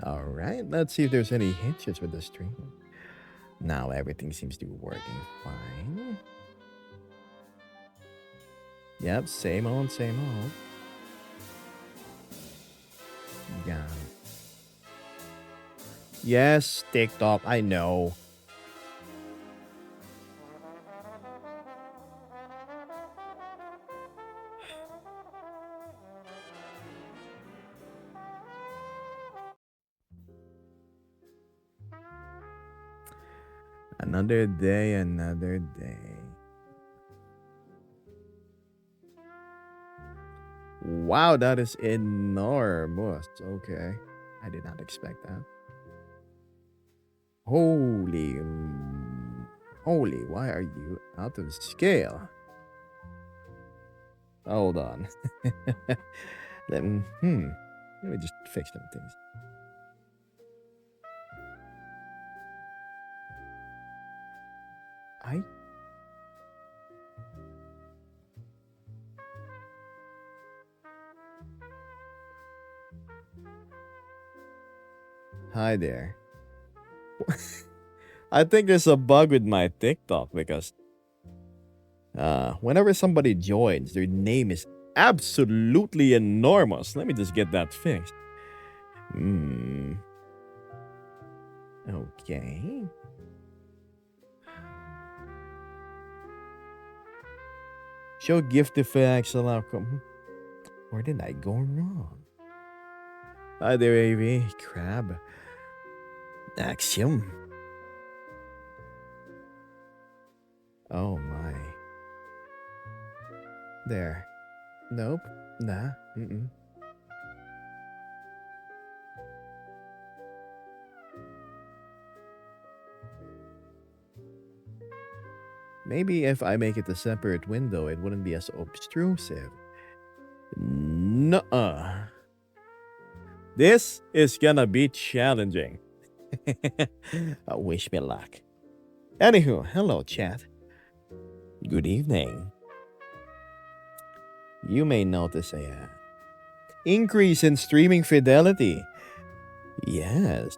All right, let's see if there's any hitches with the stream. Now everything seems to be working fine. Yep, same old, same old. Yeah. Yes, TikTok, I know. Another day, another day. Wow, that is enormous. Okay. I did not expect that. Holy, holy, why are you out of scale? Hold on. Let me just fix some things. I Hi there. I think there's a bug with my TikTok because whenever somebody joins, their name is absolutely enormous. Let me just get that fixed. Okay. Show gift effects, allow. Where did I go wrong? Hi there, AV. Crab. Axiom. Oh my. There. Nope. Nah. Maybe if I make it a separate window, it wouldn't be as obtrusive. Nuh-uh. This is gonna be challenging. Wish me luck. Anywho, hello, chat. Good evening. You may notice a increase in streaming fidelity. Yes.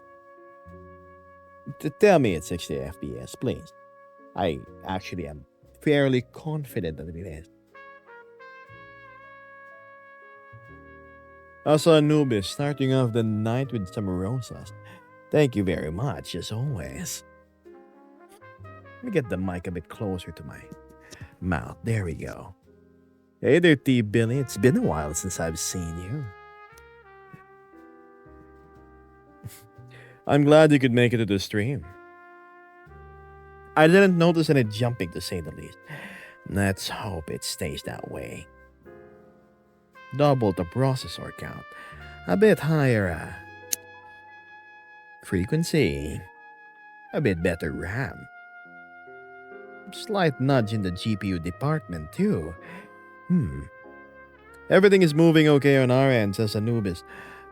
Tell me it's 60 FPS, please. I actually am fairly confident that it is. Also, Anubis, starting off the night with some rosas. Thank you very much, as always. Let me get the mic a bit closer to my mouth. There we go. Hey there, T. Billy. It's been a while since I've seen you. I'm glad you could make it to the stream. I didn't notice any jumping, to say the least. Let's hope it stays that way. Double the processor count. A bit higher frequency. A bit better RAM. Slight nudge in the GPU department, too. Everything is moving okay on our end, says Anubis.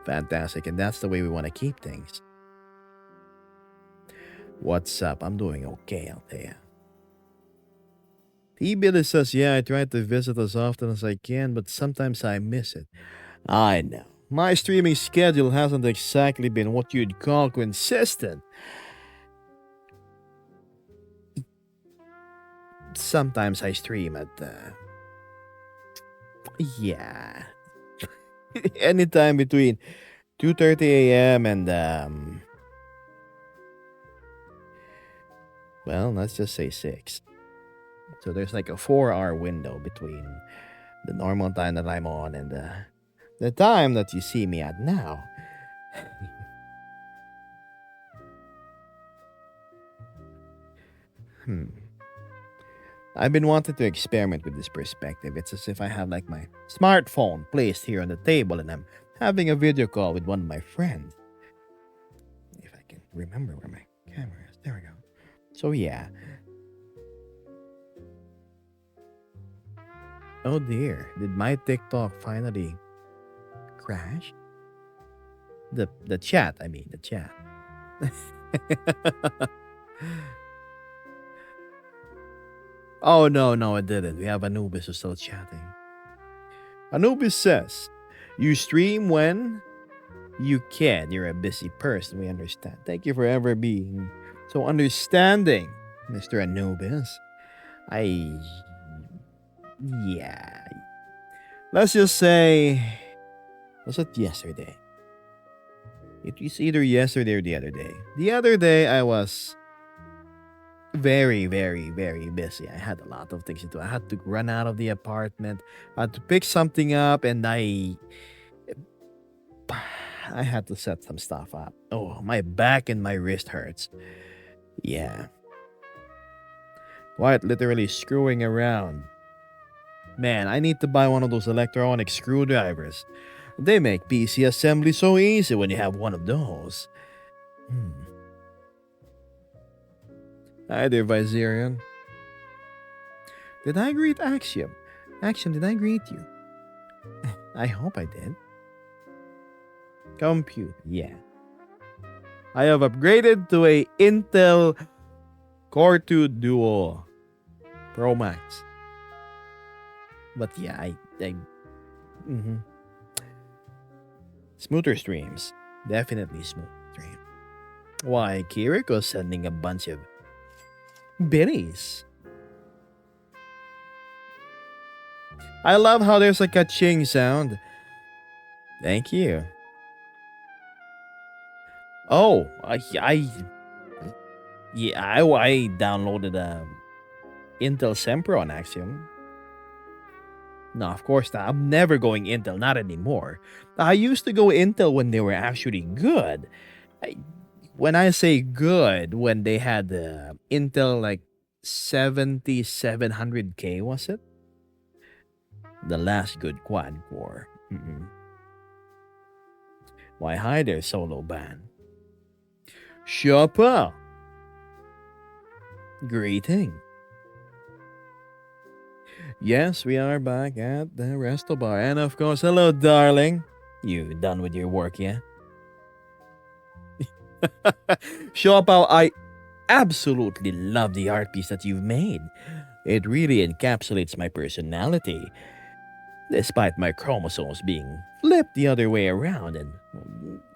Fantastic, and that's the way we want to keep things. What's up? I'm doing okay out there. T-Billy says, yeah, I try to visit as often as I can, but sometimes I miss it. I know. My streaming schedule hasn't exactly been what you'd call consistent. Sometimes I stream at, yeah. Anytime between 2:30 a.m. and, well, let's just say 6. So there's like a 4-hour window between the normal time that I'm on and the time that you see me at now. I've been wanting to experiment with this perspective. It's as if I have like my smartphone placed here on the table and I'm having a video call with one of my friends. If I can remember where my camera is. There we go. So yeah. Oh dear, did my TikTok finally crash? The chat, I mean, the chat. Oh, no, it didn't. We have Anubis who's still chatting. Anubis says, you stream when? You kid, you're a busy person. We understand. Thank you for ever being so understanding, Mr. Anubis. I. Yeah. Let's just say. Was it yesterday? It was either yesterday or the other day. The other day, I was very, very, very busy. I had a lot of things to do. I had to run out of the apartment. I had to pick something up, and I had to set some stuff up. Oh, my back and my wrist hurts. Yeah. Quite literally screwing around. Man, I need to buy one of those electronic screwdrivers. They make PC assembly so easy when you have one of those. Hi there, Viserion. Did I greet Axiom? Axiom, did I greet you? I hope I did. Compute, yeah. I have upgraded to a Intel Core 2 Duo Pro Max. But yeah, I smoother streams. Definitely smooth stream. Why, Kiriko's sending a bunch of berries. I love how there's a ka-ching sound. Thank you. Oh, I downloaded Intel Sempro on Axiom. No, of course not. I'm never going Intel, not anymore. I used to go Intel when they were actually good. When I say good, when they had the Intel like 7700K, was it? The last good quad core. Why, hi there, solo band. Shoppa. Greeting. Yes, we are back at the resto bar. And of course, hello, darling. You done with your work, yeah? Shoppa, I absolutely love the art piece that you've made. It really encapsulates my personality. Despite my chromosomes being flipped the other way around, and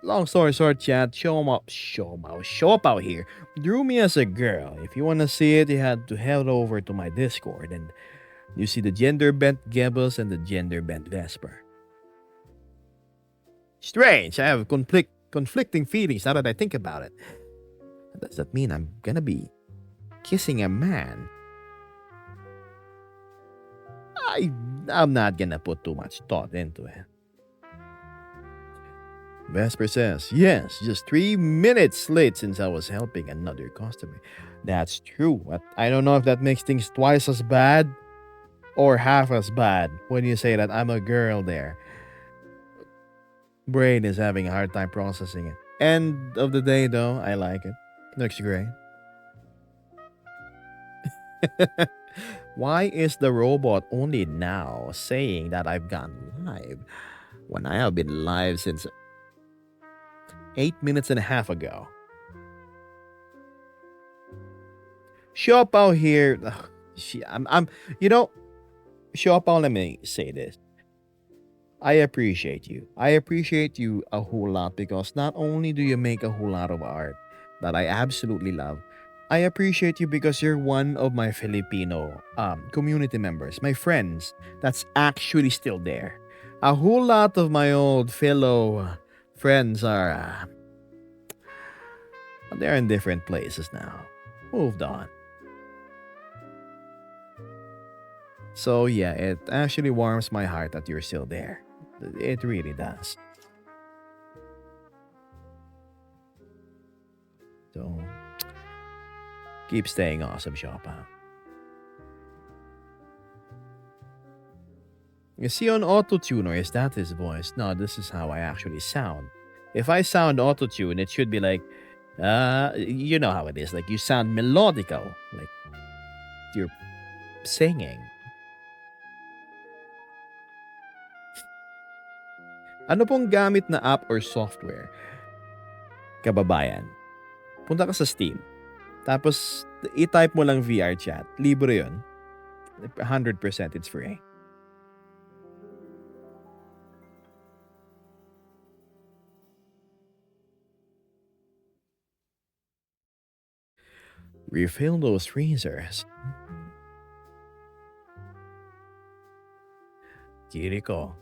long story short, chat, Shopao here drew me as a girl. If you want to see it, you had to head over to my Discord, and you see the gender bent Gebels and the gender bent Vesper. Strange. I have conflicting feelings now that I think about it. Does that mean I'm gonna be kissing a man? I'm not gonna put too much thought into it. Vesper says, yes, just 3 minutes late since I was helping another customer. That's true. But I don't know if that makes things twice as bad or half as bad when you say that I'm a girl there. Brain is having a hard time processing it. End of the day, though, I like it. Looks great. Why is the robot only now saying that I've gone live when I have been live since 8 minutes and a half ago? Shopao here. Shopao, let me say this. I appreciate you. I appreciate you a whole lot because not only do you make a whole lot of art that I absolutely love, I appreciate you because you're one of my Filipino community members, my friends that's actually still there. A whole lot of my old fellow friends are they're in different places now. Moved on. So yeah, it actually warms my heart that you're still there. It really does. So keep staying awesome, Shoppa. Is he on auto-tune or is that his voice? No, this is how I actually sound. If I sound auto-tune, it should be like, you know how it is. Like you sound melodical, like you're singing. Ano pong gamit na app or software? Kababayan, punta ka sa Steam. Tapos, i-type mo lang VR chat. Libre yun. 100% it's free. Refill those freezers. Kiriko,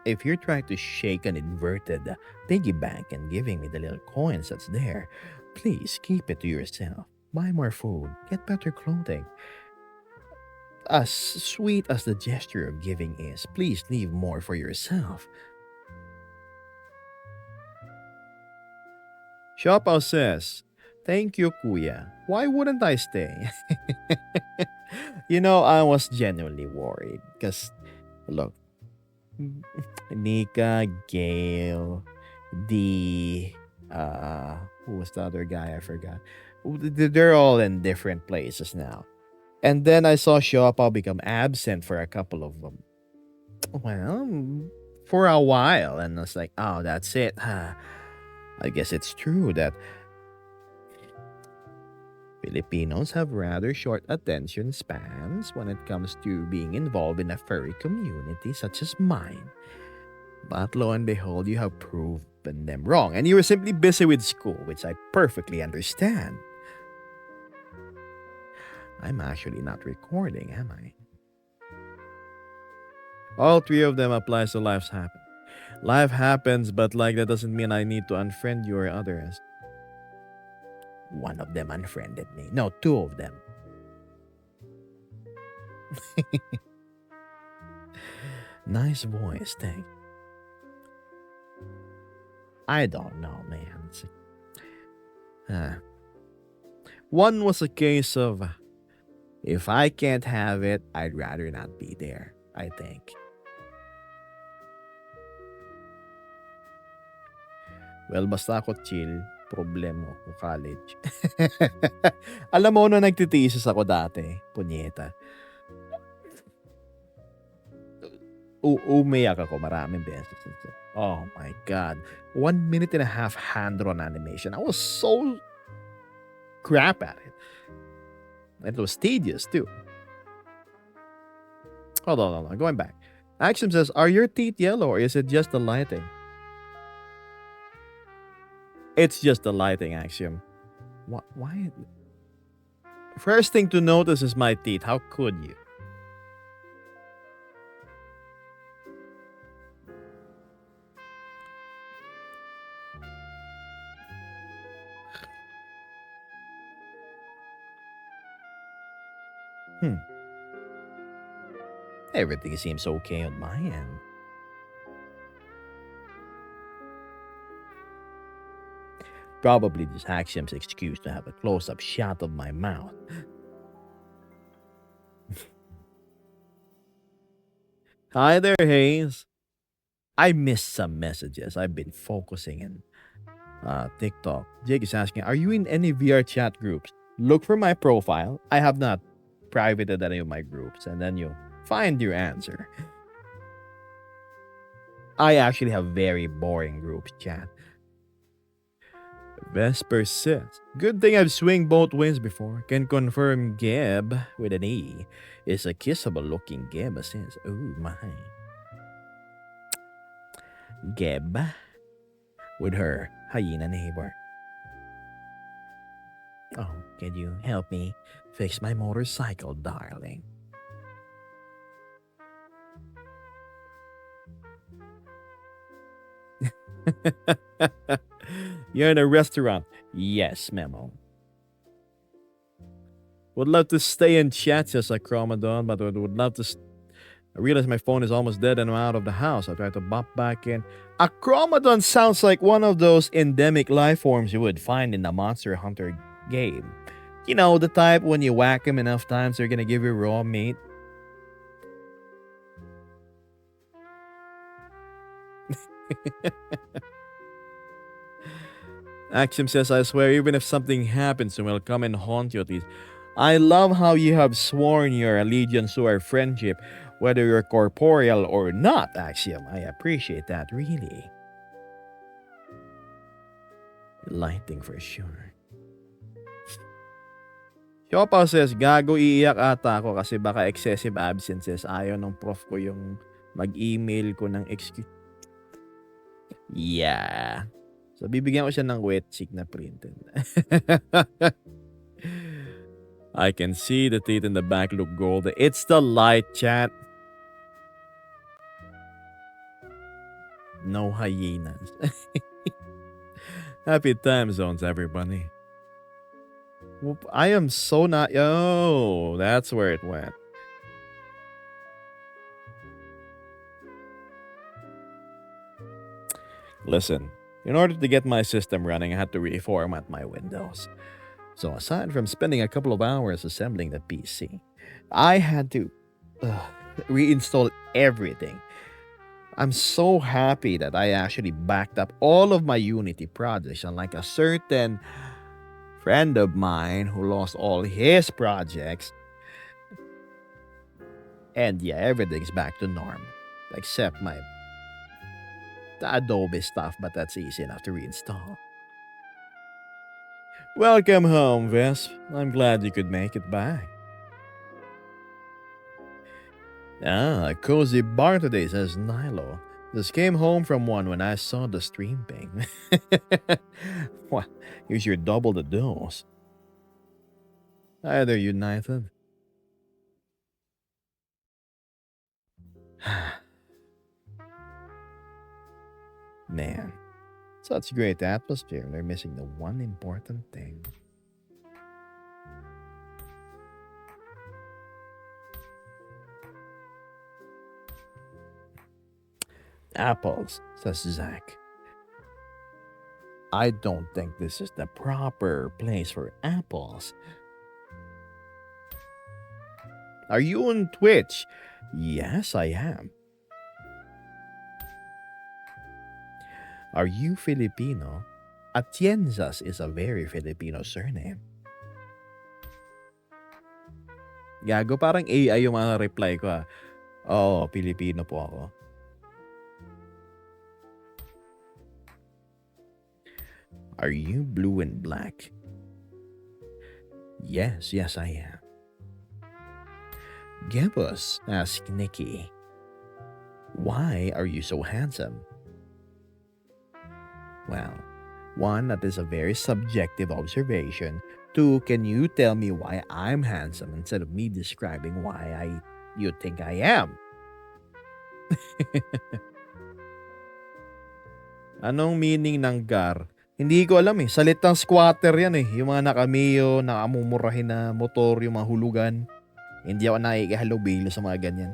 if you're trying to shake an inverted piggy bank and giving me the little coins that's there, please keep it to yourself. Buy more food, get better clothing. As sweet as the gesture of giving is, please leave more for yourself. Xiaopao says, "Thank you, Kuya. Why wouldn't I stay?" I was genuinely worried because, look, Nika, Gail, the who was the other guy? I forgot. They're all in different places now. And then I saw Xiaopao become absent for a couple of for a while, and I was like, oh, that's it. I guess it's true that Filipinos have rather short attention spans when it comes to being involved in a furry community such as mine. But lo and behold, you have proven them wrong, and you were simply busy with school, which I perfectly understand. I'm actually not recording, am I? All three of them applies to life's happen. Life happens, but that doesn't mean I need to unfriend you or others. One of them unfriended me. No, two of them. Nice voice, thank. I don't know, man. One was a case of, if I can't have it, I'd rather not be there, I think. Well, basta ako chill, problema ko college. Alam mo, nung nagtitisis ako dati, punyeta, umiyak ako maraming beses. Oh my God. 1 minute and a half hand-drawn animation. I was so crap at it. It was tedious too. Hold on. Going back. Axiom says, are your teeth yellow or is it just the lighting? It's just the lighting, Axiom. Why? First thing to notice is my teeth. How could you? Everything seems okay on my end. Probably this Axiom's excuse to have a close-up shot of my mouth. Hi there, Hayes. I missed some messages. I've been focusing in TikTok. Jake is asking, are you in any VR chat groups? Look for my profile. I have not privated any of my groups, and then you find your answer. I actually have very boring group chat. Vesper says, good thing I've swing both ways before. Can confirm Geb with an E is a kissable looking Geb says, oh my. Geb with her hyena neighbor. Oh, can you help me fix my motorcycle, darling? You're in a restaurant. Yes, Memo. Would love to stay in chat, says Acromadon, but would love to. I realize my phone is almost dead and I'm out of the house. I try to bop back in. Acromadon sounds like one of those endemic life forms you would find in a Monster Hunter game. You know, the type when you whack them enough times, they're gonna give you raw meat. Axiom says, I swear, even if something happens, we'll come and haunt you at least. I love how you have sworn your allegiance to our friendship, whether you're corporeal or not, Axiom. I appreciate that, really. Lighting for sure. Siopa says, gago, iiyak ata ako kasi baka excessive absences. Ayaw ng prof ko yung mag-email ko ng excuse. Yeah. So, bibigyan ko siya ng wet chick na printed. I can see the teeth in the back look golden. It's the light, chat. No hyenas. Happy time zones, everybody. I am so not. Oh, that's where it went. Listen, in order to get my system running, I had to reformat my Windows. So, aside from spending a couple of hours assembling the PC, I had to reinstall everything. I'm so happy that I actually backed up all of my Unity projects, unlike a certain friend of mine who lost all his projects. And yeah, everything's back to normal, except the Adobe stuff, but that's easy enough to reinstall. Welcome home, Ves. I'm glad you could make it back. Ah, a cozy bar today, says Nilo. Just came home from one when I saw the stream ping. Well, here's your double the dose. Hi there, United. Man, such great atmosphere. They're missing the one important thing. Apples, says Zach. I don't think this is the proper place for apples. Are you on Twitch? Yes, I am. Are you Filipino? Atienzas is a very Filipino surname. Gago, parang AI yung mga reply ko ah. Oo, Pilipino po ako. Are you blue and black? Yes, I am. Gebus, asked Nikki. Why are you so handsome? Well, one, that is a very subjective observation. Two, can you tell me why I'm handsome instead of me describing why you think I am? Anong meaning ng gar? Hindi ko alam eh. Salitang squatter yan eh. Yung mga nakamiyo, nakamumurahin na motor, yung mga hulugan. Hindi ako nakikihalubilo sa mga ganyan.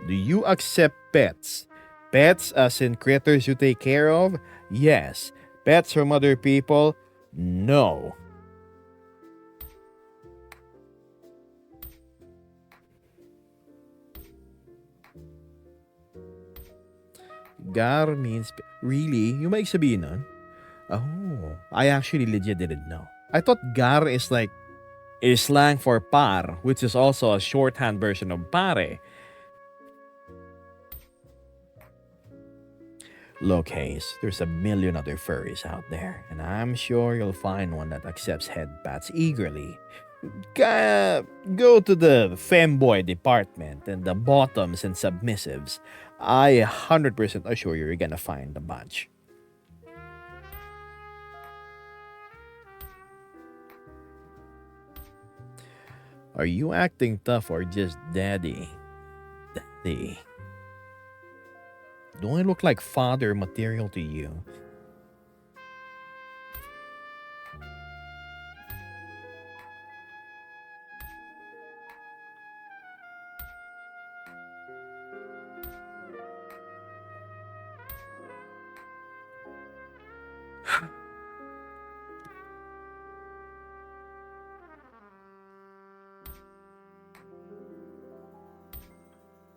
Do you accept pets? Pets as in critters you take care of? Yes. Pets from other people? No. Gar means... Really? Yung maig sabihin nun? Oh, I actually legit didn't know. I thought gar is like... is slang for par, which is also a shorthand version of pare. Look, Hayes, there's a million other furries out there, and I'm sure you'll find one that accepts head pats eagerly. Go to the femboy department and the bottoms and submissives. I 100% assure you're gonna find a bunch. Are you acting tough or just daddy? Daddy. Do I look like father material to you?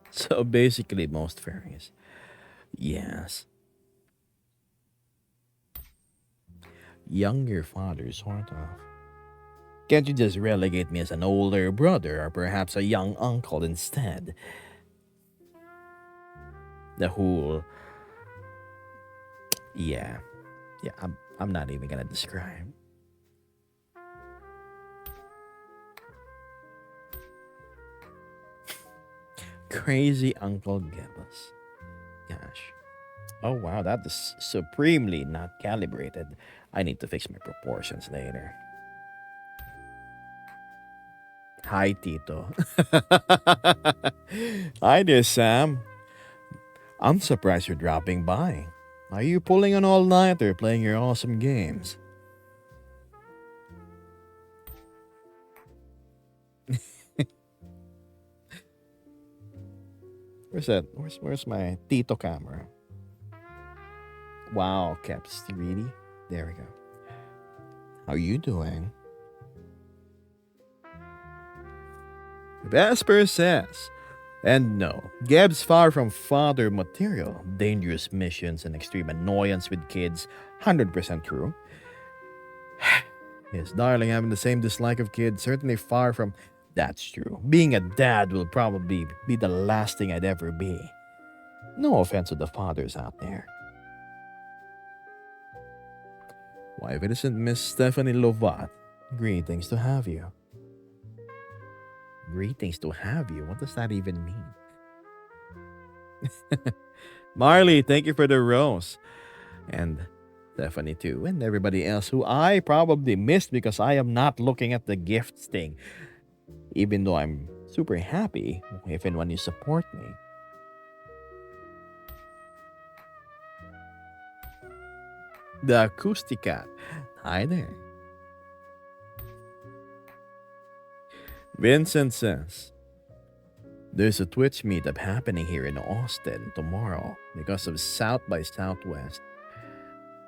So basically, most fairies. Yes. Younger father, sort of. Can't you just relegate me as an older brother or perhaps a young uncle instead? The whole. Yeah. Yeah, I'm not even gonna describe. Crazy Uncle Gibbous. Gosh. Oh wow, that is supremely not calibrated. I need to fix my proportions later. Hi, Tito. Hi there, Sam. I'm surprised you're dropping by. Are you pulling an all-nighter playing your awesome games? Where's that? Where's my Tito camera? Wow, Caps 3D. There we go. How you doing? Vesper says, and no, Gab's far from father material. Dangerous missions and extreme annoyance with kids. 100% true. Yes, darling, having the same dislike of kids. Certainly far from. That's true. Being a dad will probably be the last thing I'd ever be. No offense to the fathers out there. Why, if it isn't Miss Stephanie Lovat, greetings to have you. Greetings to have you? What does that even mean? Marley, thank you for the rose. And Stephanie too, and everybody else who I probably missed because I am not looking at the gifts thing. Even though I'm super happy if and when you support me. The Acoustica. Hi there. Vincent says, there's a Twitch meetup happening here in Austin tomorrow because of South by Southwest.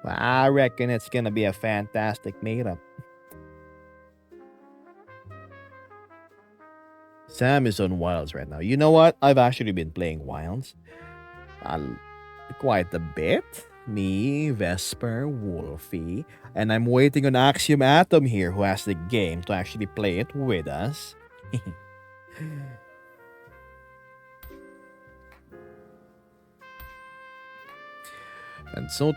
Well, I reckon it's gonna be a fantastic meetup. Sam is on Wilds right now. You know what? I've actually been playing Wilds quite a bit. Me, Vesper, Wolfie, and I'm waiting on Axiom Atom here who has the game to actually play it with us. And so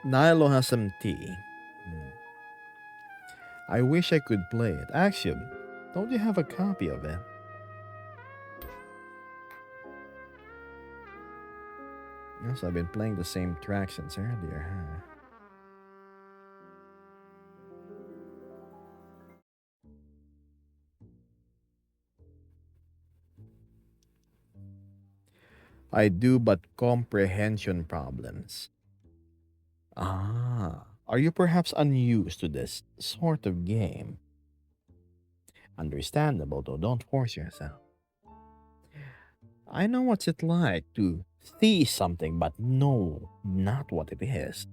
Nilo has some tea. I wish I could play it. Axiom, don't you have a copy of it? Yes, I've been playing the same track since earlier, huh? I do, but comprehension problems. Ah, are you perhaps unused to this sort of game? Understandable, though. Don't force yourself. I know what's it like to see something but know not what it is.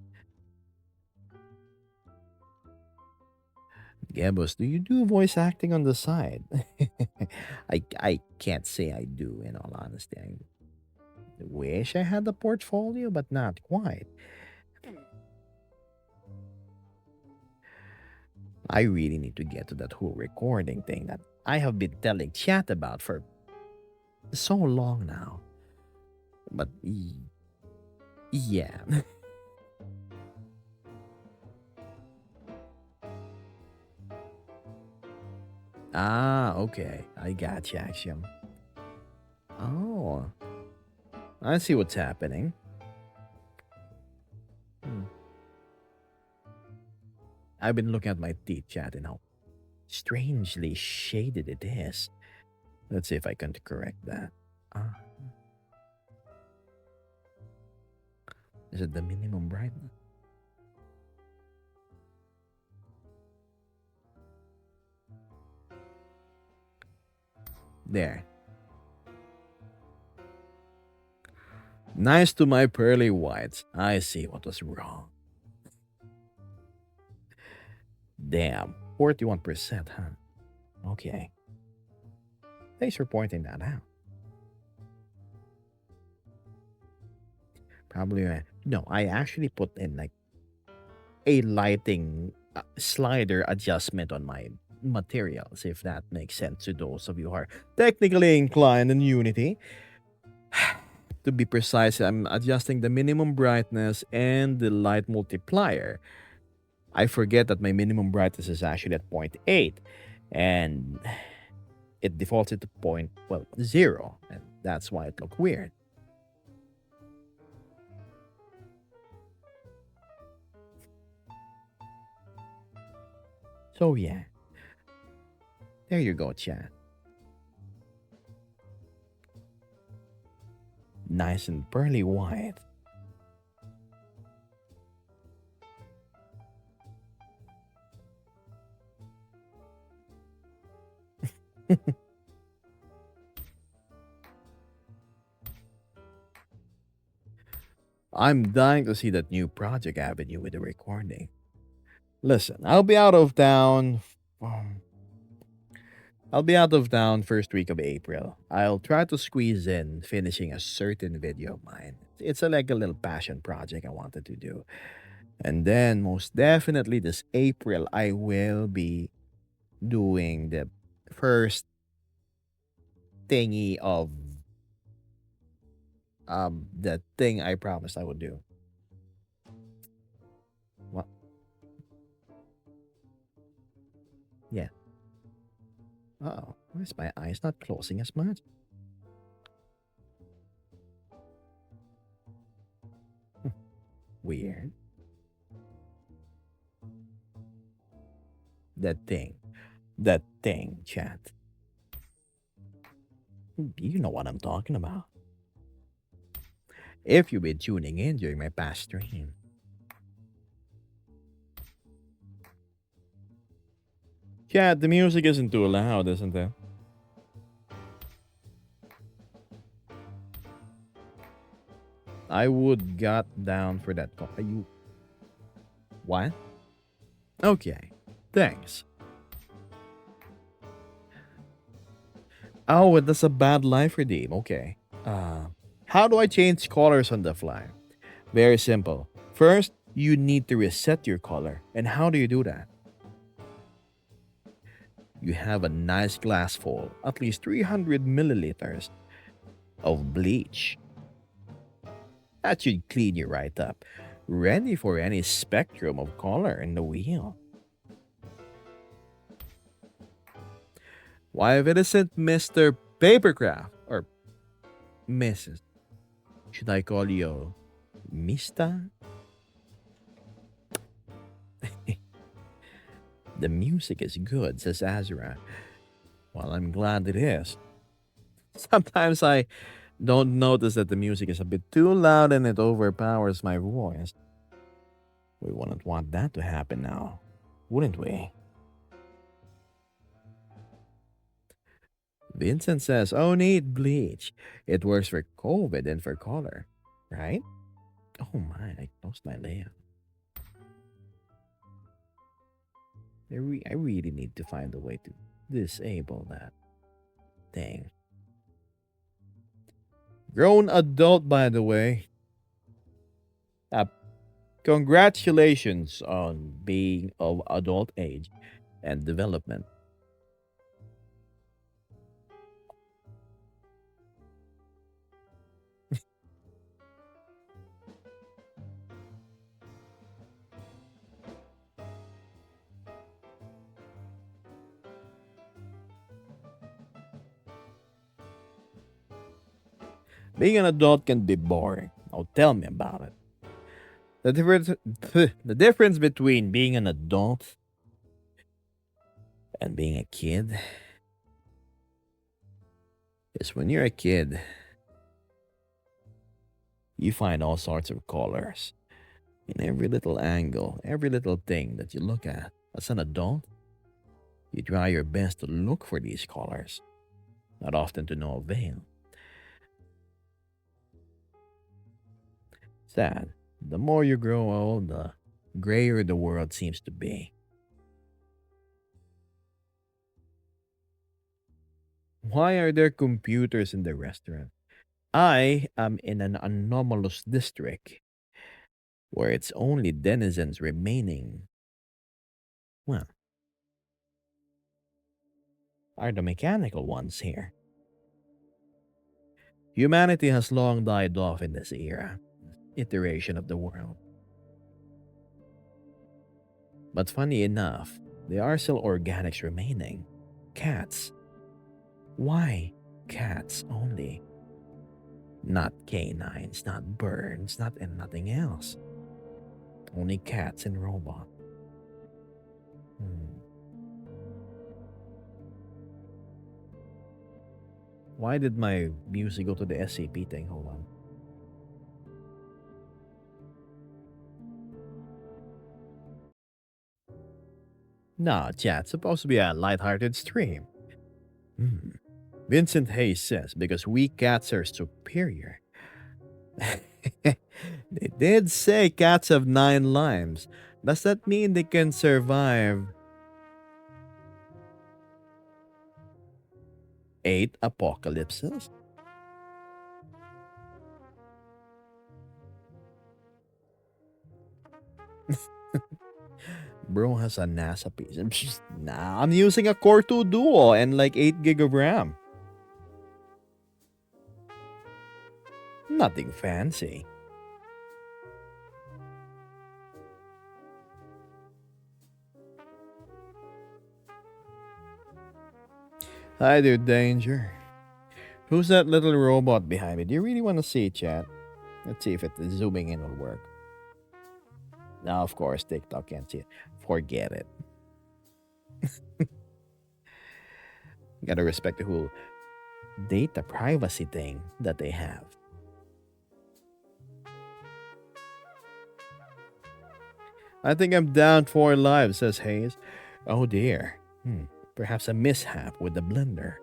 Gebos, do you do voice acting on the side? I can't say I do, in all honesty. I wish I had the portfolio, but not quite. I really need to get to that whole recording thing that I have been telling chat about for so long now. But yeah. Ah, okay. I got you, Axiom. Oh, I see what's happening. Hmm. I've been looking at my teeth chat and how strangely shaded it is. Let's see if I can correct that. Ah, is it the minimum brightness? There. Nice to my pearly whites. I see what was wrong. Damn, 41%, huh? Okay. Thanks for pointing that out. Probably, no, I actually put in like a lighting slider adjustment on my materials, if that makes sense to those of you who are technically inclined in Unity. To be precise, I'm adjusting the minimum brightness and the light multiplier. I forget that my minimum brightness is actually at 0.8. And it defaults it to point, well, 0, and that's why it looked weird. So yeah, there you go, chat. Nice and pearly white. I'm dying to see that new project avenue with the recording. Listen, um, I'll be out of town first week of April. I'll try to squeeze in finishing a certain video of mine. It's like a little passion project I wanted to do. And then most definitely this April I will be doing the first thingy of the thing I promised I would do. What? Yeah. Oh, why is my eyes not closing as much? Weird. That thing. That thing, chat. You know what I'm talking about. If you've been tuning in during my past stream. Chat, the music isn't too loud, isn't it? I would got down for that call. Are you what? Okay. Thanks. Oh, that's a bad life redeem. Okay. How do I change colors on the fly? Very simple. First, you need to reset your color. And how do you do that? You have a nice glass full, at least 300 milliliters of bleach. That should clean you right up, ready for any spectrum of color in the wheel. Why, if it isn't Mr. Papercraft or Mrs. Should I call you Mista? The music is good, says Azra. Well, I'm glad it is. Sometimes I don't notice that the music is a bit too loud and it overpowers my voice. We wouldn't want that to happen now, wouldn't we? Vincent says, oh, need bleach. It works for COVID and for color, right? Oh my, I closed my layout. I really need to find a way to disable that thing. Grown adult, by the way. Uh, Congratulations on being of adult age and development. Being an adult can be boring. Oh, tell me about it. The difference, the difference between being an adult and being a kid is when you're a kid, you find all sorts of colors in every little angle, every little thing that you look at. As an adult, you try your best to look for these colors, not often to no avail. Sad. The more you grow old, the grayer the world seems to be. Why are there computers in the restaurant? I am in an anomalous district where it's only denizens remaining. Well, are the mechanical ones here. Humanity has long died off in this iteration of the world. But funny enough, there are still organics remaining. Cats. Why cats only? Not canines, not birds, and nothing else. Only cats and robot. Hmm. Why did my music go to the SCP thing? Hold on. Nah, chat. Supposed to be a lighthearted stream. Hmm. Vincent Hayes says, because we cats are superior. They did say cats have 9 lives. Does that mean they can survive 8 apocalypses? Bro has a NASA piece. Nah, I'm using a Core 2 Duo and like 8 gig of RAM. Nothing fancy. Hi there, Danger. Who's that little robot behind me? Do you really want to see it, chat? Let's see if it zooming in will work. Now, of course, TikTok can't see it. Forget it. Gotta respect the whole data privacy thing that they have. I think I'm down 4 lives, says Hayes. Oh dear. Perhaps a mishap with the blender.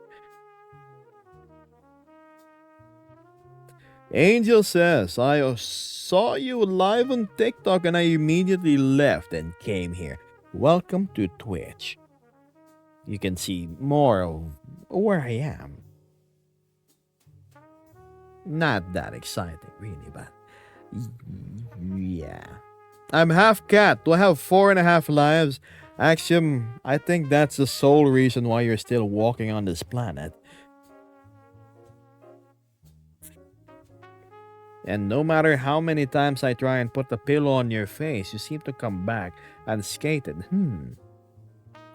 Angel says, I saw you live on TikTok and I immediately left and came here. Welcome to Twitch. You can see more of where I am. Not that exciting, really, but yeah. I'm half cat. Do I have 4.5 lives? Axiom, I think that's the sole reason why you're still walking on this planet. And no matter how many times I try and put a pillow on your face, you seem to come back unscathed.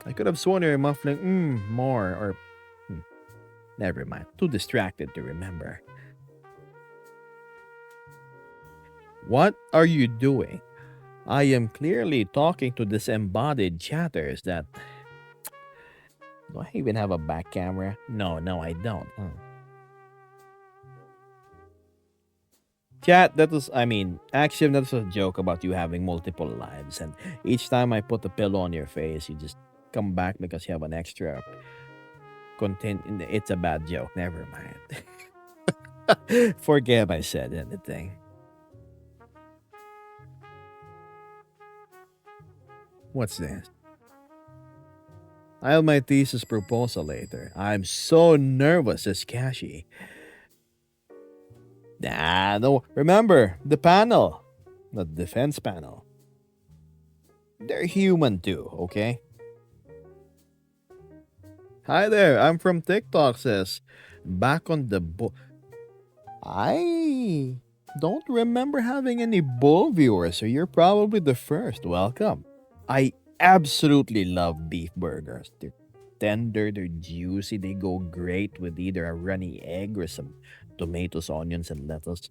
I could have sworn you're muffling more or never mind. Too distracted to remember. What are you doing? I am clearly talking to disembodied chatters that. Do I even have a back camera? No, I don't. Chat, Axiom, that was a joke about you having multiple lives. And each time I put a pillow on your face, you just come back because you have an extra content. It's a bad joke. Never mind. Forget I said anything. What's this? I have my thesis proposal later. I'm so nervous, says Kashi. Nah, no. Remember, the panel. The defense panel. They're human too, okay? Hi there, I'm from TikTok, says. Back on the bull. I don't remember having any bull viewers, so you're probably the first. Welcome. I absolutely love beef burgers. They're tender, they're juicy, they go great with either a runny egg or some tomatoes, onions, and lettuce.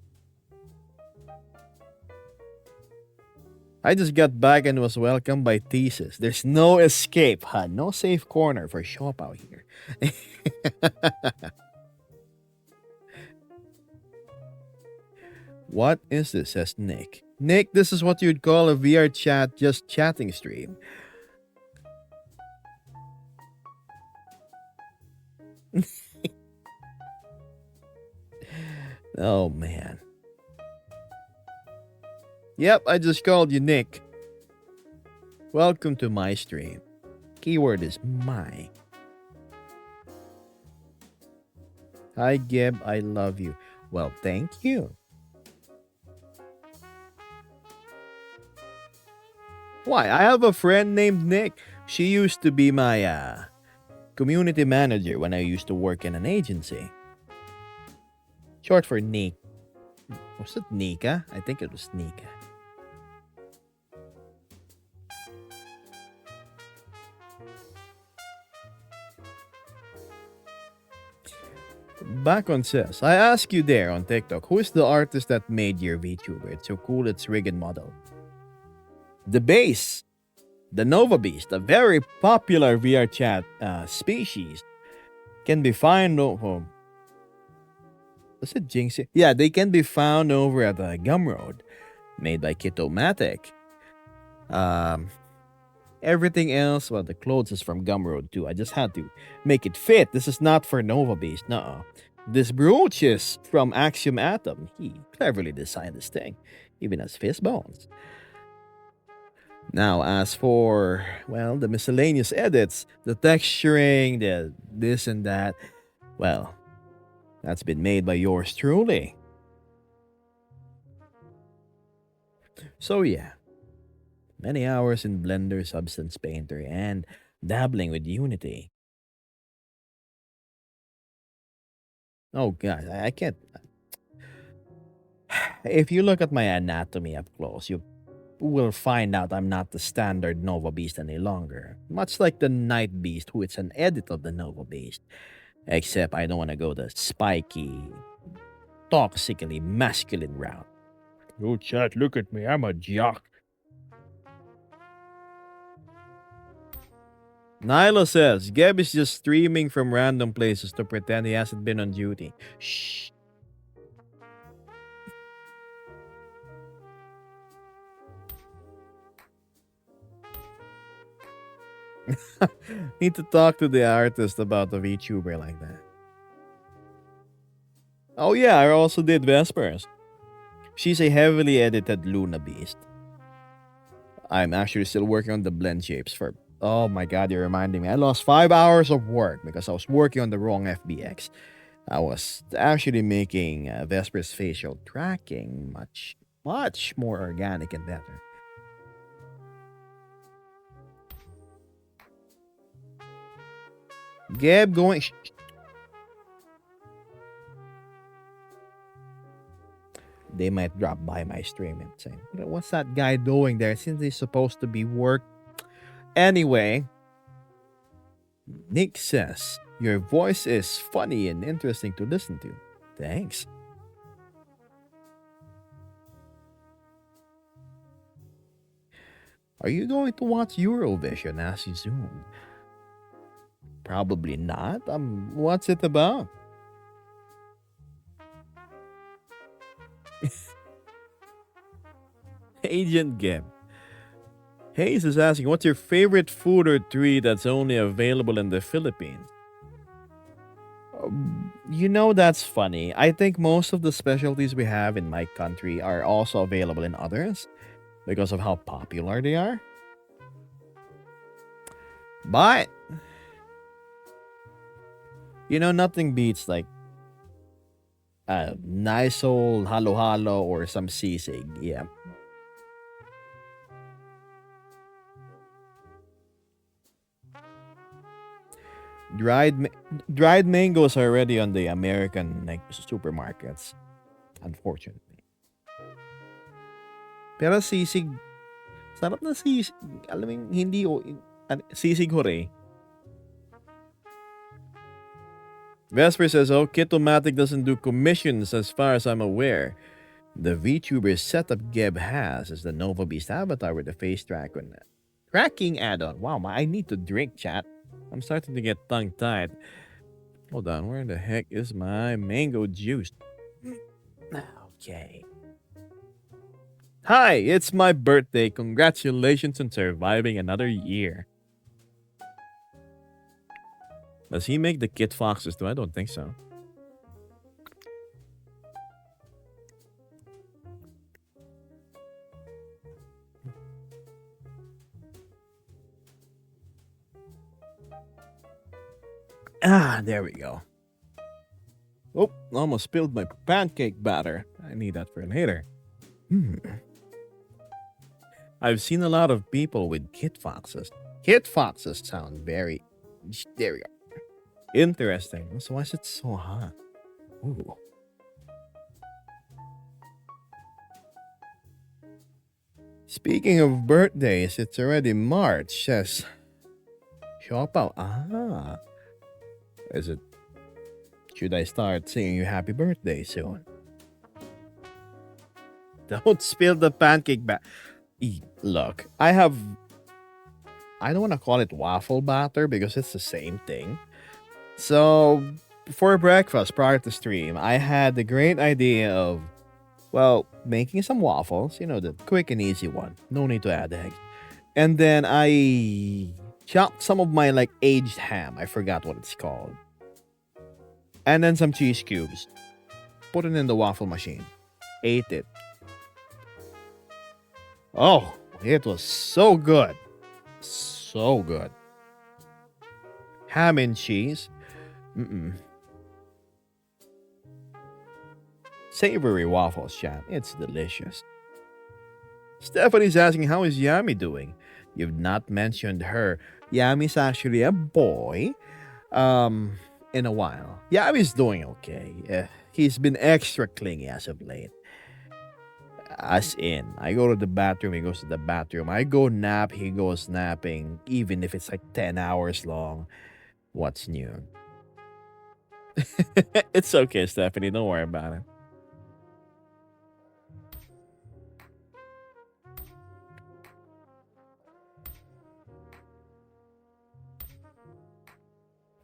I just got back and was welcomed by thesis. There's no escape, huh? No safe corner for shop out here. What is this? Says Nick. Nick, this is what you'd call a VR chat, just chatting stream. Oh, man. Yep, I just called you Nick. Welcome to my stream. Keyword is my. Hi, Gib. I love you. Well, thank you. Why? I have a friend named Nick. She used to be my community manager when I used to work in an agency. Short for Nick. Was it Nika? I think it was Nika. Bacon says, I ask you there on TikTok, who is the artist that made your VTuber? It's so cool, it's rigged model. The base, the Nova Beast, a very popular VR chat species, can be found over. Was it Jinx? Yeah, they can be found over at Gumroad, made by Kitomatic. Um, Everything else, well, the clothes is from Gumroad too. I just had to make it fit. This is not for Nova Beast, nuh. This brooch is from Axiom Atom. He cleverly designed this thing, even has fist bones. Now, as for, well, the miscellaneous edits, the texturing, the this and that, well, that's been made by yours truly. So, yeah, many hours in Blender, Substance Painter, and dabbling with Unity. Oh, God, I can't. If you look at my anatomy up close, you will find out I'm not the standard Nova Beast any longer. Much like the Night Beast, who is an edit of the Nova Beast. Except I don't want to go the spiky, toxically masculine route. Oh, chat, look at me. I'm a jock. Nyla says, Geb is just streaming from random places to pretend he hasn't been on duty. Shh. Need to talk to the artist about the VTuber like that. Oh yeah, I also did Vespers. She's a heavily edited Luna Beast. I'm actually still working on the blend shapes for. Oh my god, you're reminding me. I lost 5 hours of work because I was working on the wrong FBX. I was actually making Vesper's facial tracking much more organic and better. Gab going. They might drop by my stream and say, what's that guy doing there since he's supposed to be work? Anyway, Nick says, your voice is funny and interesting to listen to. Thanks. Are you going to watch Eurovision as you zoom? Probably not. What's it about? Agent Gib. Hayes is asking, what's your favorite food or treat that's only available in the Philippines? That's funny. I think most of the specialties we have in my country are also available in others because of how popular they are. But, nothing beats like a nice old halo-halo or some sisig. Yeah. Dried mangoes are already on the American supermarkets, unfortunately. Pero sisig, sarap na sisig. Alam mo hindi sisig hore. Vesper says, Kitomatic doesn't do commissions as far as I'm aware. The VTuber setup Geb has is the Nova Beast avatar with the face tracking add-on. Wow, I need to drink, chat. I'm starting to get tongue-tied. Hold on, where the heck is my mango juice? Okay. Hi, it's my birthday. Congratulations on surviving another year. Does he make the Kit Foxes too? I don't think so. There we go. Oh, almost spilled my pancake batter. I need that for later. I've seen a lot of people with Kit Foxes. Kit Foxes sound very... There we go. Interesting. So why is it so hot? Ooh. Speaking of birthdays, it's already March. Says... Siopaw. Is it Should I start singing you happy birthday soon? Don't spill the pancake Look, I don't want to call it waffle batter because it's the same thing. So, for breakfast prior to stream, I had the great idea of, well, making some waffles, the quick and easy one. No need to add eggs. And then I chopped some of my like aged ham. I forgot what it's called. And then some cheese cubes. Put it in the waffle machine. Ate it. Oh, it was so good. So good. Ham and cheese. Mm-mm. Savory waffles, chat. It's delicious. Stephanie's asking, how is Yami doing? You've not mentioned her. Yami's actually a boy. In a while. Yami's doing okay. He's been extra clingy as of late. As in, I go to the bathroom, he goes to the bathroom. I go nap, he goes napping, even if it's like 10 hours long. What's new? It's okay, Stephanie. Don't worry about it.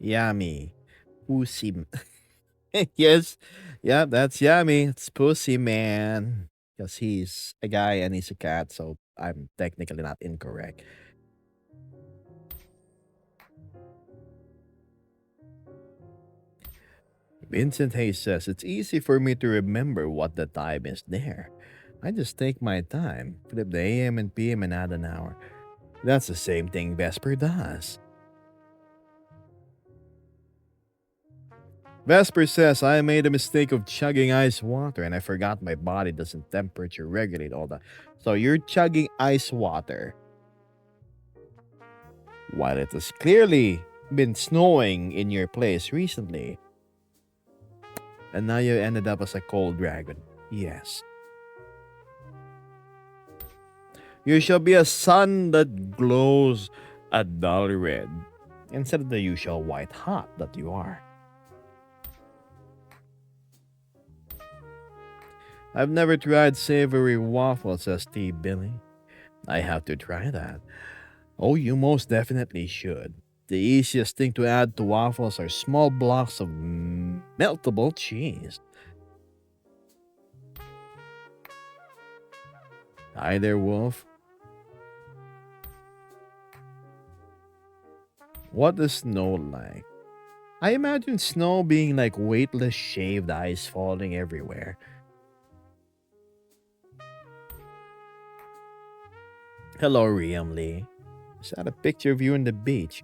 Yummy. Pussy. Yes. Yeah, that's Yummy. It's Pussy Man. Because he's a guy and he's a cat, so I'm technically not incorrect. Vincent Hayes says, it's easy for me to remember what the time is there. I just take my time, flip the AM and PM and add an hour. That's the same thing Vesper does. Vesper says, I made a mistake of chugging ice water and I forgot my body doesn't temperature regulate all that. So you're chugging ice water while it has clearly been snowing in your place recently. And now you ended up as a cold dragon. Yes. You shall be a sun that glows a dull red instead of the usual white hot that you are. I've never tried savory waffles, says T. Billy. I have to try that. Oh, you most definitely should. The easiest thing to add to waffles are small blocks of meltable cheese. Hi there, Wolf. What is snow like? I imagine snow being like weightless shaved ice falling everywhere. Hello, Riam Lee. Is that a picture of you on the beach?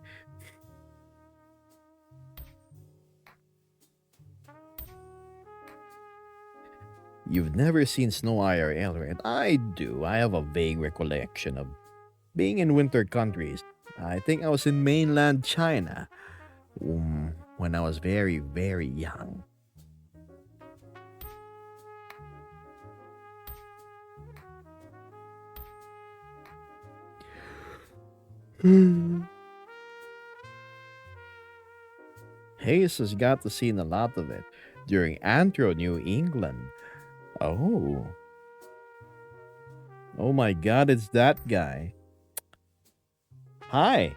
You've never seen snow IRL, right? I do. I have a vague recollection of being in winter countries. I think I was in mainland China when I was very, very young. Hayes has got to see a lot of it during Antro, New England. Oh. Oh my god, it's that guy. Hi.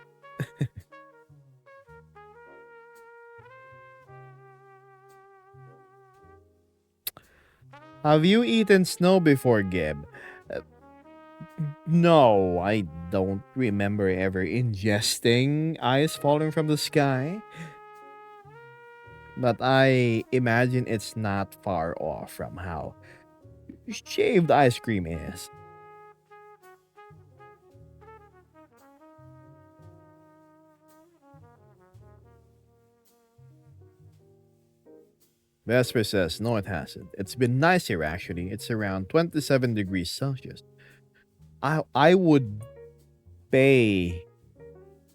Have you eaten snow before, Gib? Uh, no, I don't remember ever ingesting ice falling from the sky. But I imagine it's not far off from how shaved ice cream is. Vesper says, no, it hasn't. It's been nice here, actually. It's around 27 degrees Celsius. I would pay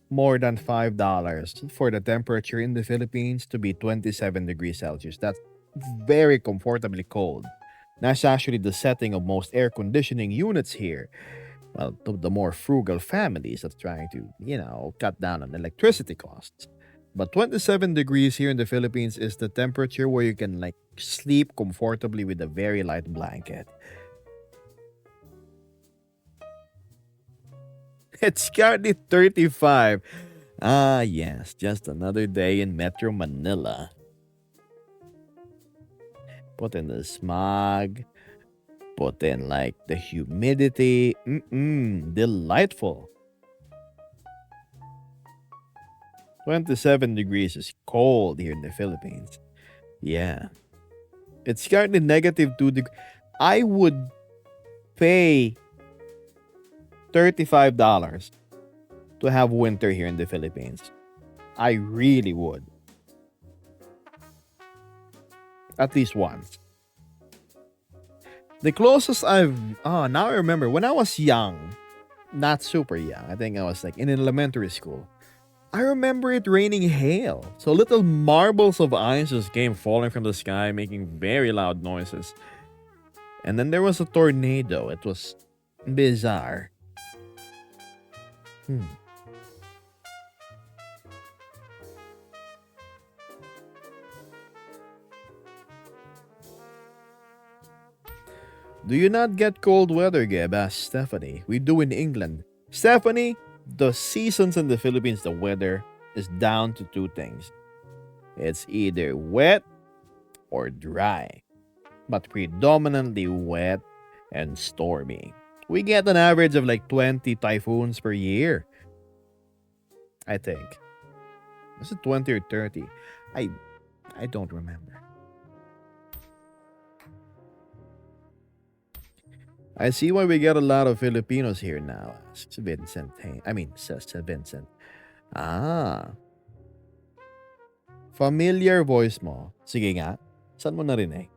more than $5 for the temperature in the Philippines to be 27 degrees Celsius. That's very comfortably cold. That's actually the setting of most air conditioning units here. Well, the more frugal families that's trying to, cut down on electricity costs. But 27 degrees here in the Philippines is the temperature where you can like sleep comfortably with a very light blanket. It's currently 35. Ah, yes, just another day in Metro Manila. Put in the smog, put in like the humidity. Delightful. 27 degrees is cold here in the Philippines. Yeah. It's currently negative 2 degrees. I would pay $35 to have winter here in the Philippines. I really would. At least once. The closest now I remember when I was young, not super young. I think I was like in elementary school. I remember it raining hail. So little marbles of ice just came falling from the sky, making very loud noises. And then there was a tornado. It was bizarre. Hmm. Do you not get cold weather, Gab? Asked Stephanie. We do in England. Stephanie, the seasons in the Philippines, the weather is down to two things. It's either wet or dry, but predominantly wet and stormy. We get an average of like 20 typhoons per year. I think. Is it 20 or 30? I I don't remember. I see why we get a lot of Filipinos here now, asks Vincent. Says Vincent. Ah, familiar voice mo. Sige nga, saan mo narinig?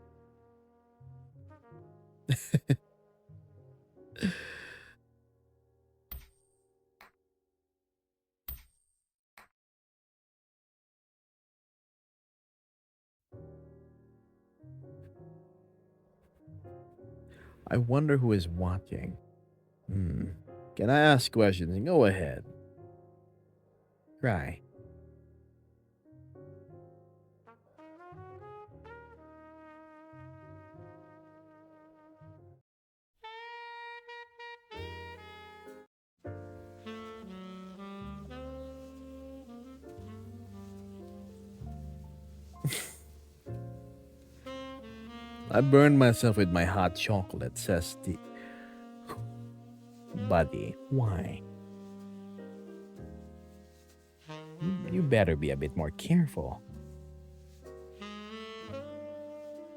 I wonder who is watching. Can I ask questions? Go ahead. Try. I burned myself with my hot chocolate, says the buddy. Why? You better be a bit more careful.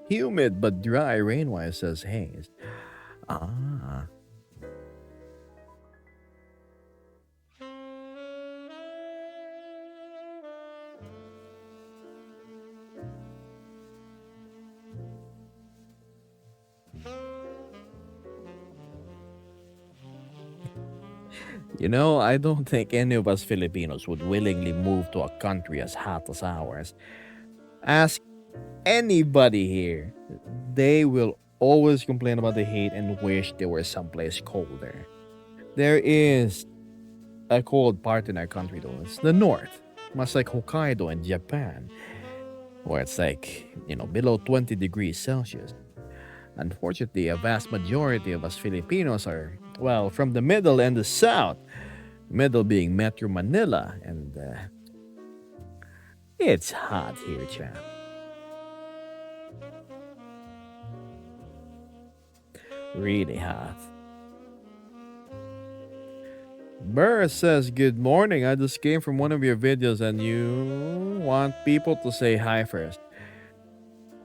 Humid but dry rainwise, says Hayes. Ah. You know, I don't think any of us Filipinos would willingly move to a country as hot as ours. Ask anybody here. They will always complain about the heat and wish they were someplace colder. There is a cold part in our country though. It's the north. Much like Hokkaido in Japan, where it's like, below 20 degrees Celsius. Unfortunately, a vast majority of us Filipinos are, well, from the middle and the south. Middle being Metro Manila, and it's hot here, chap. Really hot. Burr says, Good morning. I just came from one of your videos and you want people to say hi first.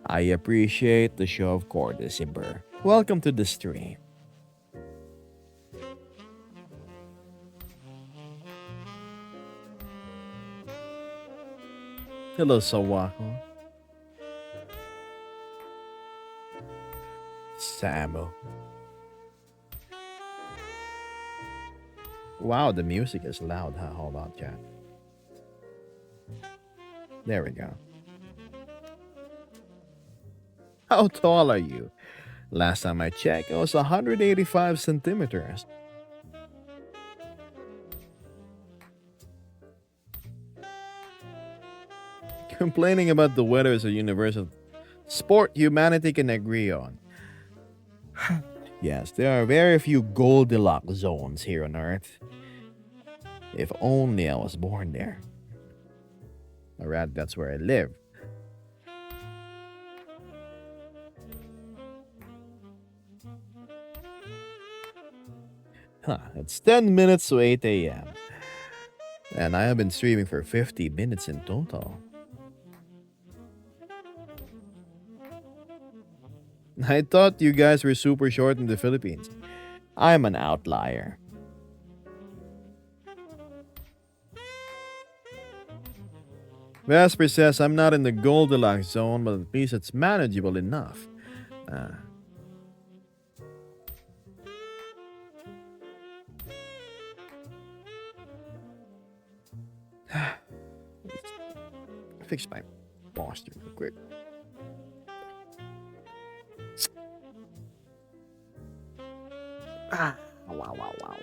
I appreciate the show of courtesy, Burr. Welcome to the stream. Hello, Sawako. Samu. Wow, the music is loud. Huh? Hold on, chat. There we go. How tall are you? Last time I checked, it was 185 centimeters. Complaining about the weather is a universal sport humanity can agree on. Yes, there are very few Goldilocks zones here on Earth. If only I was born there. Or rather, that's where I live. Huh, it's 10 minutes to 8 a.m. And I have been streaming for 50 minutes in total. I thought you guys were super short in the Philippines. I'm an outlier. Vesper says I'm not in the Goldilocks zone, but at least it's manageable enough. Uh, fix my posture real quick. Ah, wow, wow, wow.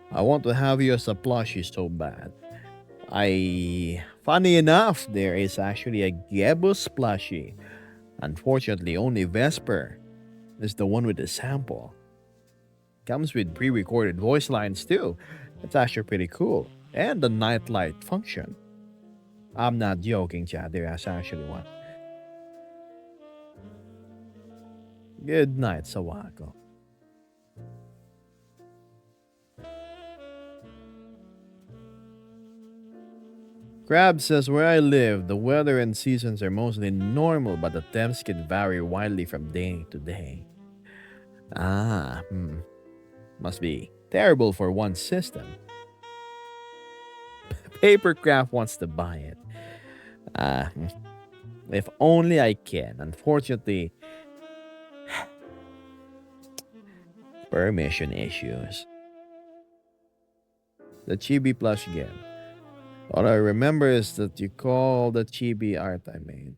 I want to have you as a plushie so bad. Funny enough, there is actually a Gebus plushie. Unfortunately, only Vesper is the one with the sample. Comes with pre-recorded voice lines too. It's actually pretty cool. And the nightlight function. I'm not joking, Chad. There's actually one. Good night, Sawako. Crab says where I live, the weather and seasons are mostly normal, but the temps can vary widely from day to day. Must be terrible for one system. Papercraft wants to buy it. Ah, if only I can. Unfortunately, permission issues. The Chibi plush game. All I remember is that you call the chibi art I made.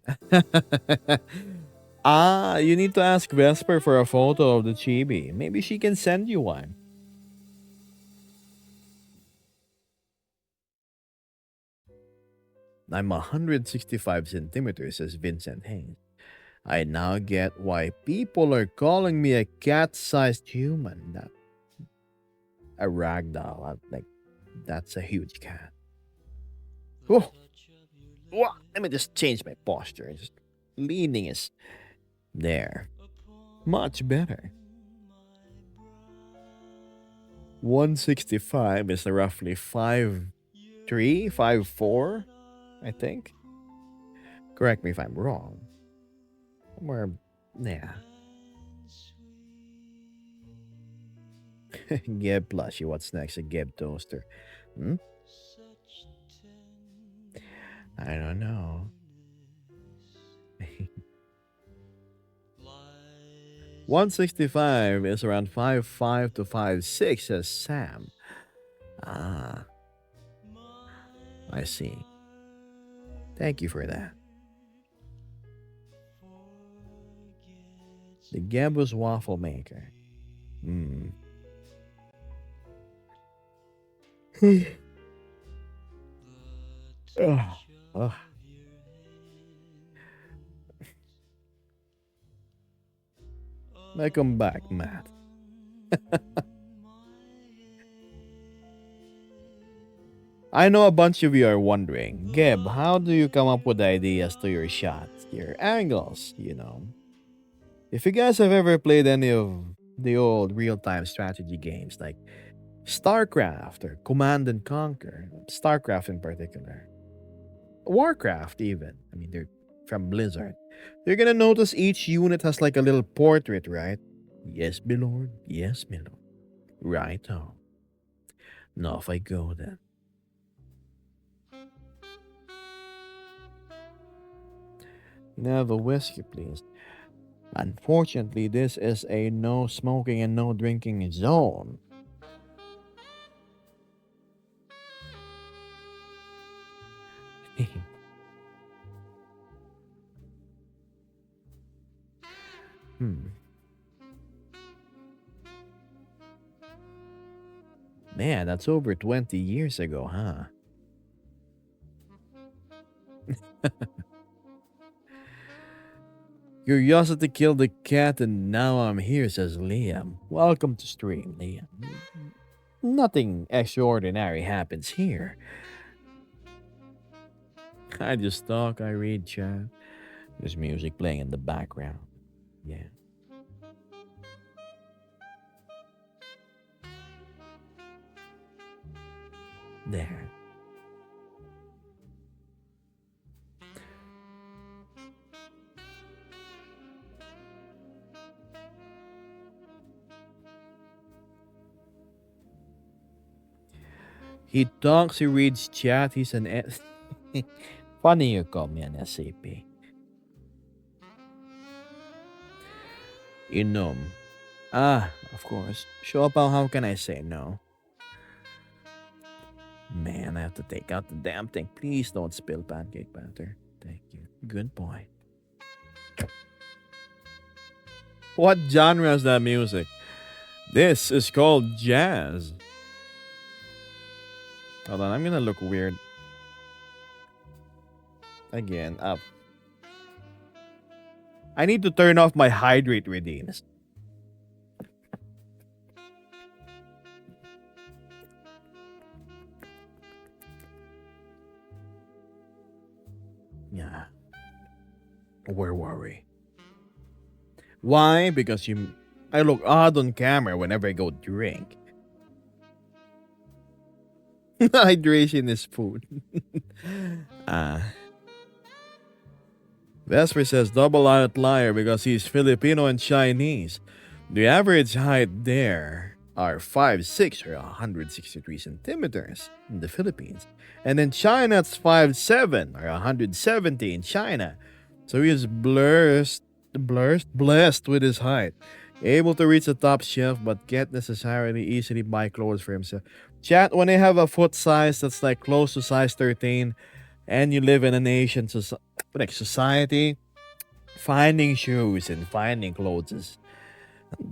You need to ask Vesper for a photo of the chibi. Maybe she can send you one. I'm 165 centimeters, says Vincent Haynes. I now get why people are calling me a cat-sized human. Not a ragdoll. Like, that's a huge cat. Oh, let me just change my posture. Just leaning is there. Much better. 165 is roughly 5'3", 5'4", I think. Correct me if I'm wrong. Somewhere, yeah. Geb plushie. What's next? A Geb toaster. Hmm? I don't know. 165 is around 5'5" to 5'6", says Sam. Ah, I see. Thank you for that. The Gambus waffle maker. Hmm. Ugh. Ugh. Welcome back, Matt. I know a bunch of you are wondering, Geb, how do you come up with ideas to your shots, your angles, If you guys have ever played any of the old real-time strategy games like StarCraft or Command and Conquer, StarCraft in particular, Warcraft even, I mean, they're from Blizzard, you're gonna notice each unit has like a little portrait, right? Yes, my lord. Yes, my lord. Right on. Now off I go then. Can I have a whiskey, please? Unfortunately, this is a no smoking and no drinking zone. Hmm. man, that's over 20 years ago, huh? Curiosity killed the cat, and now I'm here, says Liam. Welcome to stream, Liam. Nothing extraordinary happens here. I just talk, I read chat. There's music playing in the background. Yeah. There. He talks, he reads chat, he's an Funny you call me an SCP. Inom. Ah, of course. Shopao, how can I say no? Man, I have to take out the damn thing. Please don't spill pancake batter. Thank you. Good boy. What genre is that music? This is called jazz. Hold on, I'm gonna look weird. Again, up. I need to turn off my hydrate redeems. Yeah. Where were we? Why? Because I look odd on camera whenever I go drink. Hydration is food. Vesper says double outlier because he's Filipino and Chinese. The average height there are 5'6" or 163 centimeters in the Philippines. And in China, it's 5'7" or 170 in China. So he is blessed with his height. Able to reach the top shelf, but can't necessarily easily buy clothes for himself. Chat, when I have a foot size that's like close to size 13, and you live in an Asian society, finding shoes and finding clothes is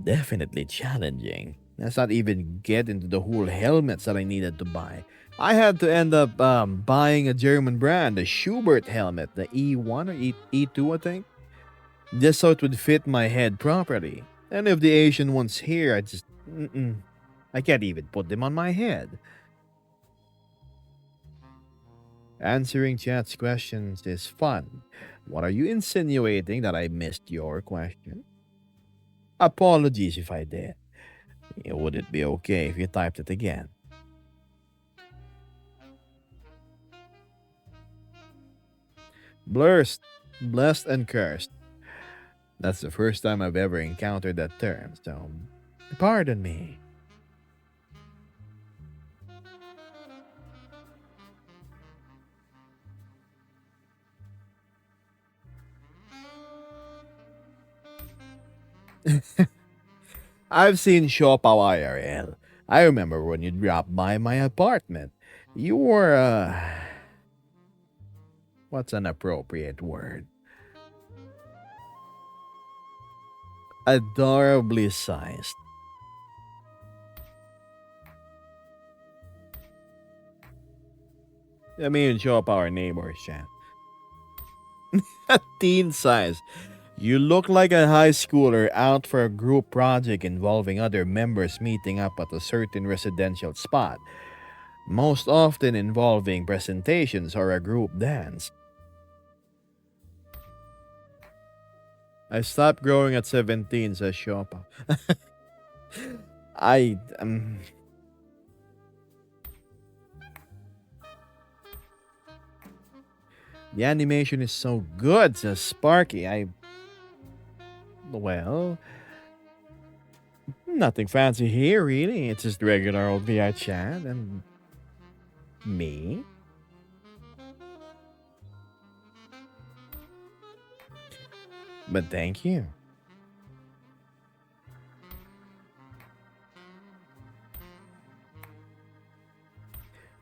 definitely challenging. Let's not even get into the whole helmets that I needed to buy. I had to end up buying a German brand, the Schubert helmet, the E1 or E2, I think, just so it would fit my head properly. And if the Asian ones here, I can't even put them on my head. Answering chat's questions is fun. What are you insinuating that I missed your question? Apologies if I did. Would it be okay if you typed it again? Blessed and cursed. That's the first time I've ever encountered that term, so pardon me. I've seen Siopaw IRL. I remember when you dropped by my apartment. You were, what's an appropriate word? Adorably sized. I mean, Siopaw our neighbors, chat. Teen size. You look like a high schooler out for a group project involving other members meeting up at a certain residential spot, most often involving presentations or a group dance. I stopped growing at 17, says Shopa. I The animation is so good, says Sparky. Well, nothing fancy here, really. It's just regular old VI chat and me. But thank you.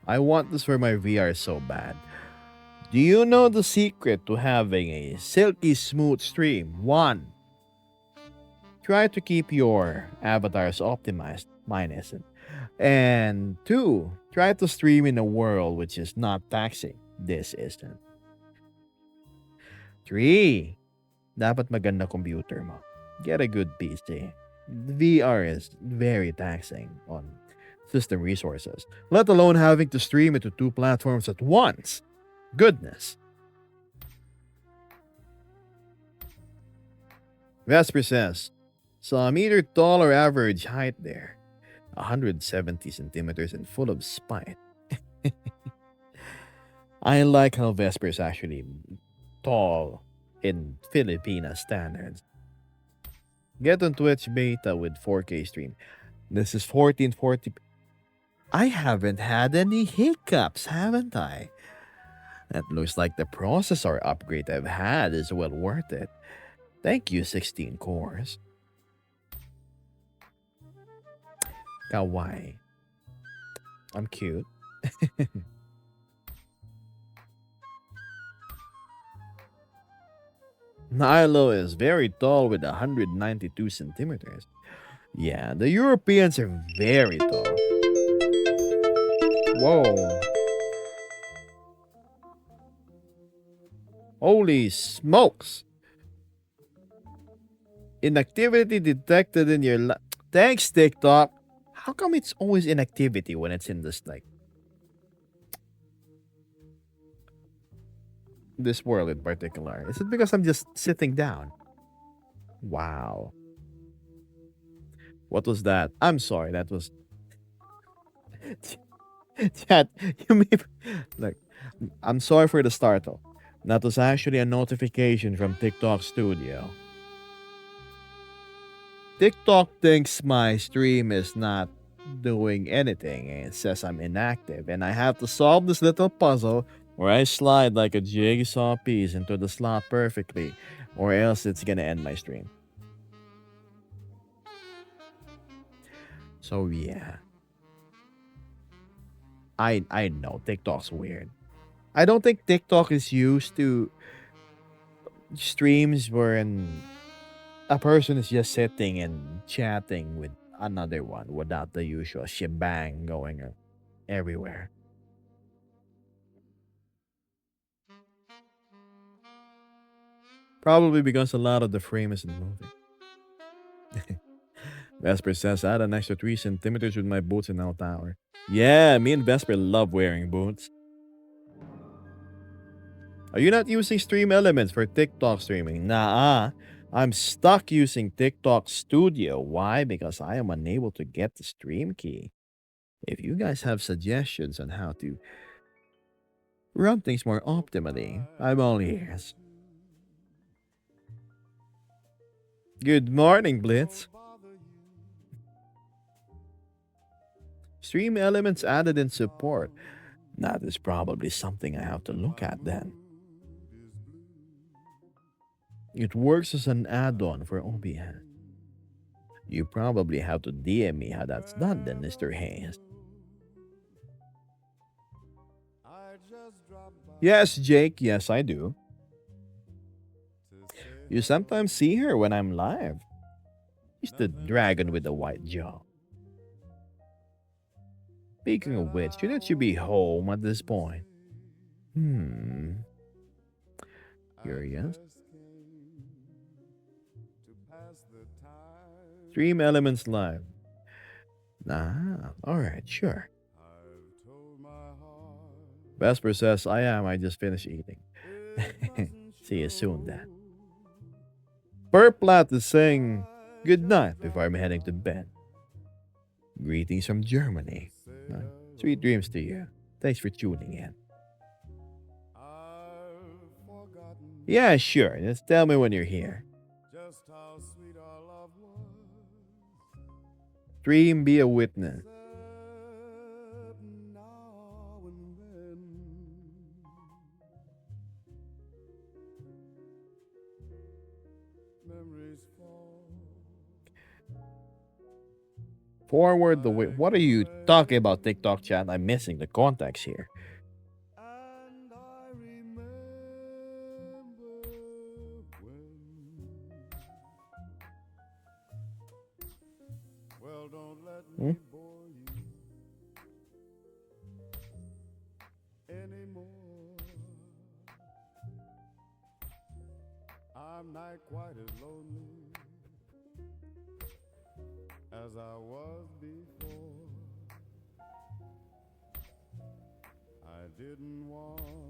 I want this for my VR so bad. Do you know the secret to having a silky smooth stream? 1. Try to keep your avatars optimized. Mine isn't. And two, try to stream in a world which is not taxing. This isn't. Three, dapat maganda computer mo. Get a good PC. VR is very taxing on system resources, let alone having to stream it to two platforms at once. Goodness. Vesper says, so a meter taller average height there. 170 centimeters and full of spite. I like how Vesper is actually tall in Filipina standards. Get on Twitch beta with 4K stream. This is 1440. I haven't had any hiccups, haven't I? That looks like the processor upgrade I've had is well worth it. Thank you, 16 cores. Kawaii. I'm cute. Nilo is very tall with 192 centimeters. Yeah, the Europeans are very tall. Whoa. Holy smokes. Inactivity detected in your Thanks, TikTok. How come it's always inactivity when it's in this this world in particular? Is it because I'm just sitting down? Wow. What was that? I'm sorry, that was chat. You may like I'm sorry for the startle. That was actually a notification from TikTok Studio. TikTok thinks my stream is not doing anything and it says I'm inactive, and I have to solve this little puzzle where I slide like a jigsaw piece into the slot perfectly, or else it's gonna end my stream. So yeah. I know TikTok's weird. I don't think TikTok is used to streams wherein a person is just sitting and chatting with another one without the usual shebang going everywhere. Probably because a lot of the frame isn't moving. Vesper says, I had an extra 3 centimeters with my boots in our tower. Yeah, me and Vesper love wearing boots. Are you not using Stream Elements for TikTok streaming? Nah, I'm stuck using TikTok Studio. Why? Because I am unable to get the stream key. If you guys have suggestions on how to run things more optimally, I'm all ears. Good morning, Blitz. Stream Elements added in support. That is probably something I have to look at then. It works as an add-on for OBS. You probably have to DM me how that's done then, Mr. Hayes. Yes, Jake, yes, I do. You sometimes see her when I'm live. She's the dragon with the white jaw. Speaking of which, shouldn't you be home at this point? Curious. Stream Elements Live. Alright, sure. Vesper says, I just finished eating. See you soon, then. Perplat is saying good night before I'm heading to bed. Greetings from Germany. Sweet dreams to you. Thanks for tuning in. Yeah, sure. Just tell me when you're here. Stream, be a witness. Forward the way. What are you talking about, TikTok chat? I'm missing the context here.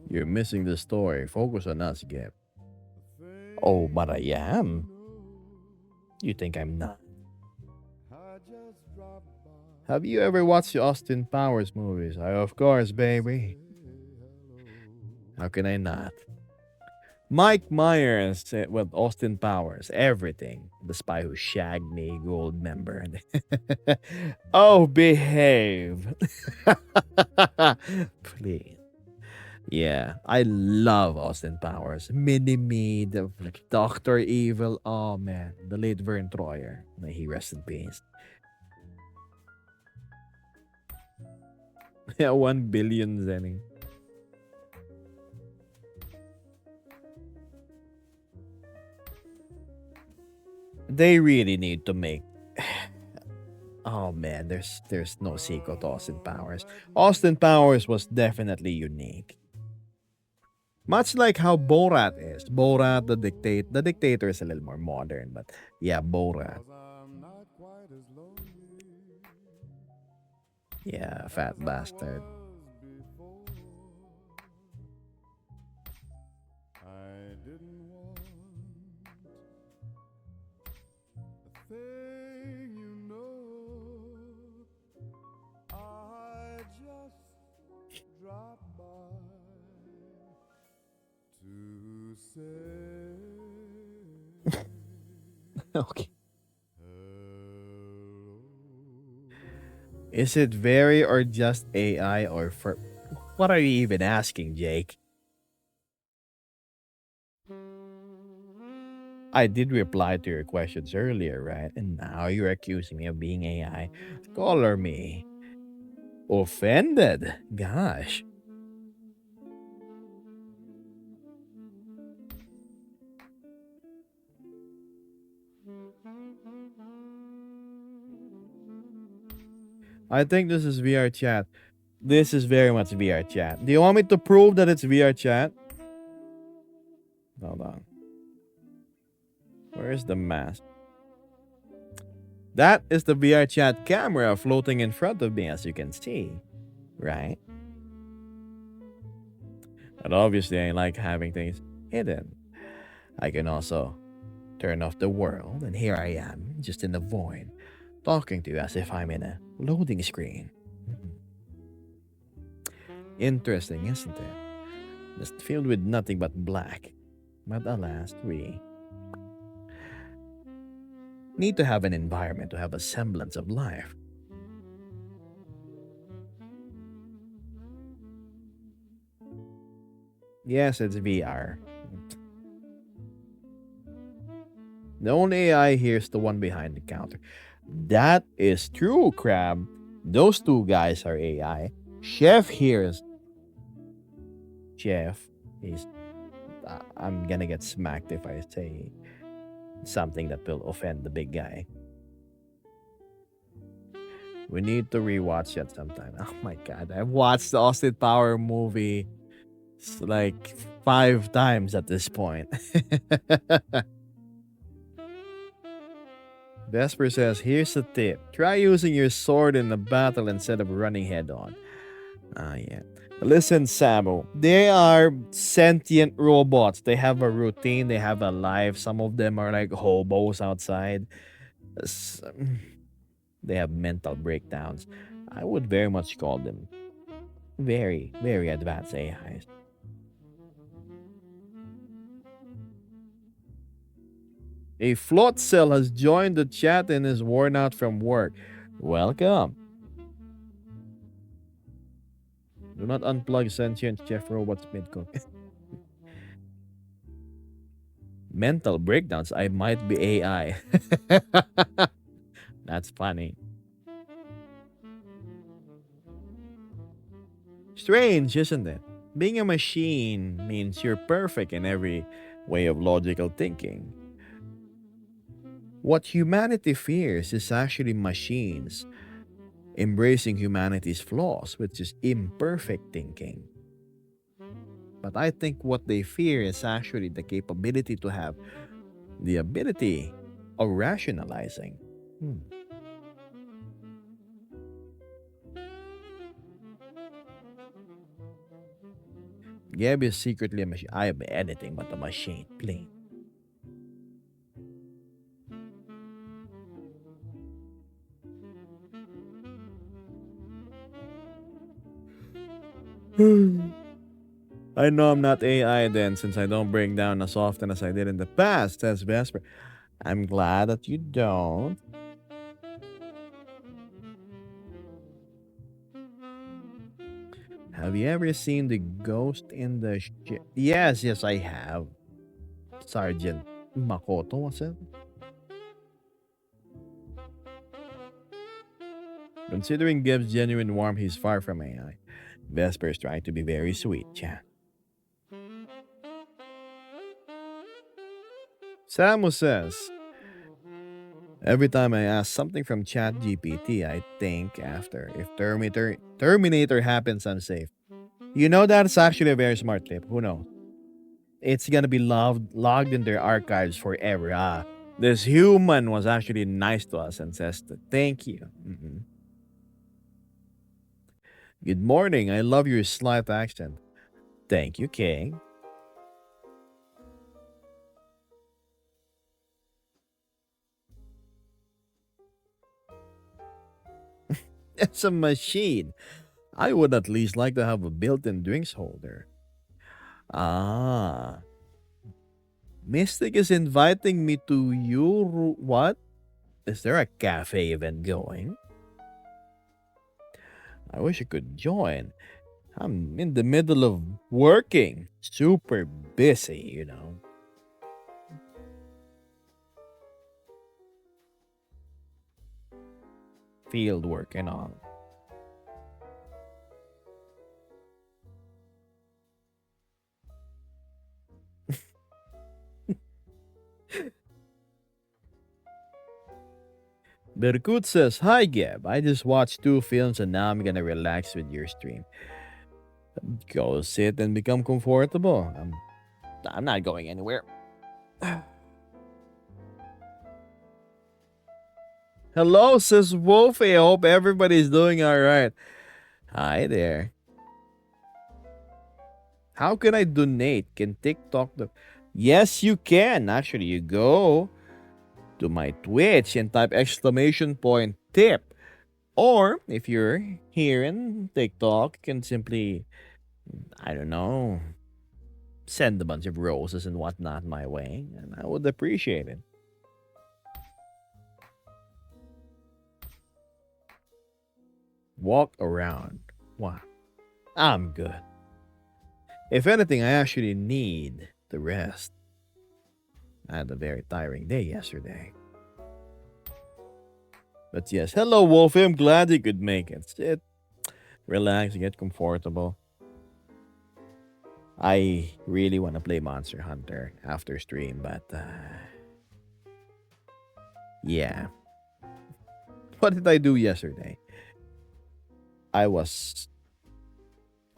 You're missing the story. Focus on us, Gab. Oh, but I am. You think I'm not? Have you ever watched the Austin Powers movies? I, of course, baby. How can I not? Mike Myers with Austin Powers, everything. The spy who shagged me, gold member. Oh, behave. Please. Yeah, I love Austin Powers. Mini Me, the Doctor Evil. Oh man, the late Vern Troyer. May he rest in peace. Yeah, 1 billion Zenny. They really need to make. Oh man, there's no sequel to Austin Powers. Austin Powers was definitely unique. Much like how Borat is. Borat, the dictator is a little more modern, but yeah, Borat. Yeah, fat bastard. Okay. Is it very or just AI or for what are you even asking, Jake? I did reply to your questions earlier, right? And now you're accusing me of being AI. Color me. Offended. Gosh. I think this is VR chat. This is very much VR chat. Do you want me to prove that it's VR chat? Hold on. Where is the mask? That is the VR chat camera floating in front of me, as you can see. Right? And obviously, I like having things hidden. I can also turn off the world, and here I am, just in the void, talking to you as if I'm in a loading screen. Interesting, isn't it? Just filled with nothing but black. But alas, we need to have an environment to have a semblance of life. Yes, it's VR. The only AI here is the one behind the counter. That is true, Crab. Those two guys are AI. Chef here is Chef. He's. I'm gonna get smacked if I say something that will offend the big guy. We need to rewatch it sometime. Oh my god, I've watched the Austin Power movie like 5 times at this point. Vesper says, here's a tip. Try using your sword in a battle instead of running head on. Ah, yeah. Listen, Samu, they are sentient robots. They have a routine, they have a life. Some of them are like hobos outside. They have mental breakdowns. I would very much call them very, very advanced AIs. A float cell has joined the chat and is worn out from work. Welcome. Do not unplug sentient chef robots mid-cook. Mental breakdowns. I might be AI. That's funny. Strange, isn't it? Being a machine means you're perfect in every way of logical thinking. What humanity fears is actually machines embracing humanity's flaws, which is imperfect thinking. But I think what they fear is actually the capability to have The ability of rationalizing. Hmm. Gab is secretly a machine. I am anything but a machine. Plain. I know I'm not AI then, since I don't break down as often as I did in the past, says Vesper. I'm glad that you don't. Have you ever seen the ghost in the ship? Yes, yes, I have. Sergeant Makoto, was it? Considering Gibbs' genuine warmth, he's far from AI. Vesper is trying to be very sweet, chat. Samu says, every time I ask something from ChatGPT, I think after if Terminator happens, I'm safe. You know that's actually a very smart tip. Who knows? It's gonna be logged in their archives forever. Ah, this human was actually nice to us and says thank you. Mhm. Good morning. I love your slight accent. Thank you, King. It's a machine. I would at least like to have a built-in drinks holder. Ah, Mystic is inviting me to what? Is there a cafe event going? I wish I could join. I'm in the middle of working. Super busy. Field work and all. Berkut says, hi Gab, I just watched two films and now I'm gonna relax with your stream. Go sit and become comfortable. I'm not going anywhere. Hello, says Wolfie. I hope everybody's doing alright. Hi there. How can I donate? Can TikTok Yes, you can. Actually, you go to my Twitch and type exclamation point tip. Or if you're here in TikTok, you can simply, I don't know, send a bunch of roses and whatnot my way, and I would appreciate it. Walk around. Wow. I'm good. If anything, I actually need the rest. I had a very tiring day yesterday. But yes, hello, Wolfie. I'm glad you could make it. Sit, relax, get comfortable. I really want to play Monster Hunter after stream, but yeah. What did I do yesterday? I was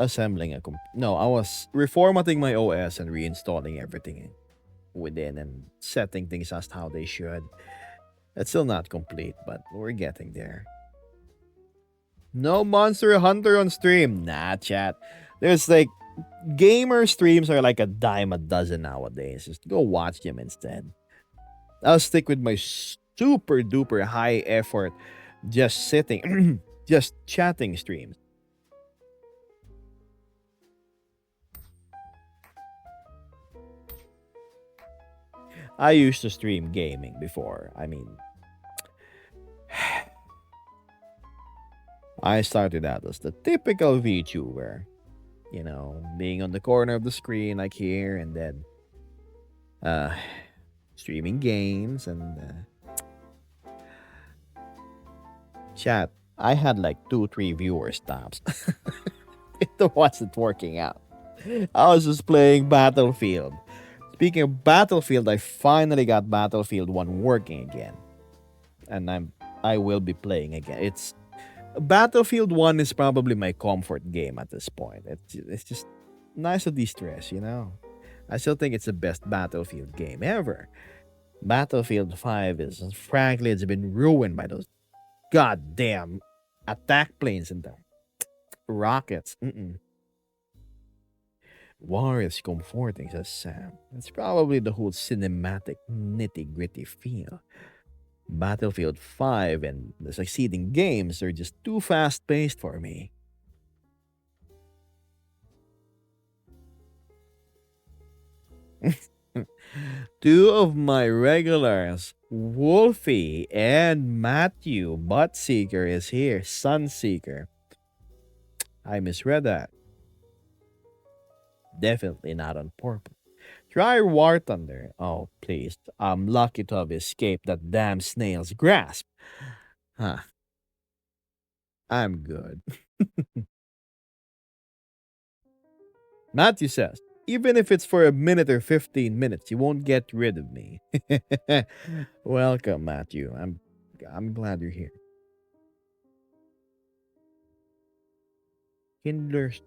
assembling no, I was reformatting my OS and reinstalling everything within and setting things as how they should. It's still not complete, but we're getting there. No Monster Hunter on stream. Nah, chat. There's like gamer streams are like a dime a dozen nowadays. Just go watch them instead. I'll stick with my super duper high effort, just sitting, just chatting streams. I used to stream gaming before. I mean, I started out as the typical VTuber, being on the corner of the screen like here and then uh streaming games and chat. I had like 2 3 viewer stops. It wasn't working out. I was just playing Battlefield. Speaking of Battlefield, I finally got Battlefield 1 working again. And I will be playing again. It's Battlefield 1 is probably my comfort game at this point. It's just nice to de-stress. I still think it's the best Battlefield game ever. Battlefield 5 is, frankly, it's been ruined by those goddamn attack planes and the rockets. Mm-mm. War is comforting, says Sam. It's probably the whole cinematic nitty gritty feel. Battlefield 5 and the succeeding games are just too fast paced for me. Two of my regulars, Wolfie and Matthew, Buttseeker is here. Sunseeker. I misread that. Definitely not on purpose. Try War Thunder. Oh, please. I'm lucky to have escaped that damn snail's grasp. Huh. I'm good. Matthew says, even if it's for a minute or 15 minutes, you won't get rid of me. Welcome, Matthew. I'm glad you're here. Schindler's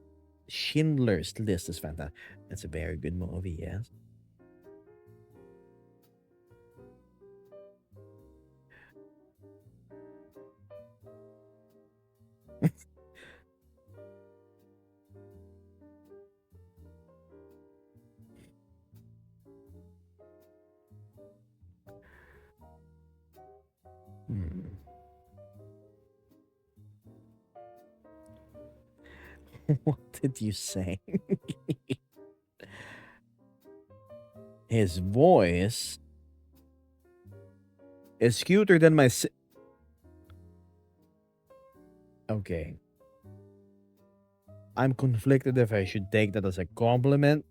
Schindler's List is fantastic. That's a very good movie, yes. Hmm. What did you say? His voice is cuter than my. Okay. I'm conflicted if I should take that as a compliment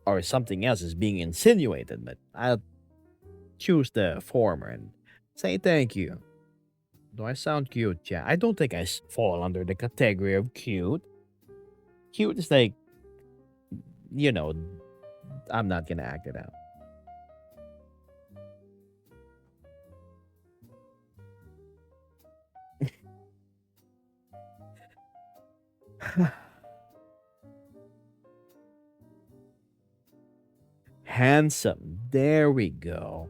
or something else is being insinuated, but I'll choose the former and say thank you. Do I sound cute? Yeah, I don't think fall under the category of cute. Cute is like, you know, I'm not gonna act it out. Handsome. There we go.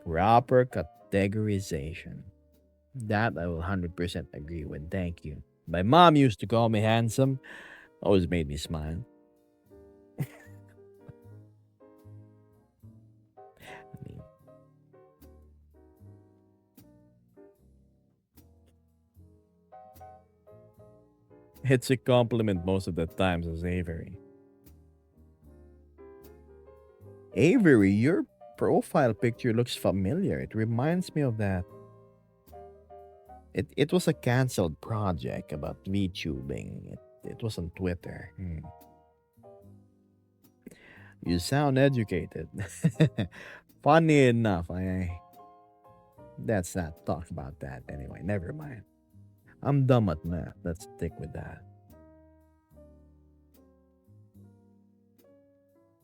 Proper categorization. That I will 100% agree with. Thank you. My mom used to call me handsome. Always made me smile. I mean, it's a compliment most of the times as Avery. Avery, your profile picture looks familiar. It reminds me of that. It was a canceled project about VTubing. It was on Twitter. Hmm. You sound educated. Funny enough, let's not talk about that anyway. Never mind. I'm dumb at math. Let's stick with that.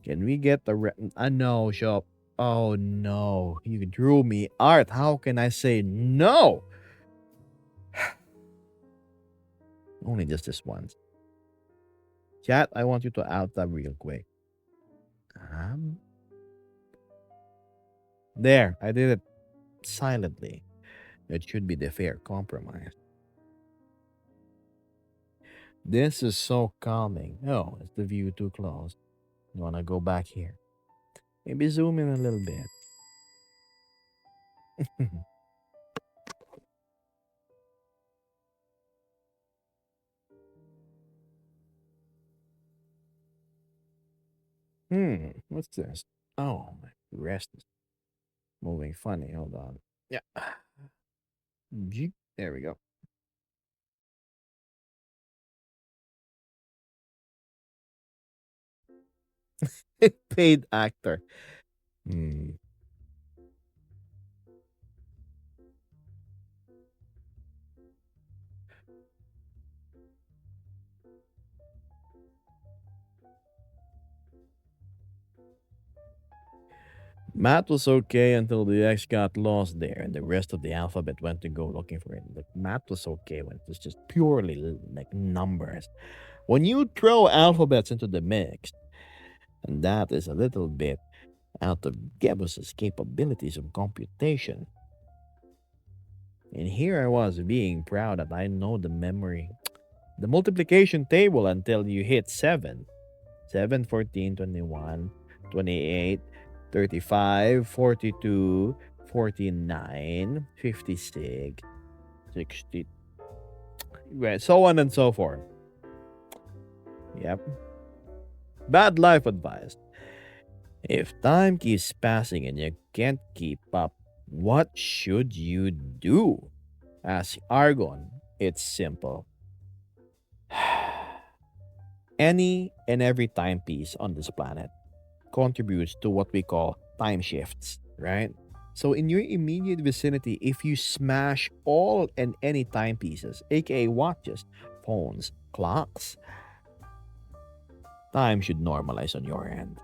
Can we get the no, shop? Oh no, you drew me art. How can I say no? Only just this once. Chat, I want you to out that real quick. Um, there, I did it silently. It should be the fair compromise. This is so calming. Oh, is the view too close? You wanna go back here? Maybe zoom in a little bit. What's this? Oh, my rest is moving funny. Hold on. Yeah. There we go. Paid actor. Hmm. Matt was okay until the X got lost there, and the rest of the alphabet went to go looking for it. Like math was okay when it was just purely like numbers. When you throw alphabets into the mix, and that is a little bit out of Gebus's capabilities of computation. And here I was being proud that I know the multiplication table until you hit 7. 7, 14, 21, 28, 35, 42, 49, 56, 60, right, so on and so forth. Yep. Bad life advice. If time keeps passing and you can't keep up, what should you do? Ask Argon. It's simple. Any and every timepiece on this planet contributes to what we call time shifts, right? So, in your immediate vicinity, if you smash all and any timepieces, aka watches, phones, clocks, time should normalize on your end.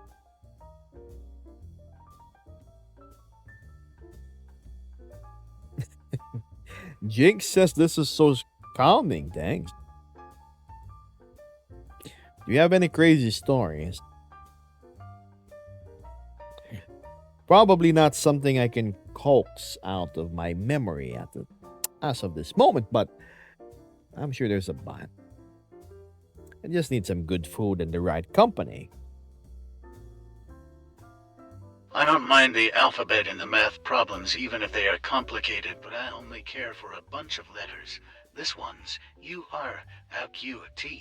Jinx says this is so calming, thanks. Do you have any crazy stories? Probably not something I can coax out of my memory as of this moment, but I'm sure there's a but. I just need some good food and the right company. I don't mind the alphabet and the math problems even if they are complicated, but I only care for a bunch of letters. This one's URLQT.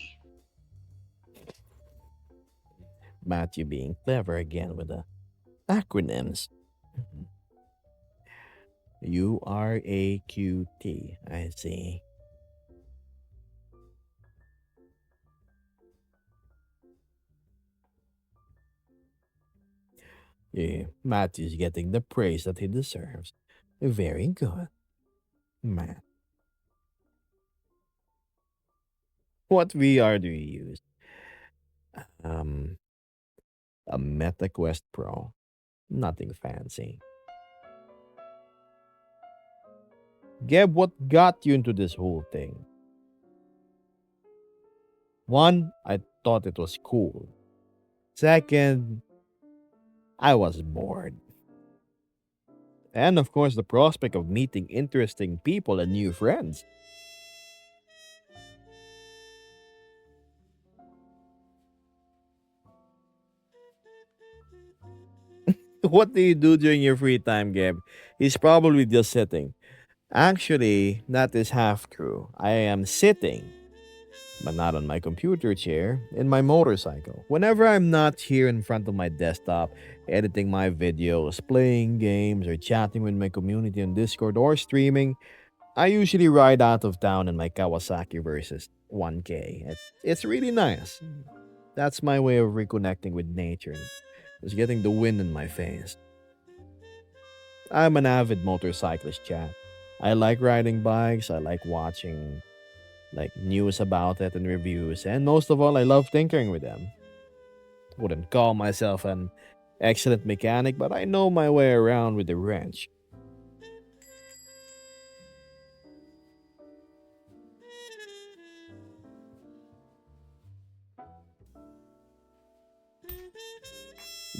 Matthew being clever again with the acronyms. URAQT. I see. Yeah, Matthew's getting the praise that he deserves. Very good. Matt. What VR do you use? Um, a MetaQuest Pro. Nothing fancy. Geb, what got you into this whole thing? One, I thought it was cool. Second, I was bored. And of course, the prospect of meeting interesting people and new friends. What do you do during your free time, Geb? He's probably just sitting. Actually, that is half true. I am sitting, but not on my computer chair, in my motorcycle. Whenever I'm not here in front of my desktop, editing my videos, playing games, or chatting with my community on Discord or streaming, I usually ride out of town in my Kawasaki versus 1K. It's really nice. That's my way of reconnecting with nature. Just getting the wind in my face. I'm an avid motorcyclist, chat. I like riding bikes. I like watching news about it and reviews, and most of all, I love tinkering with them. Wouldn't call myself an excellent mechanic, but I know my way around with the wrench.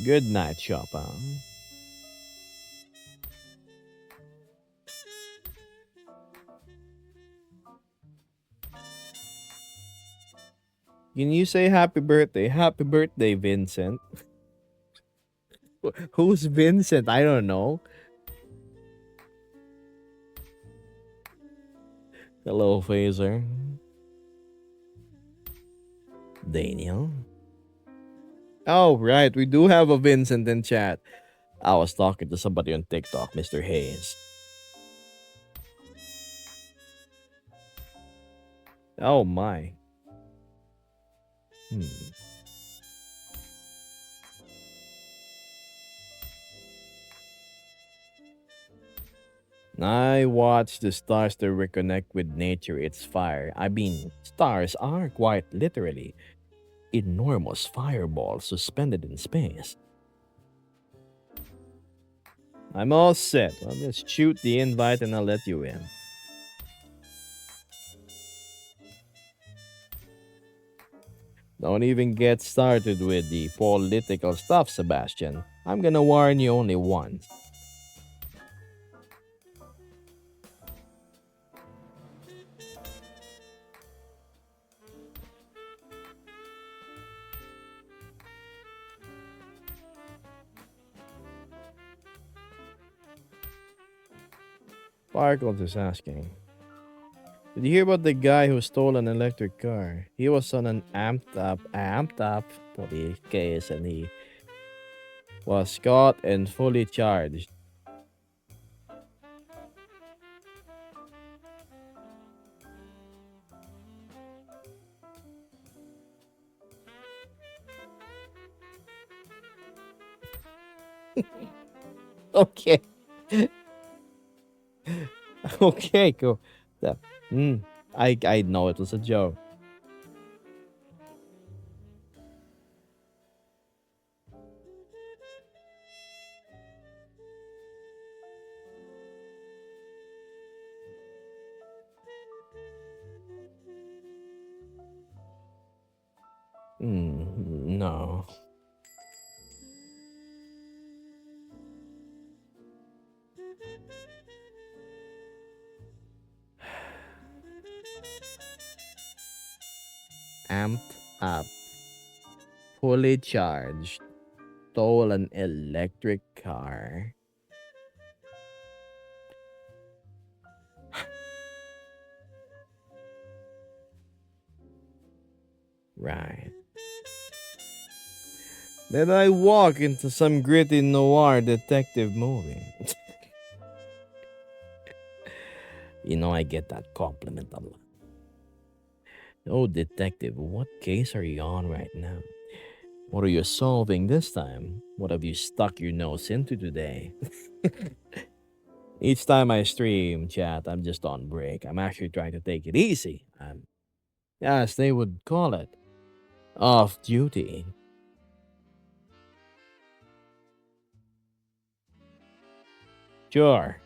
Good night, Chopper. Can you say happy birthday? Happy birthday, Vincent. Who's Vincent? I don't know. Hello, Phaser. Daniel. Oh, right. We do have a Vincent in chat. I was talking to somebody on TikTok, Mr. Hayes. Oh, my. Hmm. I watch the stars to reconnect with nature. It's fire. I mean, stars are quite literally enormous fireballs suspended in space. I'm all set. Well, let's shoot the invite and I'll let you in. Don't even get started with the political stuff, Sebastian. I'm gonna warn you only once. Sparkle is asking. Did you hear about the guy who stole an electric car? He was on an amped up police case and he was caught and fully charged. Okay. Okay, cool. That, mm, I know it was a joke. No. Amped up, fully charged, stole an electric car. Right. Then I walk into some gritty noir detective movie. I get that compliment a lot. Oh, detective, what case are you on right now? What are you solving this time? What have you stuck your nose into today? Each time I stream, chat, I'm just on break. I'm actually trying to take it easy. As they would call it, off duty. Sure.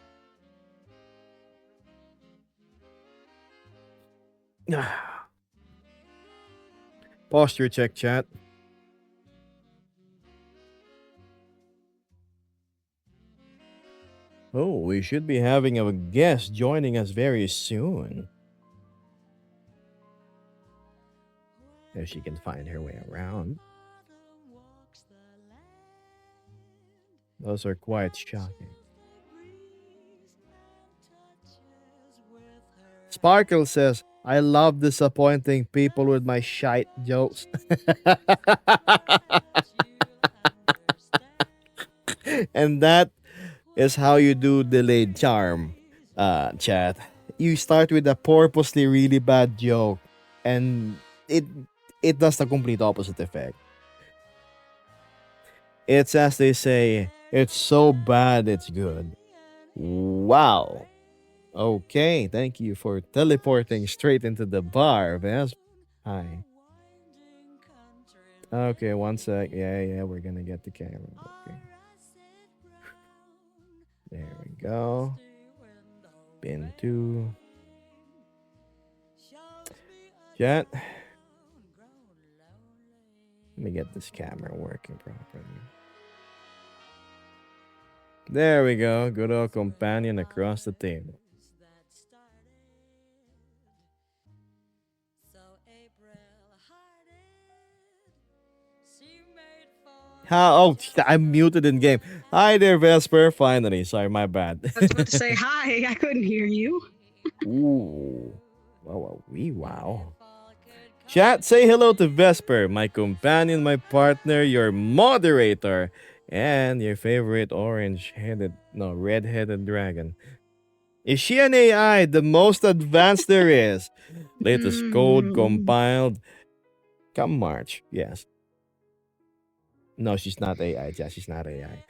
Posture check, chat. Oh, we should be having a guest joining us very soon. If she can find her way around. Those are quite shocking. Sparkle says, I love disappointing people with my shite jokes. And that is how you do delayed charm, chat. You start with a purposely really bad joke, and it it does the complete opposite effect. It's as they say, it's so bad it's good. Wow. Okay, thank you for teleporting straight into the bar, Ves. Hi. Okay, one sec. Yeah, we're gonna get the camera. Okay. There we go. Pin 2. Chat. Let me get this camera working properly. There we go. Good old companion across the table. How? Oh, I'm muted in game. Hi there, Vesper. Finally. Sorry, my bad. I was about to say hi. I couldn't hear you. Ooh. Wow. Chat, say hello to Vesper, my companion, my partner, your moderator, and your favorite red-headed dragon. Is she an AI? The most advanced there is. Latest code compiled. Come March. Yes. No, she's not AI. Yeah, she's not AI.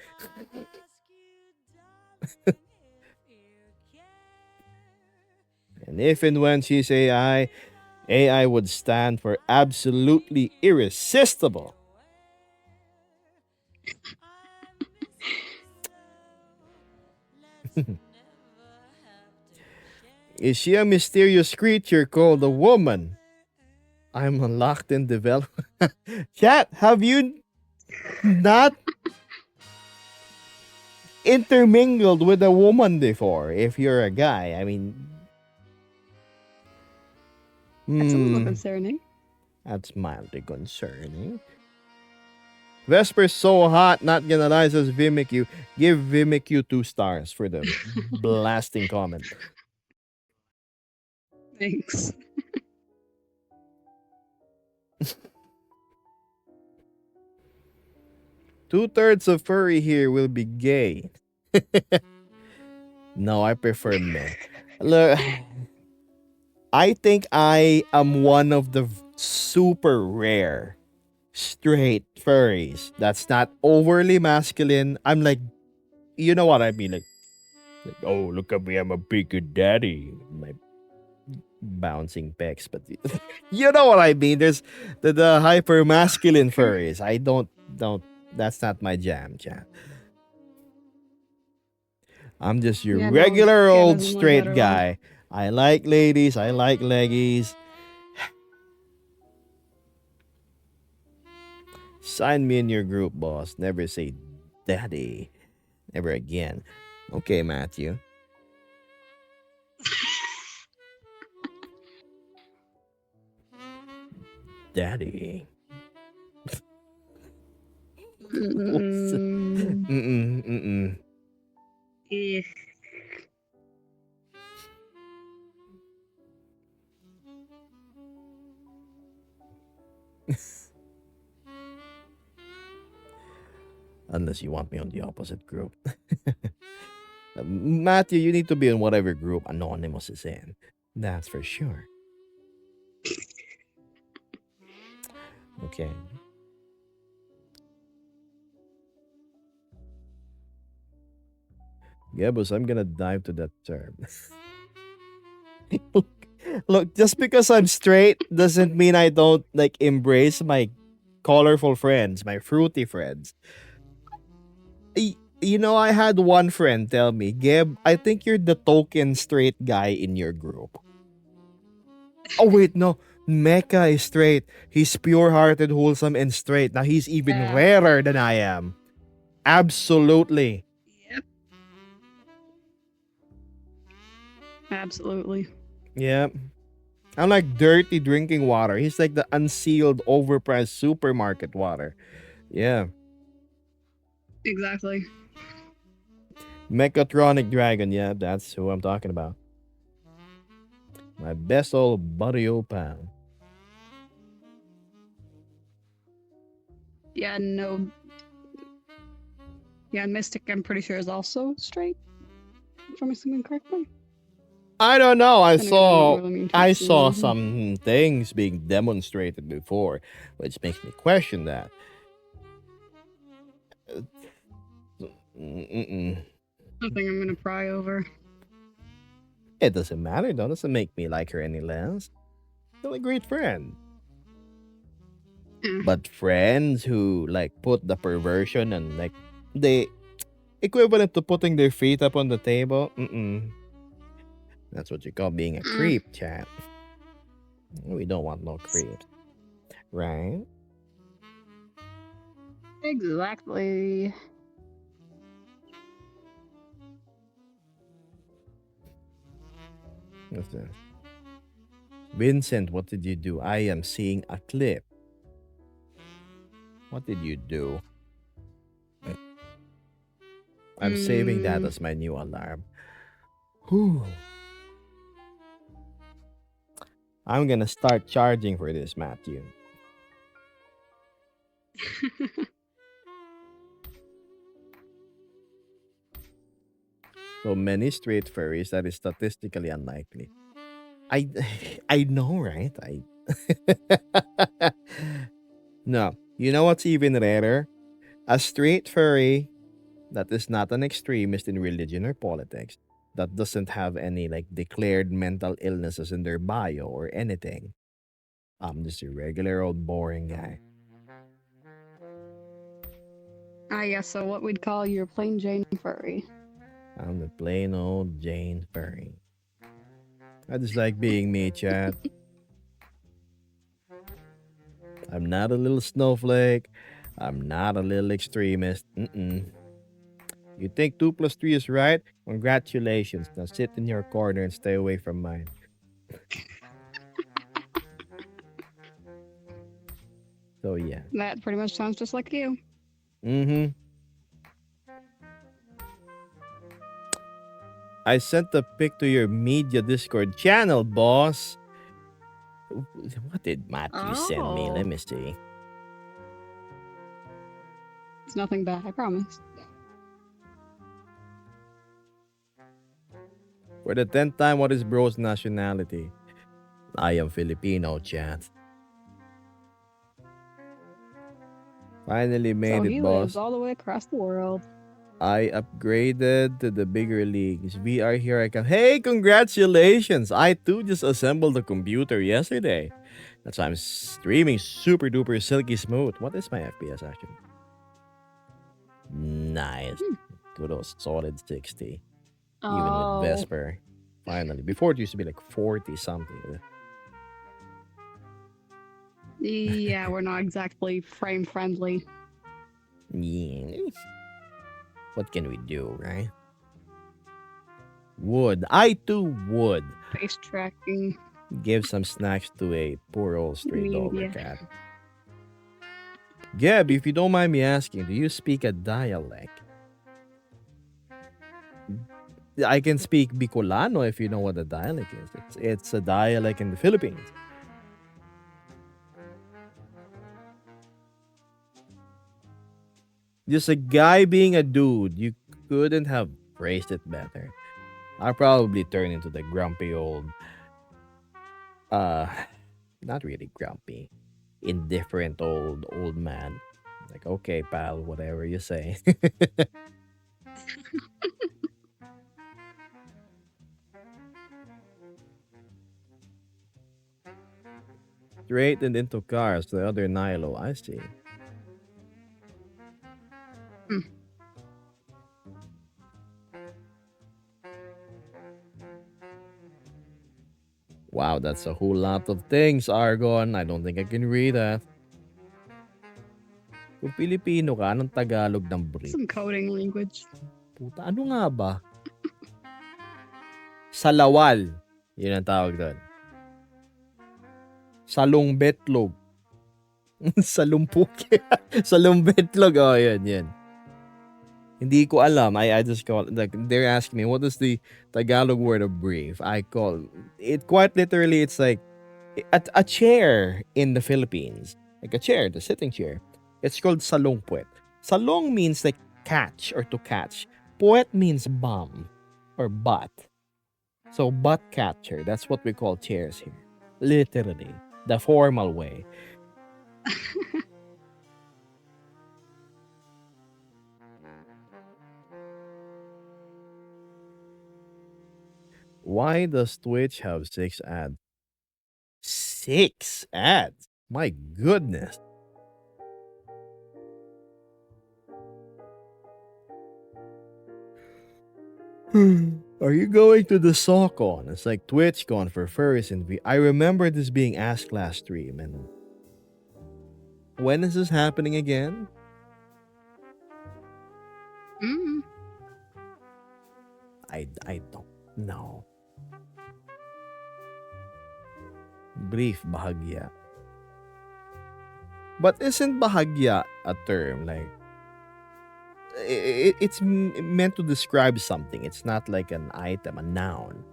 And if and when she's AI, AI would stand for absolutely irresistible. Is she a mysterious creature called a woman? I'm locked in development. Chat, have you not intermingled with a woman before. If you're a guy, I mean, That's a little hmm, concerning. that's mildly concerning. Vesper's so hot, not gonna lie, says Vimiq. Give Vimiq 2 stars for the blasting comment. Thanks. 2/3 of furry here will be gay. No, I prefer men. Look, I think I am one of the super rare straight furries that's not overly masculine. I'm like, you know what I mean? Like, oh, look at me, I'm a bigger daddy. My bouncing pecs, but you know what I mean. There's the hyper masculine furries. I don't. That's not my jam, chat. I'm just your Yeah, no, regular Gab old doesn't like that straight at all. guy. I like ladies. I like leggies. Sign me in your group, boss. Never say daddy. Never again. Okay, Matthew. Daddy. Mm-mm. Mm-mm. Eh. Unless you want me on the opposite group. Matthew, you need to be in whatever group Anonymous is in. That's for sure. Okay. Gebus, I'm gonna dive to that term. Look, just because I'm straight doesn't mean I don't like embrace my colorful friends, my fruity friends. You know, I had one friend tell me, Geb, I think you're the token straight guy in your group. Oh wait, no. Mecca is straight. He's pure-hearted, wholesome, and straight. Now he's even Yeah. rarer than I am. Absolutely. Yep. Absolutely. Yeah. I'm like dirty drinking water. He's like the unsealed, overpriced supermarket water. Yeah. Exactly. Mechatronic Dragon. Yeah, that's who I'm talking about. My best old buddy old pal. Yeah, no. Yeah, Mystic, I'm pretty sure, is also straight, if I'm assuming correctly. I don't know. I don't really mean to I assume saw anything. some things being demonstrated before, which makes me question that. Mm-mm. Something I'm gonna pry over. It doesn't matter, though. It doesn't make me like her any less. Still a great friend. Eh. But friends who like put the perversion and like the equivalent to putting their feet up on the table. That's what you call being a creep, chat. We don't want no creeps, right? Exactly. What's this? Vincent, what did you do? I am seeing a clip. What did you do? I'm saving that as my new alarm. Whew. I'm gonna start charging for this, Matthew. So many straight furries that is statistically unlikely. I I know, right? No. You know what's even rarer? A straight furry that is not an extremist in religion or politics, that doesn't have any like declared mental illnesses in their bio or anything. I'm just a regular old boring guy. Yeah, so what we'd call your plain Jane furry. I'm the plain old Jane furry. I just like being me, chat. I'm not a little snowflake. I'm not a little extremist. You think 2 plus 3 is right? Congratulations. Now sit in your corner and stay away from mine. So yeah. That pretty much sounds just like you. Mm-hmm. I sent the pic to your media Discord channel, boss. What did Matthew send me? Let Oh. me see. It's nothing bad, I promise. For the 10th time, what is bro's nationality? I am Filipino, chat. Finally made So it, he boss. lives all the way across the world. I upgraded to the bigger leagues. VR here I come. Hey, congratulations! I too just assembled a computer yesterday. That's why I'm streaming super duper silky smooth. What is my FPS actually? Nice. Good old solid 60. Even with Oh. Vesper. Finally. Before it used to be like 40 something. Yeah, we're not exactly frame friendly. Yeah. What can we do, right? Would. I too would Face tracking. give some snacks to a poor old stray dog or Media. cat. Geb, if you don't mind me asking, do you speak a dialect? I can speak Bicolano if you know what a dialect is. It's a dialect in the Philippines. Just a guy being a dude. You couldn't have phrased it better. I probably turn into the grumpy old, not really grumpy, indifferent old man. Like, okay, pal, whatever you say. Straight and into cars, the other Nilo, I see. Wow, that's a whole lot of things, Argon. I don't think I can read that. Kung Pilipino ka, anong Tagalog ng brief? Some coding language. Puta, ano nga ba? Salawal. Yun ang tawag doon. Salungbetlog. Salumpuki. Salumbetlog. Oh, yun. Hindi ko alam. I just call like they're asking me what is the Tagalog word of brief. I call it quite literally. It's like a chair in the Philippines, like a chair, the sitting chair. It's called salongpuet. Salong means like catch or to catch. Puet means bum or butt. So butt catcher. That's what we call chairs here. Literally, the formal way. Why does Twitch have 6 ads? 6 ads? My goodness. Are you going to the SawCon? It's like TwitchCon for furries and I remember this being asked last stream, and when is this happening again? Mm. I don't know. Brief bahagya. But isn't bahagya a term? Like, it's meant to describe something. It's not like an item, a noun.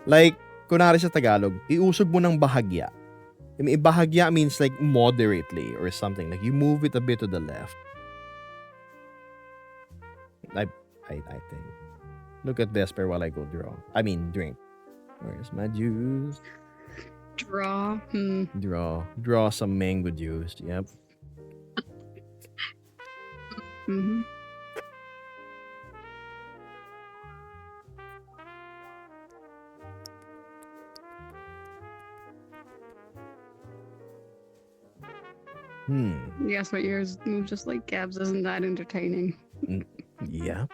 Like, kunwari sa Tagalog, iusog mo ng bahagya. I mean, bahagya means like moderately or something. Like, you move it a bit to the left. I think. Look at Vesper while I go drink. Where's my juice? Draw. Draw some mango juice. Yep. Mm-hmm. Yes, but yours move just like Gab's isn't that entertaining. Yeah.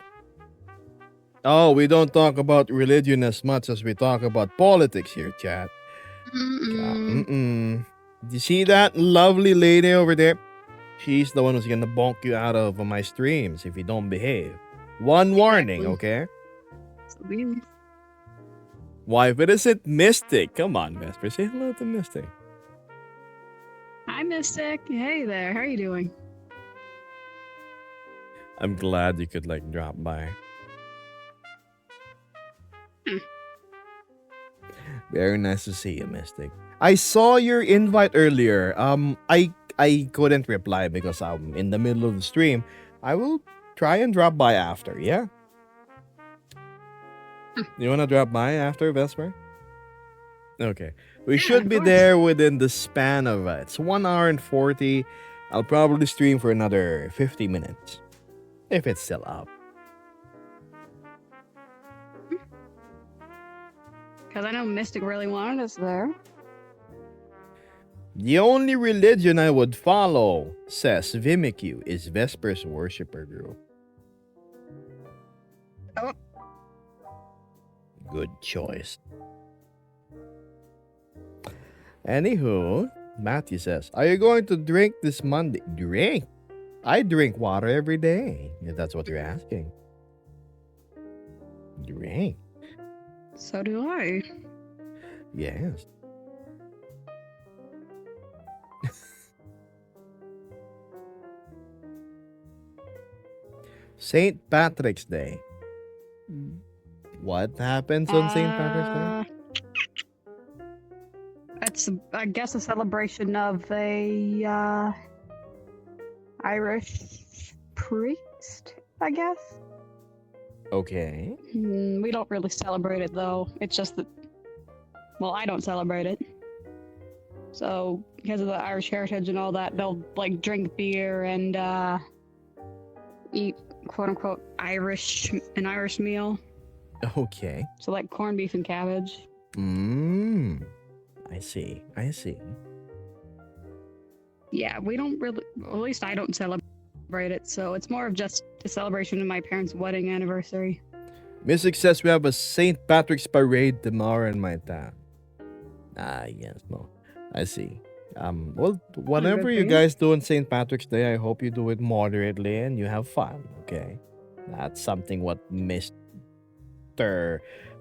Oh, we don't talk about religion as much as we talk about politics here, chat. Mm-mm. Do you see that lovely lady over there? She's the one who's gonna bonk you out of my streams if you don't behave. One warning, Exactly. okay? So we- Why, if it isn't Mystic? Come on, Vesper. Say hello to Mystic. Hi, Mystic. Hey there. How are you doing? I'm glad you could like drop by. Hmm. Very nice to see you, Mystic. I saw your invite earlier. I couldn't reply because I'm in the middle of the stream. I will try and drop by after, yeah? You wanna drop by after, Vesper? Okay. We Yeah, should of be course. there within the span of it's 1 hour and 40. I'll probably stream for another 50 minutes. If it's still up. Because I know Mystic really wanted us there. The only religion I would follow, says Vimiq, is Vesper's worshipper group. Oh. Good choice. Anywho, Matthew says, are you going to drink this Monday? Drink? I drink water every day, if that's what you're asking. Drink? So do I. Yes. St. Patrick's Day. What happens on St. Patrick's Day? It's, I guess, a celebration of a Irish priest, I guess. Okay. We don't really celebrate it, though. It's just that, well, I don't celebrate it. So, because of the Irish heritage and all that, they'll, like, drink beer and eat, quote-unquote, an Irish meal. Okay. So, like, corned beef and cabbage. I see. I see. Yeah, we don't really, well, at least I don't celebrate it, so it's more of just a celebration of my parents' wedding anniversary. Mystic says we have a St. Patrick's parade tomorrow in my town. Ah, yes, no. I see. Well, whatever for you you. guys do on St. Patrick's Day, I hope you do it moderately and you have fun, okay? That's something what Mr.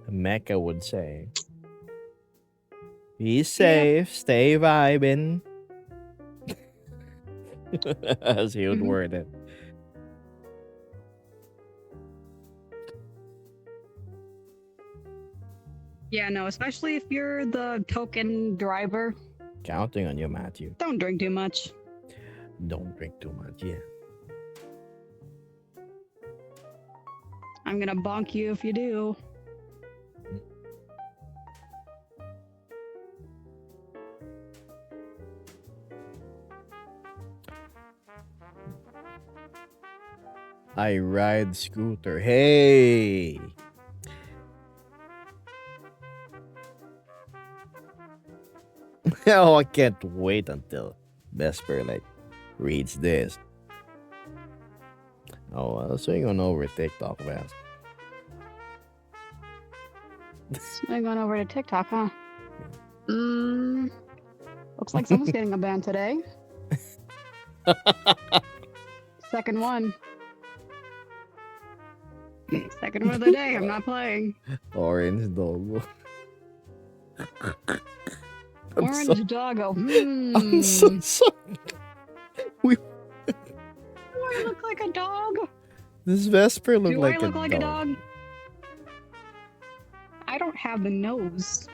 Mecca would say. Be safe, stay vibing. As he would word it. Yeah, no, especially if you're the token driver. Counting on you, Matthew. Don't drink too much. Don't drink too much, yeah. I'm gonna bonk you if you do. I ride scooter. Hey! Oh, I can't wait until Vesper like reads this. Oh, I'll swing on over TikTok, Ves. Swing on over to TikTok, huh? Looks like someone's getting a ban today. Second one. Second one of the day. I'm not playing. Orange dog. Orange doggo. I'm so sorry. Do I look like a dog? This Vesper look Do like I look a like dog. a dog? I don't have the nose.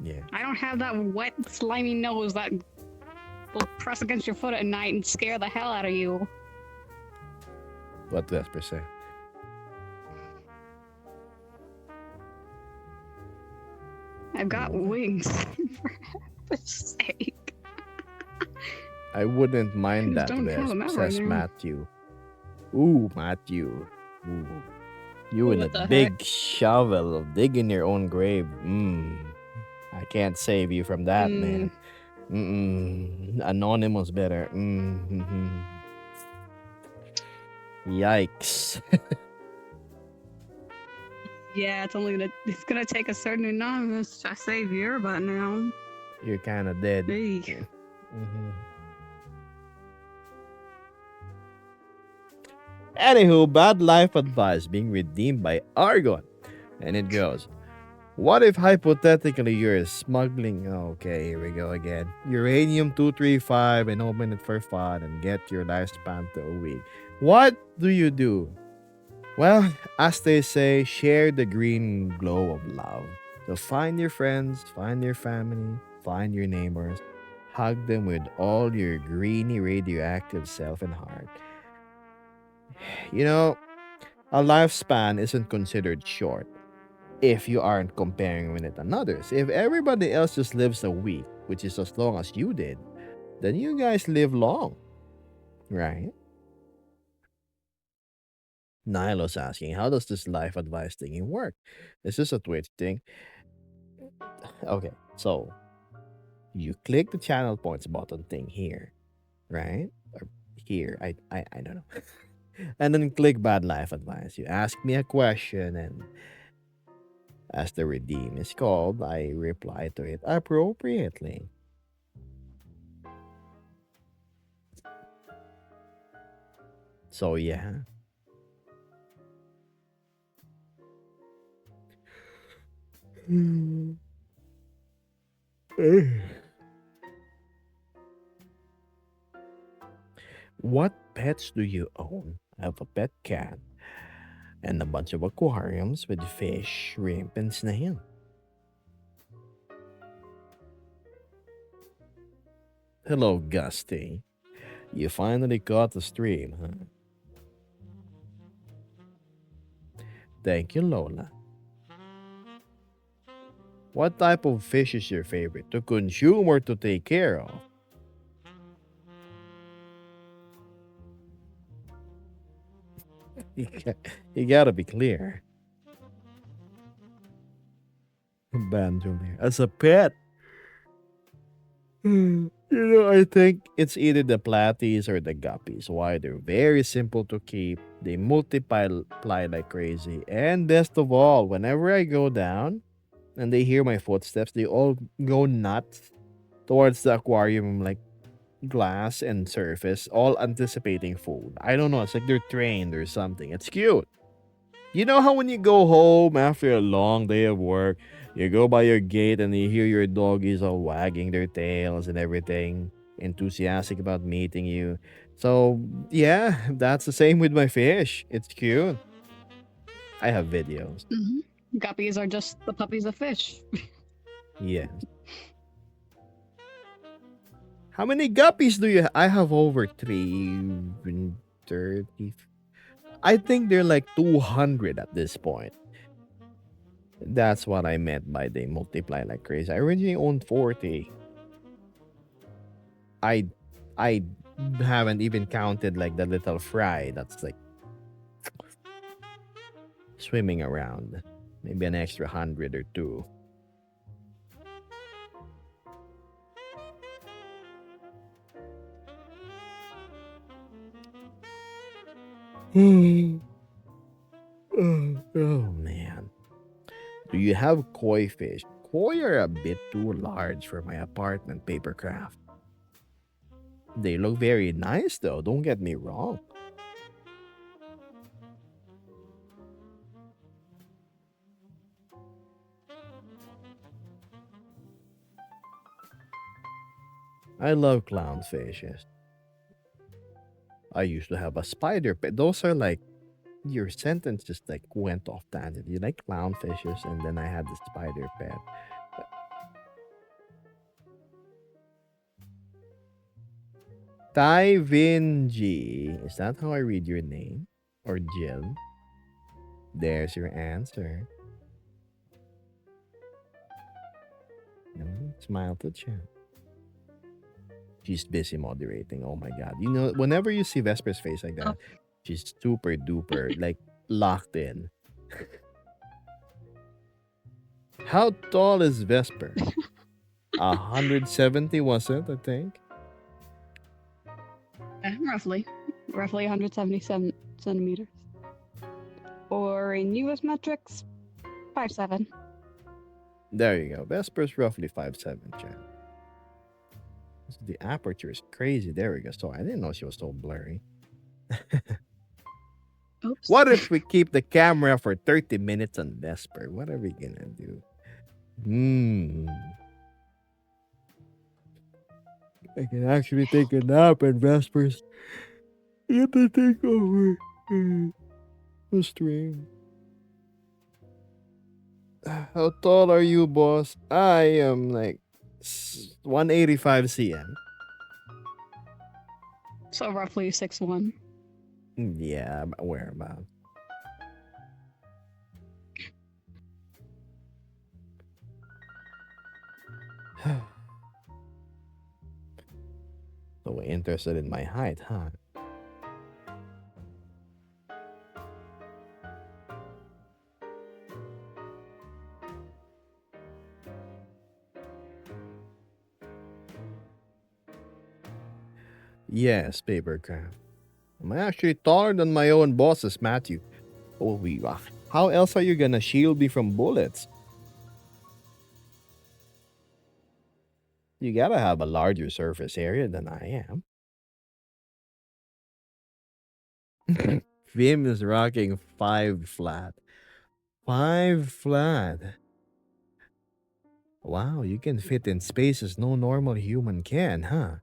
Yeah. I don't have that wet, slimy nose that will press against your foot at night and scare the hell out of you. What Vesper say? I've got wings, for heaven's sake. I wouldn't mind Just that, don't have Vesp, them out says right now. Matthew. Ooh, Matthew. Ooh. You in What the a heck? big shovel of digging your own grave. I can't save you from that, man. Anonymous better. Yikes. Yeah, it's gonna take a certain anonymous to save your butt now. You're kind of dead. Hey. Anywho, bad life advice being redeemed by Argon. And it goes, what if hypothetically you're smuggling, okay, here we go again, uranium 235 and open it for fun and get your lifespan to a week? What do you do? Well, as they say, share the green glow of love. So find your friends, find your family, find your neighbors, hug them with all your greeny radioactive self and heart. You know, a lifespan isn't considered short if you aren't comparing with it on others. If everybody else just lives a week, which is as long as you did, then you guys live long, right? Nilo's asking, how does this life advice thingy work? Is this a Twitch thing? Okay, so you click the channel points button thing here, right? Or here, I don't know. And then click bad life advice. You ask me a question, and as the redeem is called, I reply to it appropriately. So yeah. What pets do you own? I have a pet cat and a bunch of aquariums with fish, shrimp, and snail. Hello, Gusty. You finally caught the stream, huh? Thank you, Lola. What type of fish is your favorite? To consume or to take care of? You gotta be clear. Bandolier. As a pet, I think it's either the platies or the guppies. Why? They're very simple to keep. They multiply like crazy. And best of all, whenever I go down and they hear my footsteps, they all go nuts towards the aquarium, like glass and surface, all anticipating food. I don't know. It's like they're trained or something. It's cute. You know how when you go home after a long day of work, you go by your gate and you hear your doggies all wagging their tails and everything, enthusiastic about meeting you. So, yeah, that's the same with my fish. It's cute. I have videos. Guppies are just the puppies of fish. Yes. How many guppies do you I have over 330. I think they're like 200 at this point. That's what I meant by they multiply like crazy. I originally owned 40. I I haven't even counted like the little fry that's like swimming around. Maybe an extra 100 or two. Oh man. Do you have koi fish? Koi are a bit too large for my apartment paper craft. They look very nice though, don't get me wrong. I love clownfishes. I used to have a spider pet. Those are like your sentence just like went off tangent. You like clownfishes, and then I had the spider pet. Tai Vinji. Is that how I read your name? Or Jill? There's your answer. Smile to chat. She's busy moderating. Oh my god. You know, whenever you see Vesper's face like that, she's super duper like locked in. How tall is Vesper? 170 was it, I think? Roughly 177 centimeters. Or in US metrics, 5'7". There you go. Vesper's roughly 5'7", chat. The aperture is crazy. There we go. So I didn't know she was so blurry. Oops. What if we keep the camera for 30 minutes on Vesper? What are we gonna do? I can actually take a nap at Vespers. Get to take over the stream. How tall are you, boss? I am like 185 cm. So roughly 6'1". Yeah, whereabouts. So interested in my height, huh? Yes, papercraft. I'm actually taller than my own bosses, Matthew. Oh, how else are you gonna shield me from bullets? You gotta have a larger surface area than I am. Vim is rocking 5 flat. 5 flat. Wow, you can fit in spaces no normal human can, huh?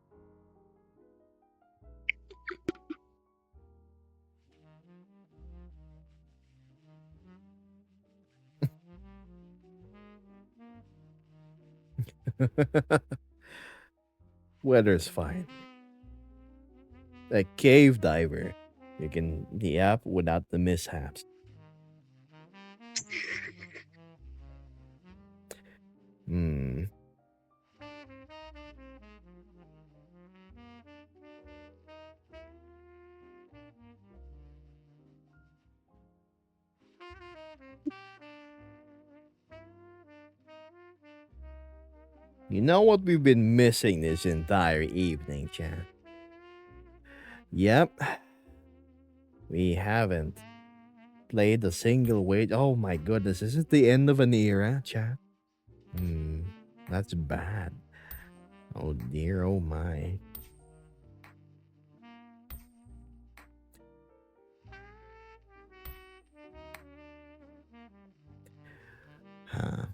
Weather's fine. A cave diver. You can yap without the mishaps. Hmm. You know what we've been missing this entire evening, chat? Yep. We haven't played a single wage. Oh my goodness, is it the end of an era, chat? That's bad. Oh dear, oh my. Huh.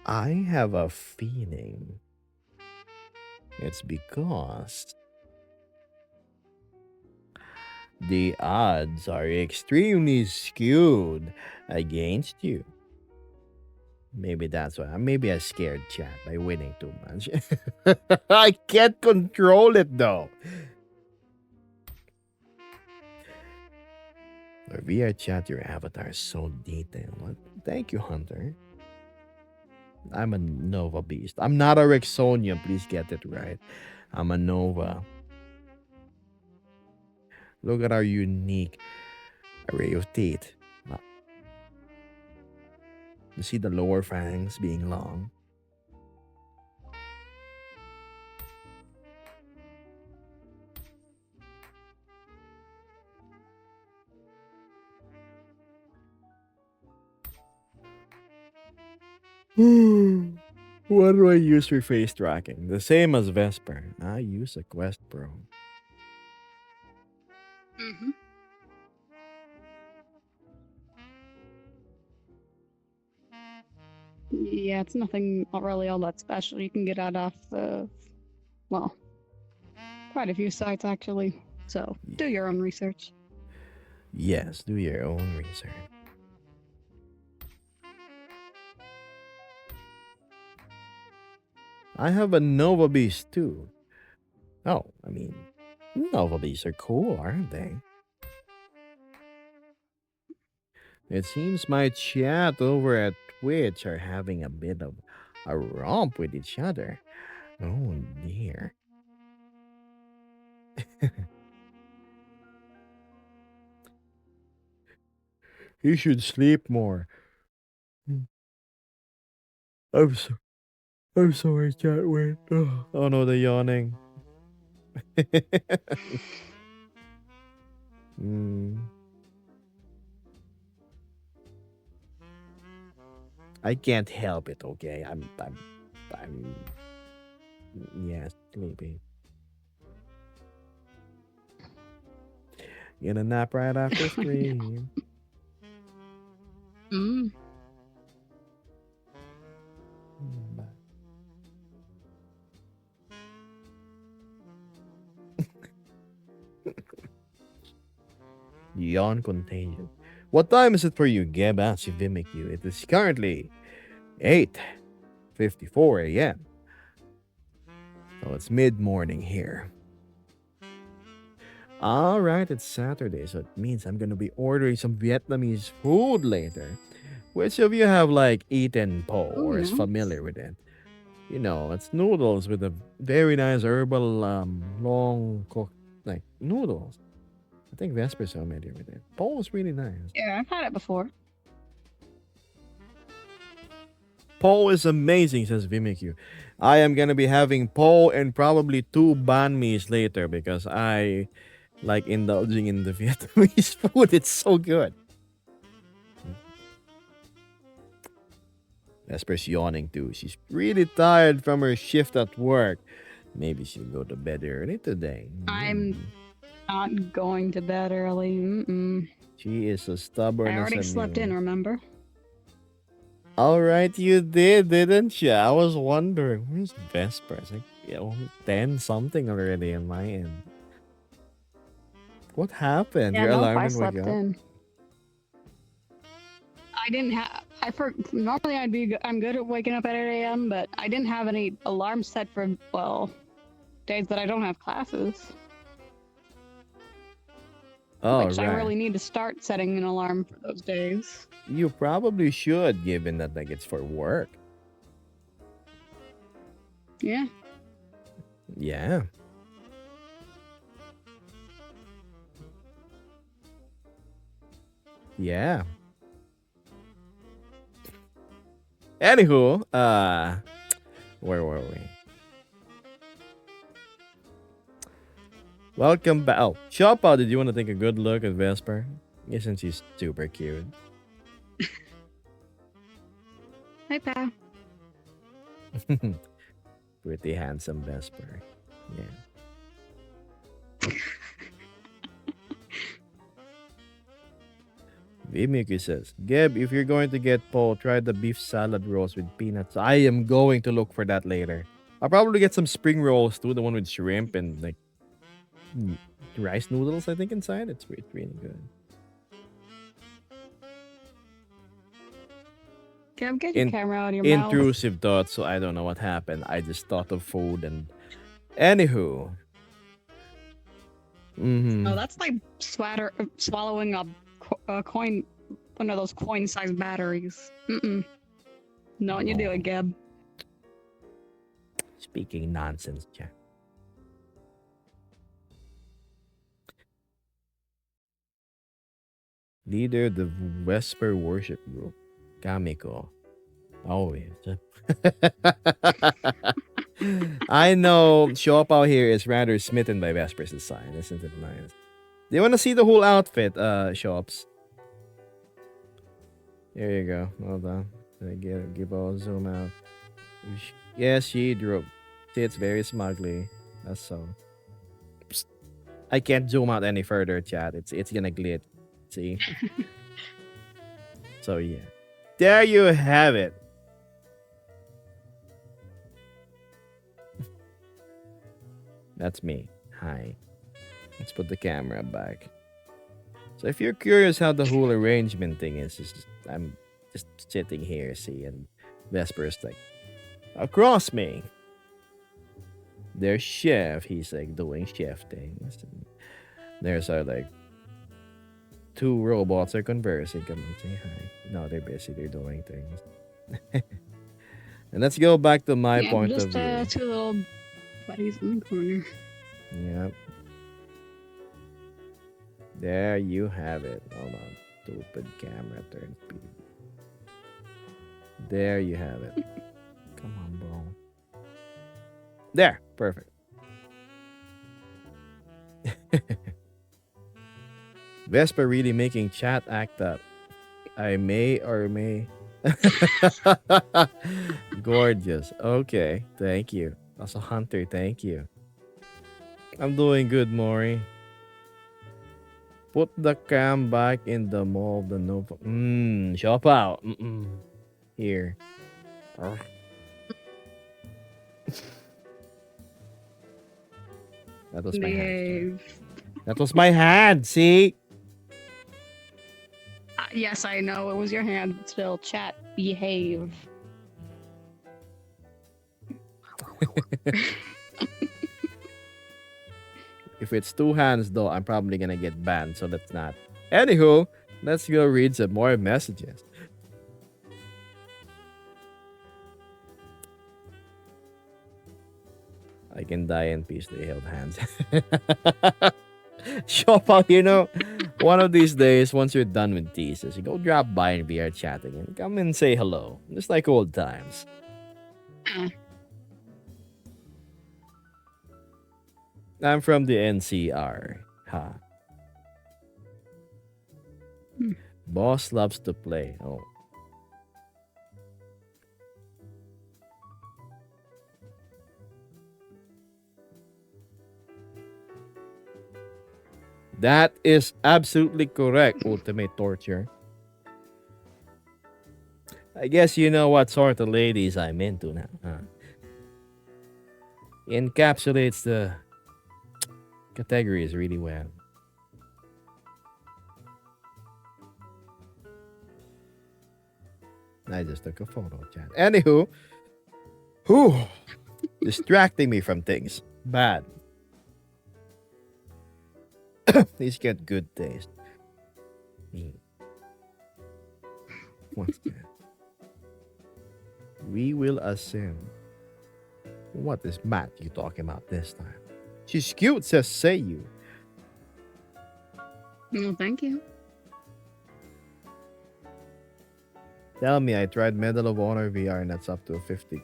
I have a feeling it's because the odds are extremely skewed against you. Maybe that's why. Maybe I scared chat by winning too much. I can't control it though. Or VR chat, your avatar is so detailed. What? Thank you, Hunter. I'm a Nova beast. I'm not a Rexonium. Please get it right. I'm a Nova. Look at our unique array of teeth. You see the lower fangs being long. What do I use for face tracking? The same as Vesper. I use a Quest Pro. Mm-hmm. Yeah, it's nothing really all that special. You can get it off of, well, quite a few sites actually. So do your own research. Yes, do your own research. I have a Nova Beast too. Oh, I mean, Nova Beasts are cool, aren't they? It seems my chat over at Twitch are having a bit of a romp with each other. Oh dear. You should sleep more. I'm so I'm sorry, chat wait. Oh no, the yawning. mm. I can't help it, okay? I'm yeah, sleepy. In a nap right after stream. Mm. Yawn contagion. What time is it for you, Geb? Asks Vimiq. It is currently 8:54 a.m. So it's mid-morning here. All right, it's Saturday, so it means I'm gonna be ordering some Vietnamese food later. Which of you have like eaten po Oh, or is nice. familiar with it? You know, it's noodles with a very nice herbal long cooked like noodles. I think Vesper's familiar with it. Po is really nice. Yeah, I've had it before. Po is amazing, says Vimiq. I am gonna be having po and probably 2 banh mi's later because I like indulging in the Vietnamese food. It's so good. Vesper's yawning too. She's really tired from her shift at work. Maybe she'll go to bed early today. I'm not going to bed early. Mm-mm. She is as stubborn I already as a slept mule. in, remember? All right, you did, didn't you? I was wondering, where's Vesper? It's like, 10 something already in my end. What happened? Yeah, Your nope, alarm I didn't wake slept up? in. I didn't have. Normally I'm good at waking up at 8 a.m., but I didn't have any alarm set for days that I don't have classes. Oh, Which I right. really need to start setting an alarm for those days. You probably should, given that like it's for work. Yeah. Yeah. Yeah. Anywho, where were we? Welcome back. Oh, Chopa, did you want to take a good look at Vesper? Isn't she super cute? Hi, Pa. Pretty handsome Vesper. Yeah. Vimiku says, Geb, if you're going to get po, try the beef salad rolls with peanuts. I am going to look for that later. I'll probably get some spring rolls too, the one with shrimp and like rice noodles, I think, inside. It's really good. Gab, get your camera out of your mouth. Intrusive thoughts, so I don't know what happened. I just thought of food and anywho. Oh, that's like swallowing a coin, one of those coin-sized batteries. Mm-mm. Not when you do it, Gab. Speaking nonsense, Jack. Leader the Vesper worship group, Kamiko. Always. I know Shopao here is rather smitten by Vesper's design. Isn't it nice? Do you want to see the whole outfit, Shops? There you go. Hold on. Give a zoom out. Yes, she drew. Sits very smugly. That's so. Psst. I can't zoom out any further, chat. It's gonna glitch. See? So yeah. There you have it. That's me. Hi. Let's put the camera back. So if you're curious how the whole arrangement thing is I'm just sitting here, see, and Vesper's like across me. There's Chef. He's like doing chef things. And there's our like 2 robots are conversing. Come and say hi. No, they're busy. They're doing things. And let's go back to my point of view. Just 2 little buddies in the corner. Yep. There you have it. Hold on. Stupid camera turn speed. There you have it. Come on, bro. There. Perfect. Vesper really making chat act up. I may or may. Gorgeous. Okay. Thank you. Also, Hunter, thank you. I'm doing good, Maury. Put the cam back in the mold. The no. Shop out. Here. Ugh. That was my hand. Behave. That was my hand. See. Yes, I know it was your hand, but still, chat, behave. If it's two hands, though, I'm probably gonna get banned. So let's not. Anywho, let's go read some more messages. I can die in peace. They held hands. Shopal, one of these days, once you're done with thesis, you go drop by and VR chatting and come and say hello. Just like old times. I'm from the NCR. Ha. Boss loves to play. Oh. That is absolutely correct, Ultimate Torture. I guess you know what sort of ladies I'm into now, huh? Encapsulates the categories really well. I just took a photo, chat. Anywho, whew, distracting me from things. Bad. These get good taste. What's that? We will ascend. What is Matthew talking about this time? She's cute, says say you. Well, thank you. Tell me, I tried Medal of Honor VR and that's up to a 50.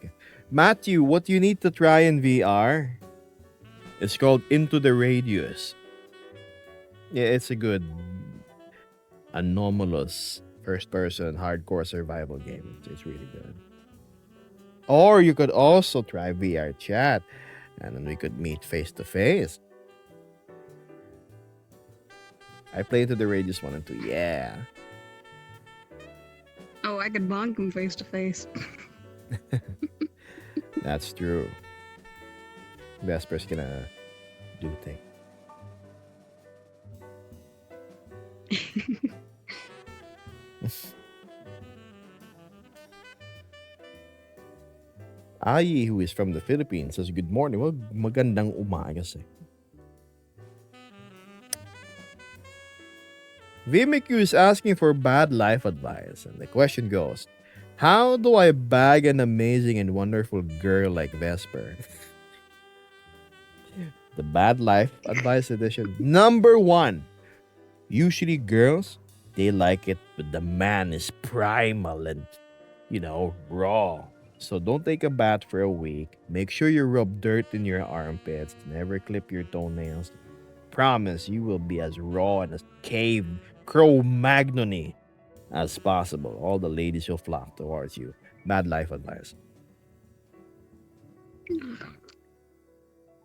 Matthew, what you need to try in VR is called Into the Radius. Yeah, it's a good anomalous first-person hardcore survival game. It's really good. Or you could also try VR chat and then we could meet face-to-face. I played Into the Radius 1 and 2. Yeah. Oh, I could bonk him face to face. That's true. Vesper's gonna do things. Ai, who is from the Philippines, says, good morning. Well, magandang umaga sa'yo. VMQ is asking for bad life advice. And the question goes, how do I bag an amazing and wonderful girl like Vesper? The bad life advice edition. Number 1. Usually girls, they like it when the man is primal and, raw. So don't take a bath for a week. Make sure you rub dirt in your armpits. Never clip your toenails. Promise you will be as raw and as cave Cro-Magnony as possible. All the ladies will flock towards you. Bad life advice.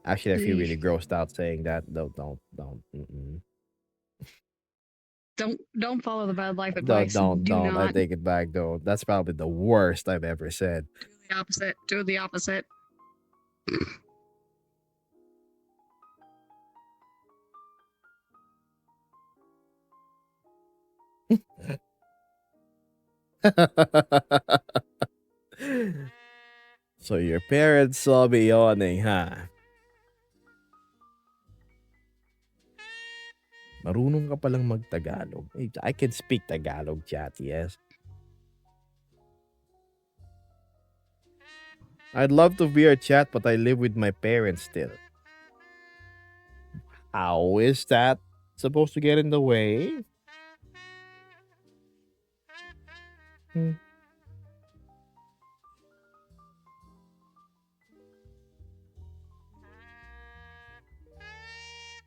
Actually, I feel really grossed out saying that. No, don't. Don't follow the bad life advice. Don't. Do I not. take it back though. That's probably the worst I've ever said. Do the opposite. Do the opposite. So your parents saw me yawning, huh? Marunong ka palang mag-Tagalog. I can speak Tagalog, chat, yes. I'd love to VR chat, but I live with my parents still. How is that supposed to get in the way?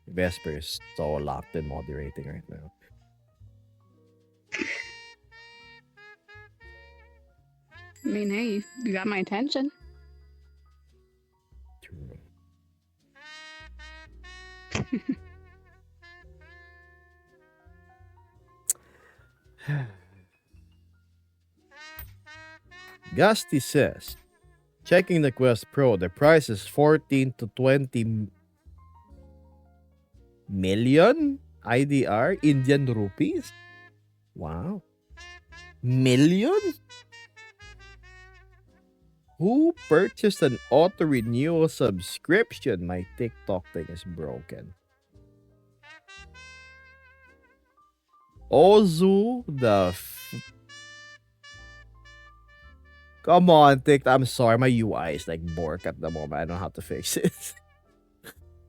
Vesper is so locked in moderating right now. I mean, hey, you got my attention. True. Gusty says, checking the Quest Pro, the price is 14 to 20 million IDR, Indian rupees. Wow. Million? Who purchased an auto renewal subscription? My TikTok thing is broken. Ozu Come on, TikTok. I'm sorry, my UI is like bork at the moment. I don't know how to fix it.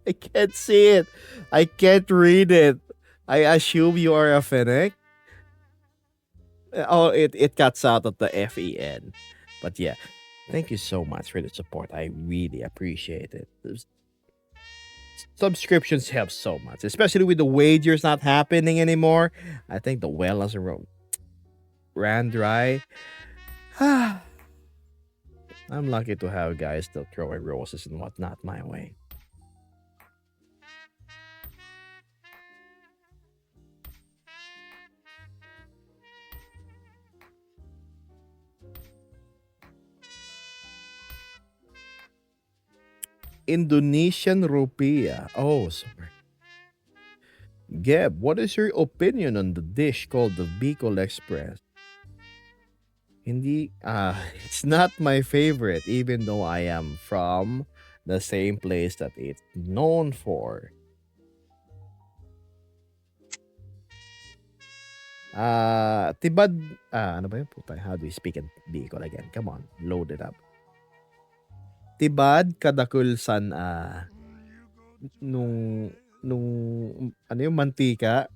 I can't see it. I can't read it. I assume you are a Fennec. Oh, it cuts out at the FEN. But yeah, thank you so much for the support. I really appreciate it. Subscriptions help so much, especially with the wagers not happening anymore. I think the well has ran dry. I'm lucky to have guys still throwing roses and whatnot my way. Indonesian rupiah. Oh, sorry. Geb, what is your opinion on the dish called the Bicol Express? Hindi, it's not my favorite, even though I am from the same place that it's known for. Tibad, ano ba yun? Puta, how do you speak in Bicol again? Come on, load it up. Tibad kadakul san nung ano yung mantika.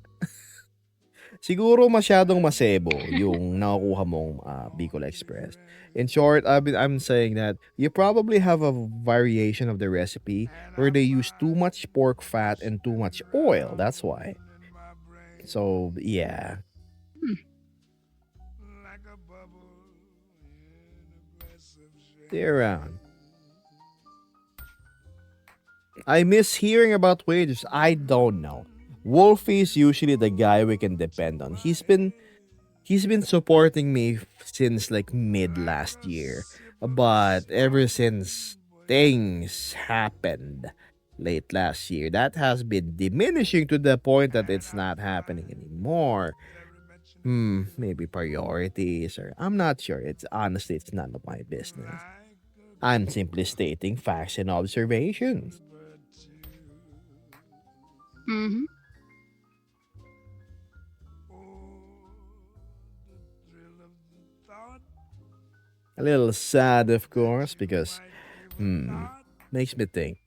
Siguro masyadong masebo yung nakukuha mong Bicol Express. In short, I'm saying that you probably have a variation of the recipe where they use too much pork fat and too much oil. That's why. So, yeah. Stay around. I miss hearing about wages. I don't know. Wolfie is usually the guy we can depend on. He's been supporting me since like mid last year. But ever since things happened late last year, that has been diminishing to the point that it's not happening anymore. Maybe priorities or I'm not sure. It's honestly it's none of my business. I'm simply stating facts and observations. Mm-hmm. A little sad, of course, because makes me think.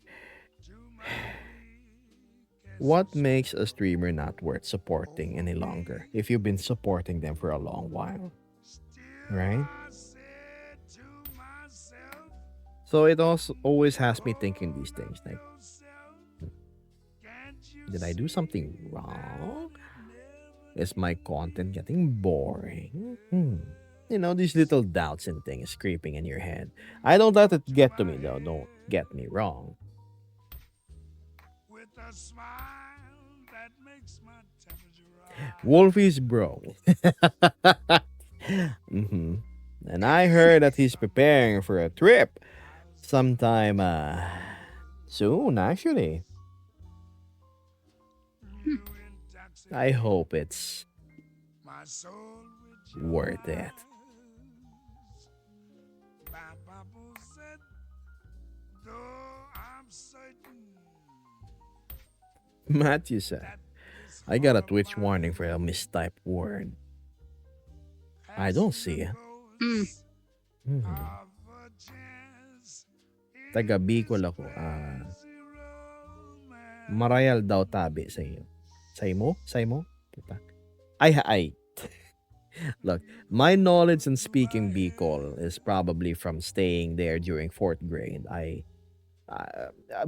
What makes a streamer not worth supporting any longer if you've been supporting them for a long while? Right? So it also always has me thinking these things like, did I do something wrong? Is my content getting boring? You know, these little doubts and things creeping in your head. I don't let it get to me though, don't get me wrong. Wolfie's bro. And I heard that he's preparing for a trip sometime soon, actually. I hope it's worth it. Matthew said, I got a Twitch warning for a mistyped word. I don't see it. Taga Bicol ako. Marayal daw tabi sa iyo. Say mo? Puta. Ay. Look, my knowledge in speaking Bicol is probably from staying there during 4th grade.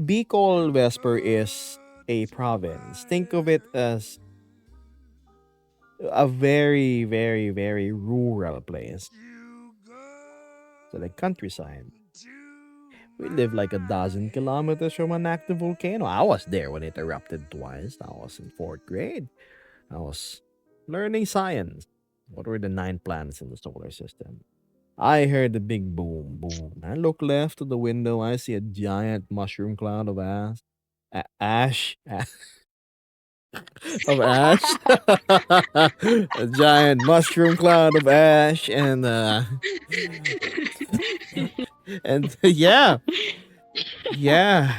Bicol Vesper is a province. Think of it as a very, very, very rural place. So like countryside. We live like a dozen kilometers from an active volcano. I was there when it erupted twice. I was in 4th grade. I was learning science. What were the 9 planets in the solar system? I heard the big boom, boom. I look left to the window. I see a giant mushroom cloud of ash. Ash. Of ash. A giant mushroom cloud of ash. And yeah. Yeah.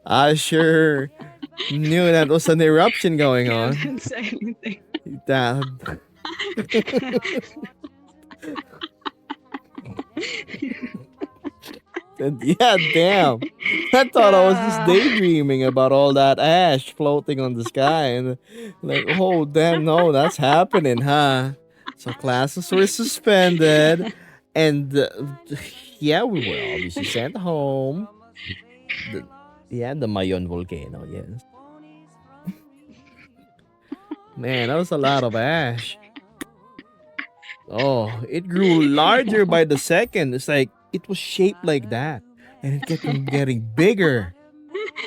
I sure knew that was an eruption going Yeah, I on. didn't say anything. That. Yeah, damn. I thought I was just daydreaming about all that ash floating on the sky. And like, oh, damn, no, that's happening, huh? So classes were suspended. And yeah, we were obviously sent home. The Mayon volcano, yes. Man, that was a lot of ash. Oh, it grew larger by the second. It's like it was shaped like that. And it kept on getting bigger.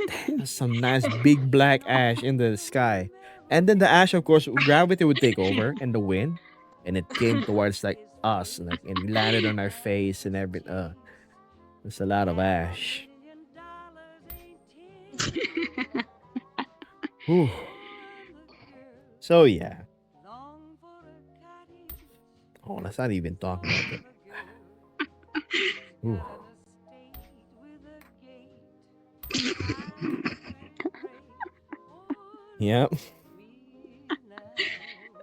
Damn, some nice big black ash in the sky. And then the ash, of course, gravity would take over and the wind. And it came towards like us, like and it landed on our face and everything. There's a lot of ash. Whew. So yeah. Oh, let's not even talk about it. Whew. Yep.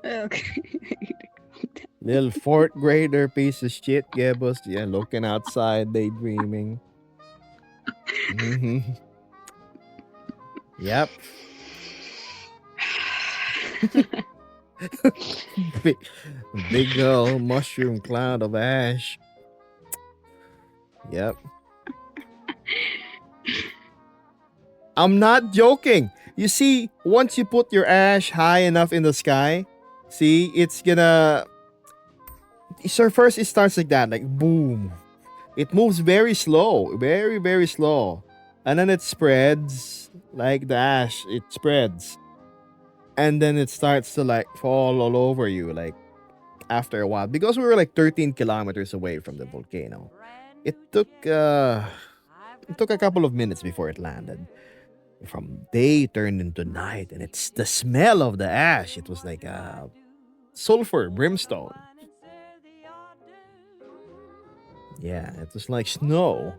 Okay. Little 4th grader piece of shit gave us, yeah, looking outside, daydreaming. Mm-hmm. Yep. big, big mushroom cloud of ash. Yep. I'm not joking. You see, once you put your ash high enough in the sky, see, it's gonna. So first, it starts like that, like boom. It moves very slow, very, very slow. And then it spreads like the ash, it spreads. And then it starts to like fall all over you, like after a while. Because we were like 13 kilometers away from the volcano. It took a couple of minutes before it landed. From day turned into night, and it's the smell of the ash. It was like sulfur, brimstone. Yeah, it was like snow.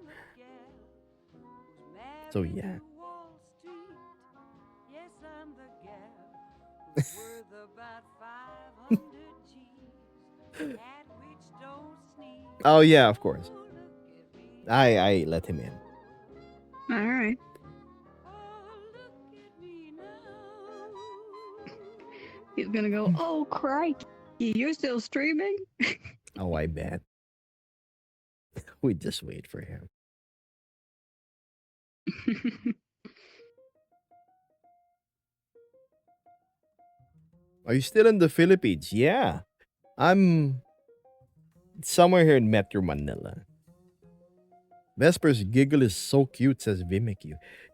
So yeah. Oh yeah, of course. I let him in. All right. He's gonna go, oh, crikey, you're still streaming? Oh, I bet. We just wait for him. Are you still in the Philippines? Yeah. I'm somewhere here in Metro Manila. Vesper's giggle is so cute, says Vimiq.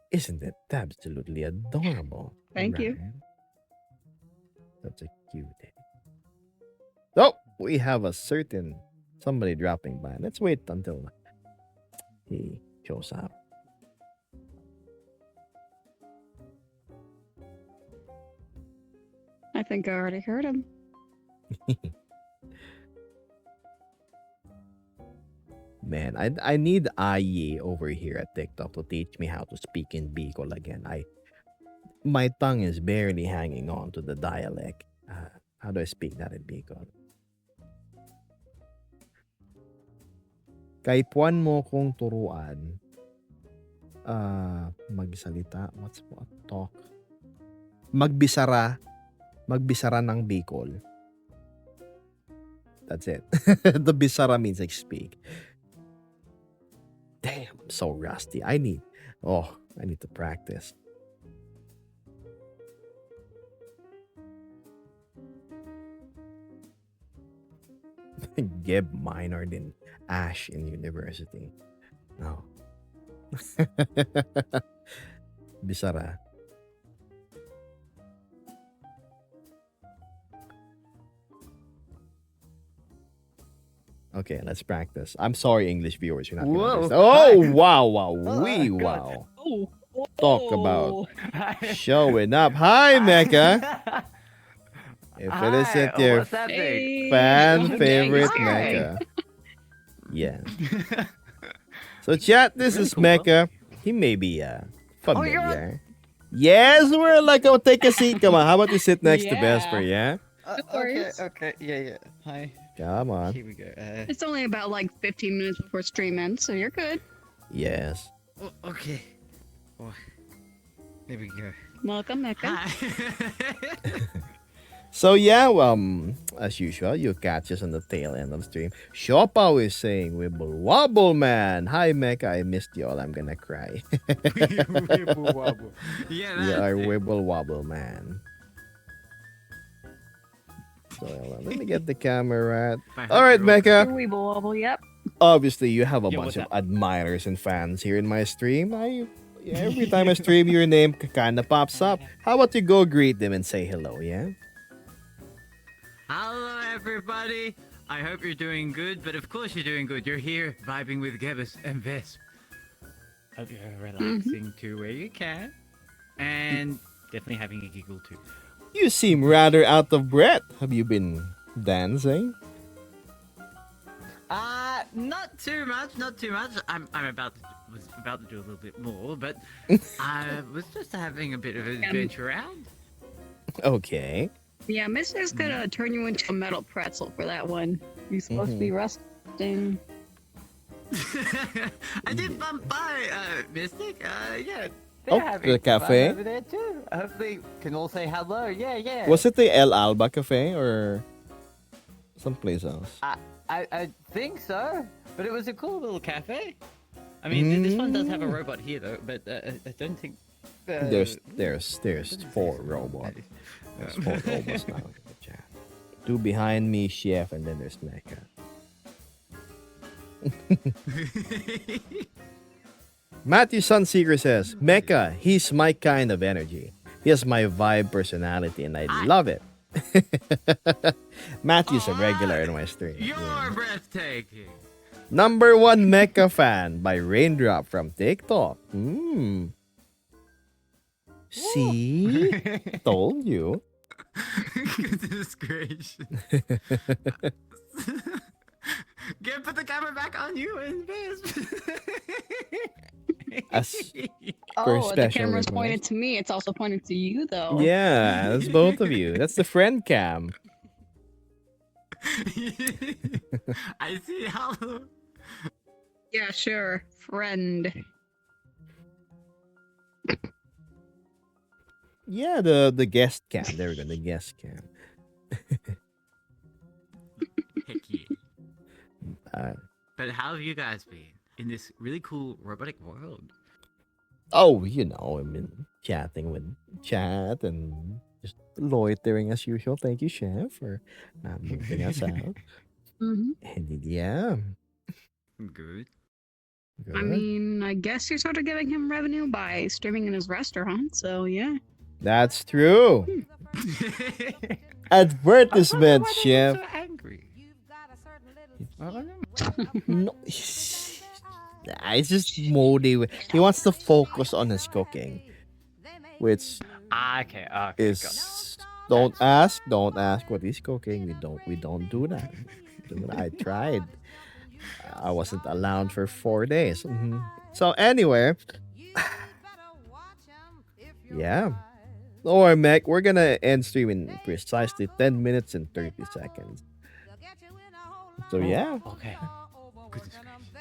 Isn't it absolutely adorable? Thank you. That's a cutie. Oh, we have a certain somebody dropping by. Let's wait until he shows up. I think I already heard him. Man, I need Ayi over here at TikTok to teach me how to speak in Bicol again. My tongue is barely hanging on to the dialect. How do I speak that in Bicol? Kay puwan mo kong turuan, magsalita, what's what? Talk. Magbisara ng Bicol. That's it. The Bisara means like speak. Damn, I'm so rusty. I need to practice. Geb minored in Ash in university. No. Bisara. Okay, let's practice. I'm sorry, English viewers. You're not gonna Whoa. understand. Oh, Hi. wow, wow, Oh, wee, God. wow. Oh. Talk about oh. showing up. Hi, Mecha. If it isn't Hi, your what's happening? Hey. fan Oh, dang, favorite scary. Mecha. Yeah. So, chat, this Really is cool, though. Mecha. He may be Oh, you're familiar. Yes, we're like, oh, take a seat. Come on. How about you sit next to Yeah. Vesper, yeah? Of okay, course. okay, yeah. Hi. Come on. Here we go. It's only about like 15 minutes before stream ends, so you're good. Yes. Okay. Oh, there we go. Welcome, Mecca. Hi. So yeah, as usual, you catch us on the tail end of stream. Shopao is saying Wibble Wobble Man. Hi Mecha, I missed you all. I'm gonna cry. Wibble wobble. Yeah, You that's are it. Wibble Wobble Man. So let me get the camera right. I hope All right, you're all- Mecha. Weeble wobble, yep. Obviously, you have a Yo, bunch what's of up? admirers and fans here in my stream. Every time I stream, your name kind of pops up. How about you go greet them and say hello? Yeah. Hello, everybody. I hope you're doing good, but of course you're doing good. You're here vibing with Gebbis and Vesp. Hope you're relaxing too where you can, and definitely having a giggle too. You seem rather out of breath. Have you been dancing? Not too much, not too much. Was about to do a little bit more, but I was just having a bit of an adventure out. Okay. Yeah, Mister's gonna turn you into a metal pretzel for that one. You're supposed to be resting. I did bump by Mystic. Yeah. Oh, They're having the fun cafe? over there too. Hopefully, can all say hello. Yeah. Was it the El Alba Cafe or someplace else? I think so, but it was a cool little cafe. I mean, this one does have a robot here though, but I don't think. There's 4 robots. There's 4 robots now in the chat. 2 behind me, Chef, and then there's Mecha. Matthew Sunseeker says, Mecha, he's my kind of energy. He has my vibe personality, and I love it. Matthew's a regular in my stream. You're Yeah. breathtaking. Number 1 Mecha fan by Raindrop from TikTok. See? Told you. Goodness gracious. Get put the camera back on you and Vesp. As Oh, For the special camera's request. pointed to me. It's also pointed to you, though. Yeah, that's both of you. That's the friend cam. I see how. Yeah, sure. Friend. Yeah, the guest cam. There we go, the guest cam. Heck yeah. Uh, But how have you guys been in this really cool robotic world? oh, I've been chatting with chat and just loitering as usual. Thank you, Chef, for moving us out. hmm And yeah, Good. good. I mean, I guess you're sort of giving him revenue by streaming in his restaurant, so yeah. That's true. Advertisement, Chef. So angry. No, it's just moody. He wants to focus on his cooking, which Okay. is don't ask what he's cooking. We don't do that. I tried. I wasn't allowed for 4 days. So anyway, yeah. Or Mac, we're gonna end stream in precisely 10 minutes and 30 seconds. So yeah. Okay. Goodness gracious.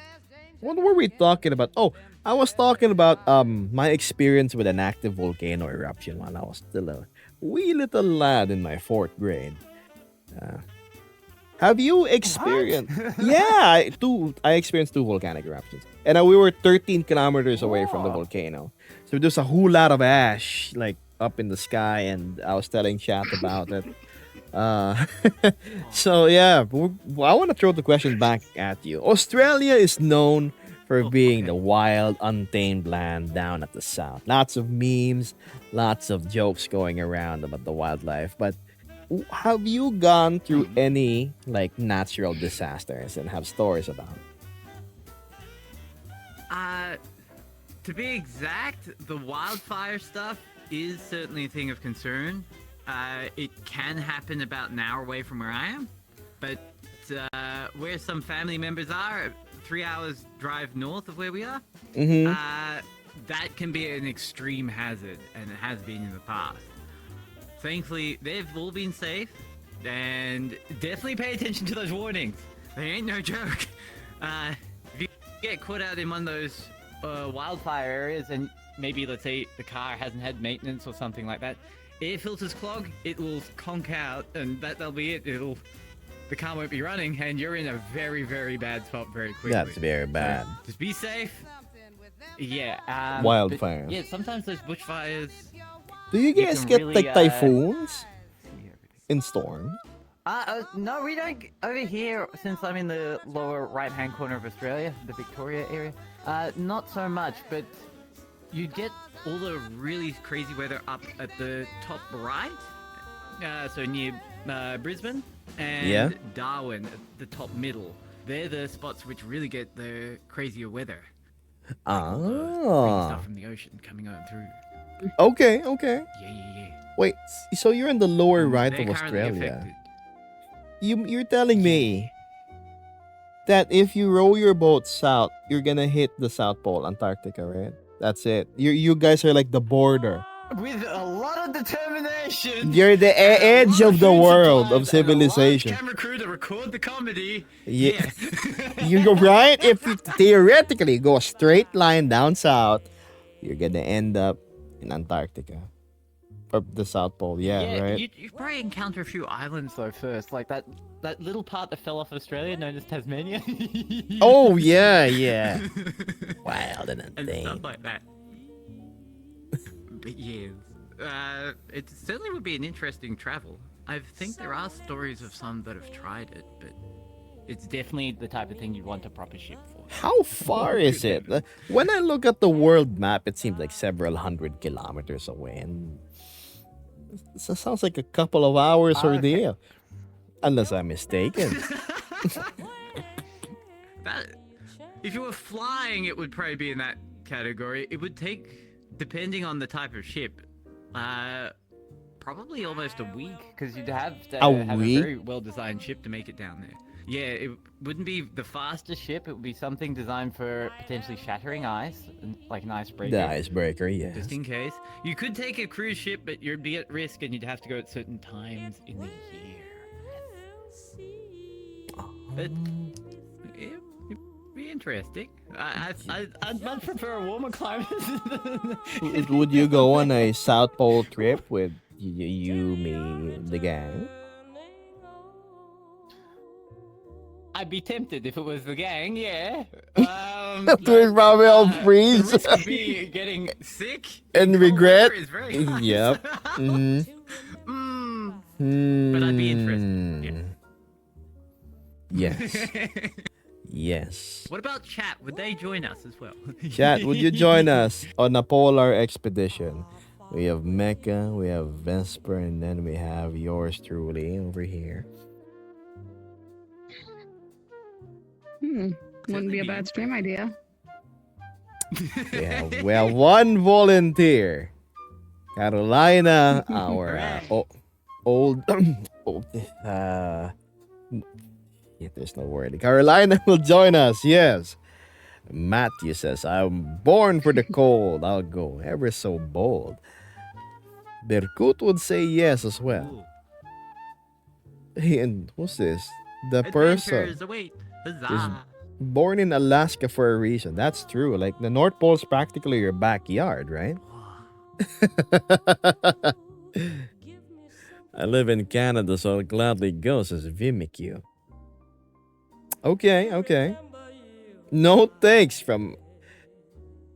What were we talking about? Oh, I was talking about my experience with an active volcano eruption while I was still a wee little lad in my 4th grade. Have you experienced? Yeah, I experienced 2 volcanic eruptions, and we were 13 kilometers away from the Whoa. volcano. So there's a whole lot of ash like up in the sky, and I was telling chat about it. So yeah, I want to throw the question back at you. Australia is known for being the wild, untamed land down at the south. Lots of memes, lots of jokes going around about the wildlife. But Have you gone through Mhm. any like natural disasters and have stories about? Uh, to be exact, the wildfire stuff is certainly a thing of concern. It can happen about an hour away from where I am, but where some family members are, 3 hours drive north of where we are, Mm-hmm. that can be an extreme hazard, and it has been in the past. Thankfully, they've all been safe, and definitely pay attention to those warnings. They ain't no joke. If you get caught out in one of those wildfire areas, and maybe, let's say, the car hasn't had maintenance or something like that, air filters clog, it will conk out, and that'll be it. The car won't be running, and you're in a very, very bad spot very quickly. That's very So, bad. just be safe. Yeah. Wildfires. But, yeah, sometimes those bushfires. Do you guys can get really, like typhoons in storms? No, we don't. Over here, since I'm in the lower right-hand corner of Australia, the Victoria area, not so much, but You get all the really crazy weather up at the top right, so near Brisbane, and Yeah. Darwin at the top middle. They're the spots which really get the crazier weather. Green stuff from the ocean coming on through. Okay. Yeah. Wait, so you're in the lower right They're of currently Australia? affected. You're telling me that if you row your boat south, you're gonna hit the South Pole, Antarctica, right? That's it. You guys are like the border. with a lot of determination. You're the And a edge lot of the food world supplies of and a civilization. large camera crew to record the comedy. Yeah. Yes. You're right. If you theoretically go a straight line down south, you're gonna end up in Antarctica or the South Pole. Yeah, right. You probably encounter a few islands So first, like that little part that fell off Australia, known as Tasmania. Oh yeah. Wild and and thing. stuff like that. But yes, it certainly would be an interesting travel. I think there are stories of some that have tried it, but It's definitely the type of thing you'd want a proper ship for. How far is it? When I look at the world map, it seems like several hundred kilometers away, and it sounds like a couple of hours ordeal. Unless I'm mistaken. that if you were flying, it would probably be in that category. It would take, depending on the type of ship, probably almost a week. Because you'd have to A have week? a very well-designed ship to make it down there. Yeah, it wouldn't be the fastest ship. It would be something designed for potentially shattering ice, like an icebreaker. The icebreaker, yes. Just in case. You could take a cruise ship, but you'd be at risk, and you'd have to go at certain times in the year. But it'd be interesting. I'd much prefer a warmer climate. Would you go on a South Pole trip with you, me, the gang? I'd be tempted if it was the gang, yeah. We'd probably all The freeze. risk of me getting sick And in cold regret. weather is very high. Yep. Mhm. But I'd be interested. Yes. Yes. What about chat? Would they join us as well? Chat, would you join us on a polar expedition? We have Mecca, we have Vesper, and then we have yours truly over here. Wouldn't be a bad stream idea. We have one volunteer. Carolina, our old, yeah, there's no word. Carolina will join us, yes. Matthew says, I'm born for the cold. I'll go. Ever so bold. Berkut would say yes as well. Hey, and what's this? The person Adventures await. Huzzah. born in Alaska for a reason. That's true. Like the North Pole is practically your backyard, right? I live in Canada, so I'll gladly go, says Vimiq. Okay. No thanks from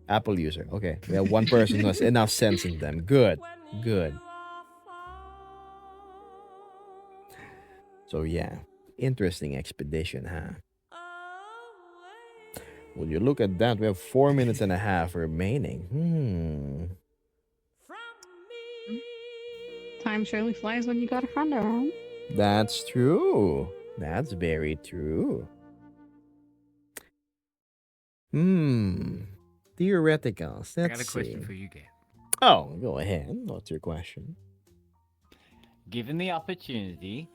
Apple user. Okay, we have one person who has enough sense in them. Good. So yeah, interesting expedition, huh? Would you look at that? We have 4 minutes and a half remaining. Time time surely flies when you got a friend around. That's true. That's very true. Theoreticals. I Let's got a question see. for you, Gab. Oh, go ahead. What's your question? Given the opportunity,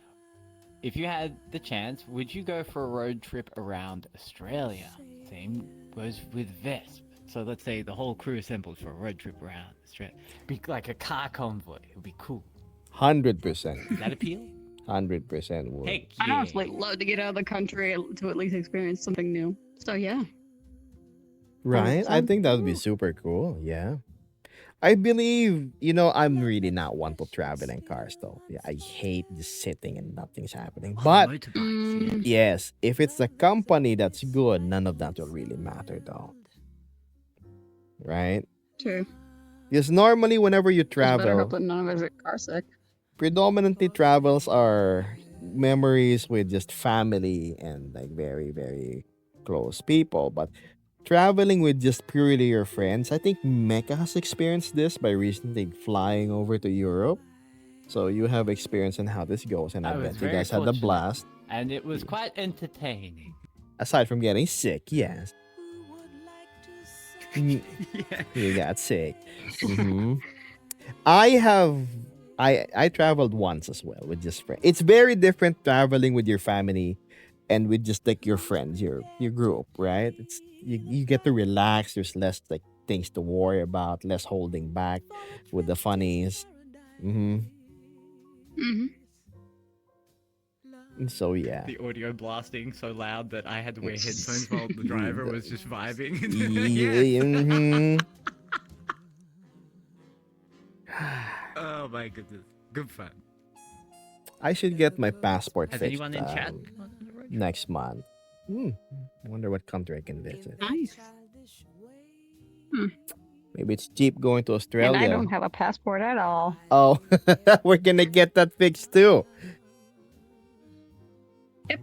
if you had the chance, would you go for a road trip around Australia? Same goes with Vesp. So let's say the whole crew assembled for a road trip around Australia. Be like a car convoy. It would be cool. 100%. Does that appeal? 100% would. Heck I yeah. honestly love to get out of the country to at least experience something new. So yeah. Right? I 100%. think that would be super cool. Yeah. I believe, I'm really not one to travel in cars though. Yeah, I hate just sitting and nothing's happening. Oh, But motorbikes, yes, if it's a company that's good, none of that will really matter though. Right? True. Because normally whenever you Just better hope travel, that none of us are car sick. predominantly travels are memories with just family and like very, very close people. But traveling with just purely your friends, I think Mecca has experienced this by recently flying over to Europe. So you have experience in how this goes, and I was bet you very guys had a fortunate. blast. And it was quite entertaining. Aside from getting sick, yes. Mm, yeah. You got sick. Mhm. I traveled once as well with just friends. It's very different traveling with your family and with just like your friends, your group, right? It's you get to relax. There's less like things to worry about, less holding back with the funnies. Mm-hmm. So yeah. The audio blasting so loud that I had to wear headphones while the driver was just vibing. Yeah, mhm. Oh my goodness. Good fun. I should get my passport Has fixed anyone in chat? next month. Wonder what country I can visit. Nice. Maybe it's cheap going to And Australia. I don't have a passport at all. Oh, we're gonna get that fixed too. Yep.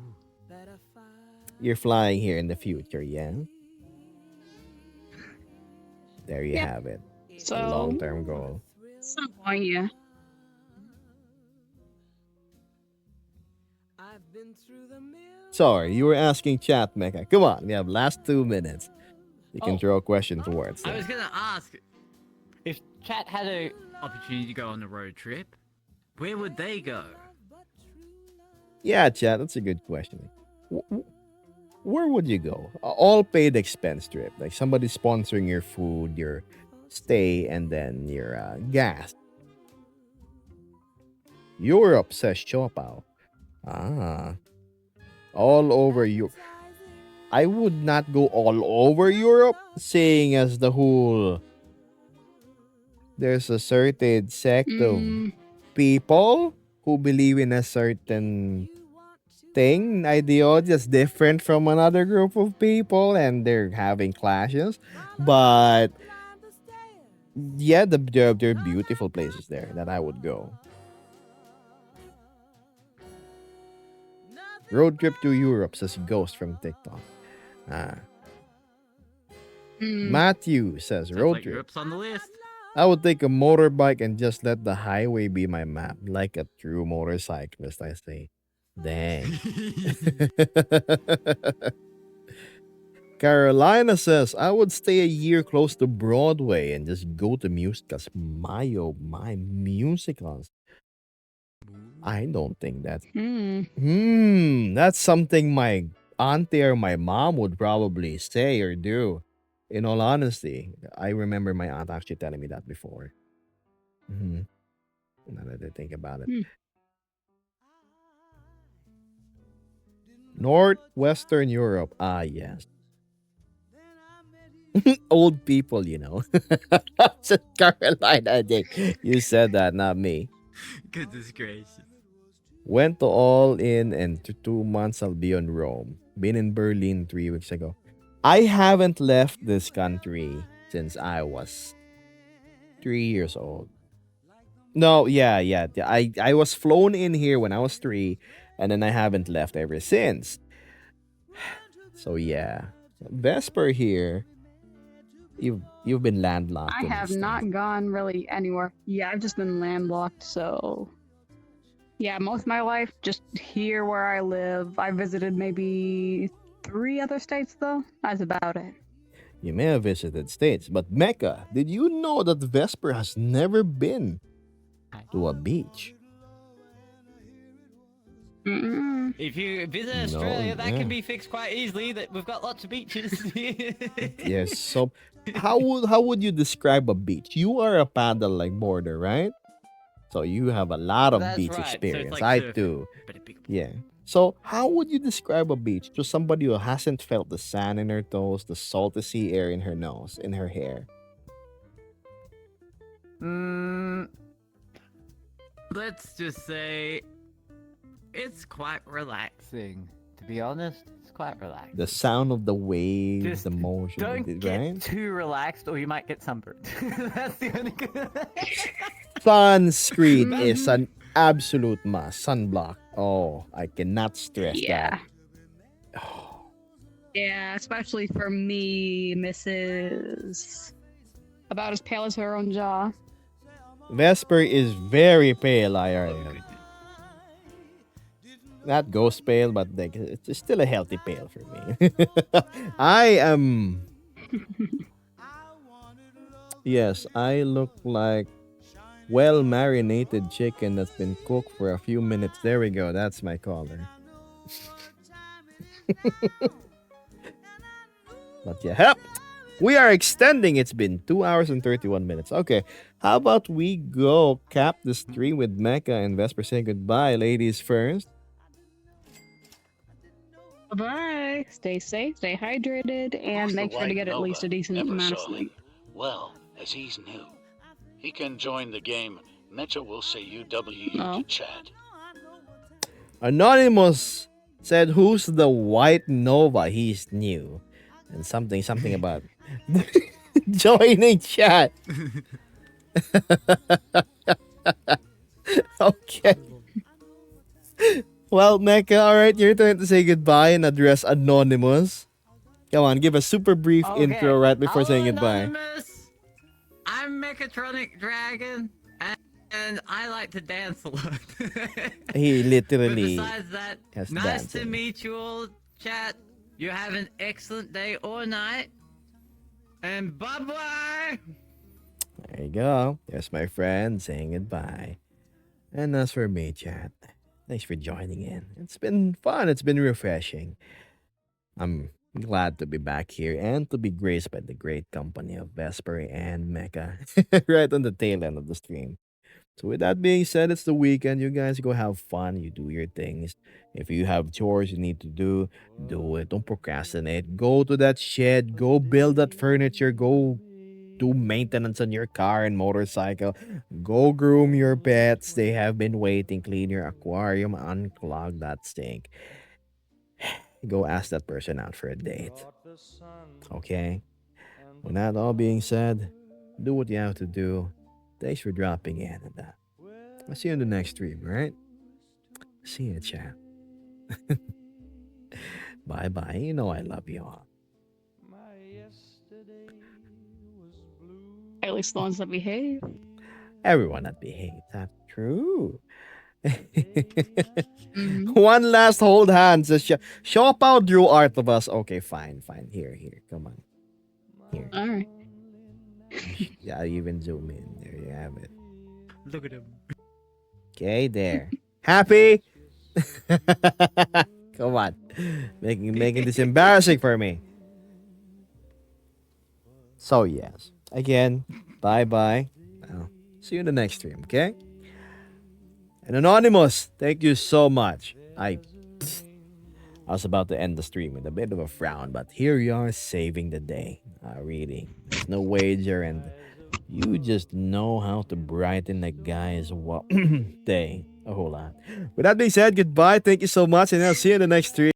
You're flying here in the future, yeah? There you Yep. have it. So Long-term goal. at some point, yeah. Sorry, you were asking chat, Mecha. Come on, we have last 2 minutes. You can Oh. throw a question towards I it. was gonna ask, If chat had a opportunity to go on a road trip, where would they go? Yeah, chat, that's a good question. Where would you go? All paid expense trip. Like somebody sponsoring your food, your stay, and then your gas. Europe, says Chopao. Ah. All over Europe. I would not go all over Europe, seeing as the whole there's a certain sect of people who believe in a certain thing, ideology that's different from another group of people, and they're having clashes. But yeah, there are beautiful places there that I would go. Road trip to Europe, says Ghost from TikTok. Matthew says Sounds road like trip. Europe's on the list. I would take a motorbike and just let the highway be my map, like a true motorcyclist, I say. Dang. Carolina says, I would stay a year close to Broadway and just go to musicals. My musicals. I don't think that's... That's something my auntie or my mom would probably say or do. In all honesty, I remember my aunt actually telling me that before. Now that I think about it. Northwestern Europe. Ah, yes. Old people, Said Carolina, I think. You said that, not me. Goodness gracious. Went to all in, and 2 months I'll be on Rome. Been in Berlin 3 weeks ago. I haven't left this country since I was 3 years old. No, yeah. I was flown in here when I was 3, and then I haven't left ever since. So yeah. Vesper here. You've been landlocked. I in have this not thing. gone really anywhere. Yeah, I've just been landlocked, so yeah, most of my life just here where I live. I visited maybe 3 other states though. That's about it. You may have visited states, but Mecca, did you know that Vesper has never been to a beach? Mm-mm. If you visit No, Australia, that yeah. can be fixed quite easily. That we've got lots of beaches. Yes. So, how would you describe a beach? You are a paddle like boarder, right? So you have a lot of That's beach right. So it's experience. like I surfing, do. but a big. Yeah. So how would you describe a beach to somebody who hasn't felt the sand in her toes, the salty sea air in her nose, in her hair? Mm, let's just say it's quite relaxing. To be honest, it's quite relaxing. The sound of the waves, Just the motion, Don't get right? too relaxed, or you might get sunburned. That's the only. Sunscreen is Mhm. an absolute must. Sunblock. Oh, I cannot stress Yeah. that. Oh, Yeah, especially for me, Mrs. About as pale as her own jaw. Vesper is very pale, Oh, IRL. goodness. Not ghost pale, but like it's still a healthy pale for me. I am. Yes, I look like well marinated chicken that's been cooked for a few minutes. There we go. That's my color. But yeah, yep. We are extending. It's been 2 hours and 31 minutes. Okay, how about we go cap the stream with Mecca and Vesper saying goodbye, ladies first. Bye. Stay safe, stay hydrated, and Who's the make sure to White get at least Nova? a decent Never amount of saw him. sleep. Well, as he's new, he can join the game. Mitchell will say UWU Oh. to chat. Anonymous said, "Who's the White Nova? He's new," and something about joining chat. Okay. Well, Mecca, all right, your turn to say goodbye and address Anonymous. Come on, give a super brief Okay. intro right before Hello, saying goodbye. Anonymous. I'm Mechatronic Dragon, and I like to dance a lot. He But literally besides that, has nice to dancing. meet you all, chat. You have an excellent day or night. And bye-bye! There you go. There's my friend saying goodbye. And as for me, chat, thanks for joining in. It's been fun. It's been refreshing. I'm glad to be back here and to be graced by the great company of Vesper and Mecca right on the tail end of the stream. So with that being said, it's the weekend. You guys go have fun. You do your things. If you have chores you need to do it. Don't procrastinate. Go to that shed. Go build that furniture. Go do maintenance on your car and motorcycle. Go groom your pets. They have been waiting. Clean your aquarium. Unclog that stink. Go ask that person out for a date. Okay? With that all being said, do what you have to do. Thanks for dropping in. And I'll see you in the next stream, right? See you, chat. Bye bye. You know I love you all. At least the ones that behave. Everyone that behaves. That's true. Mhm. One last hold hands. Show up out Drew art of us. Okay, fine. Here. Come on. Here. All right. Yeah, I even zoom in. There you have it. Look at him. Okay, there. Happy? Come on. Making this embarrassing for me. So yes. Again, bye-bye. I'll see you in the next stream, okay? And Anonymous, thank you so much. I was about to end the stream with a bit of a frown, but here you are saving the day. Really. There's no wager, and you just know how to brighten a guy's day a whole lot. With that being said, goodbye. Thank you so much, and I'll see you in the next stream.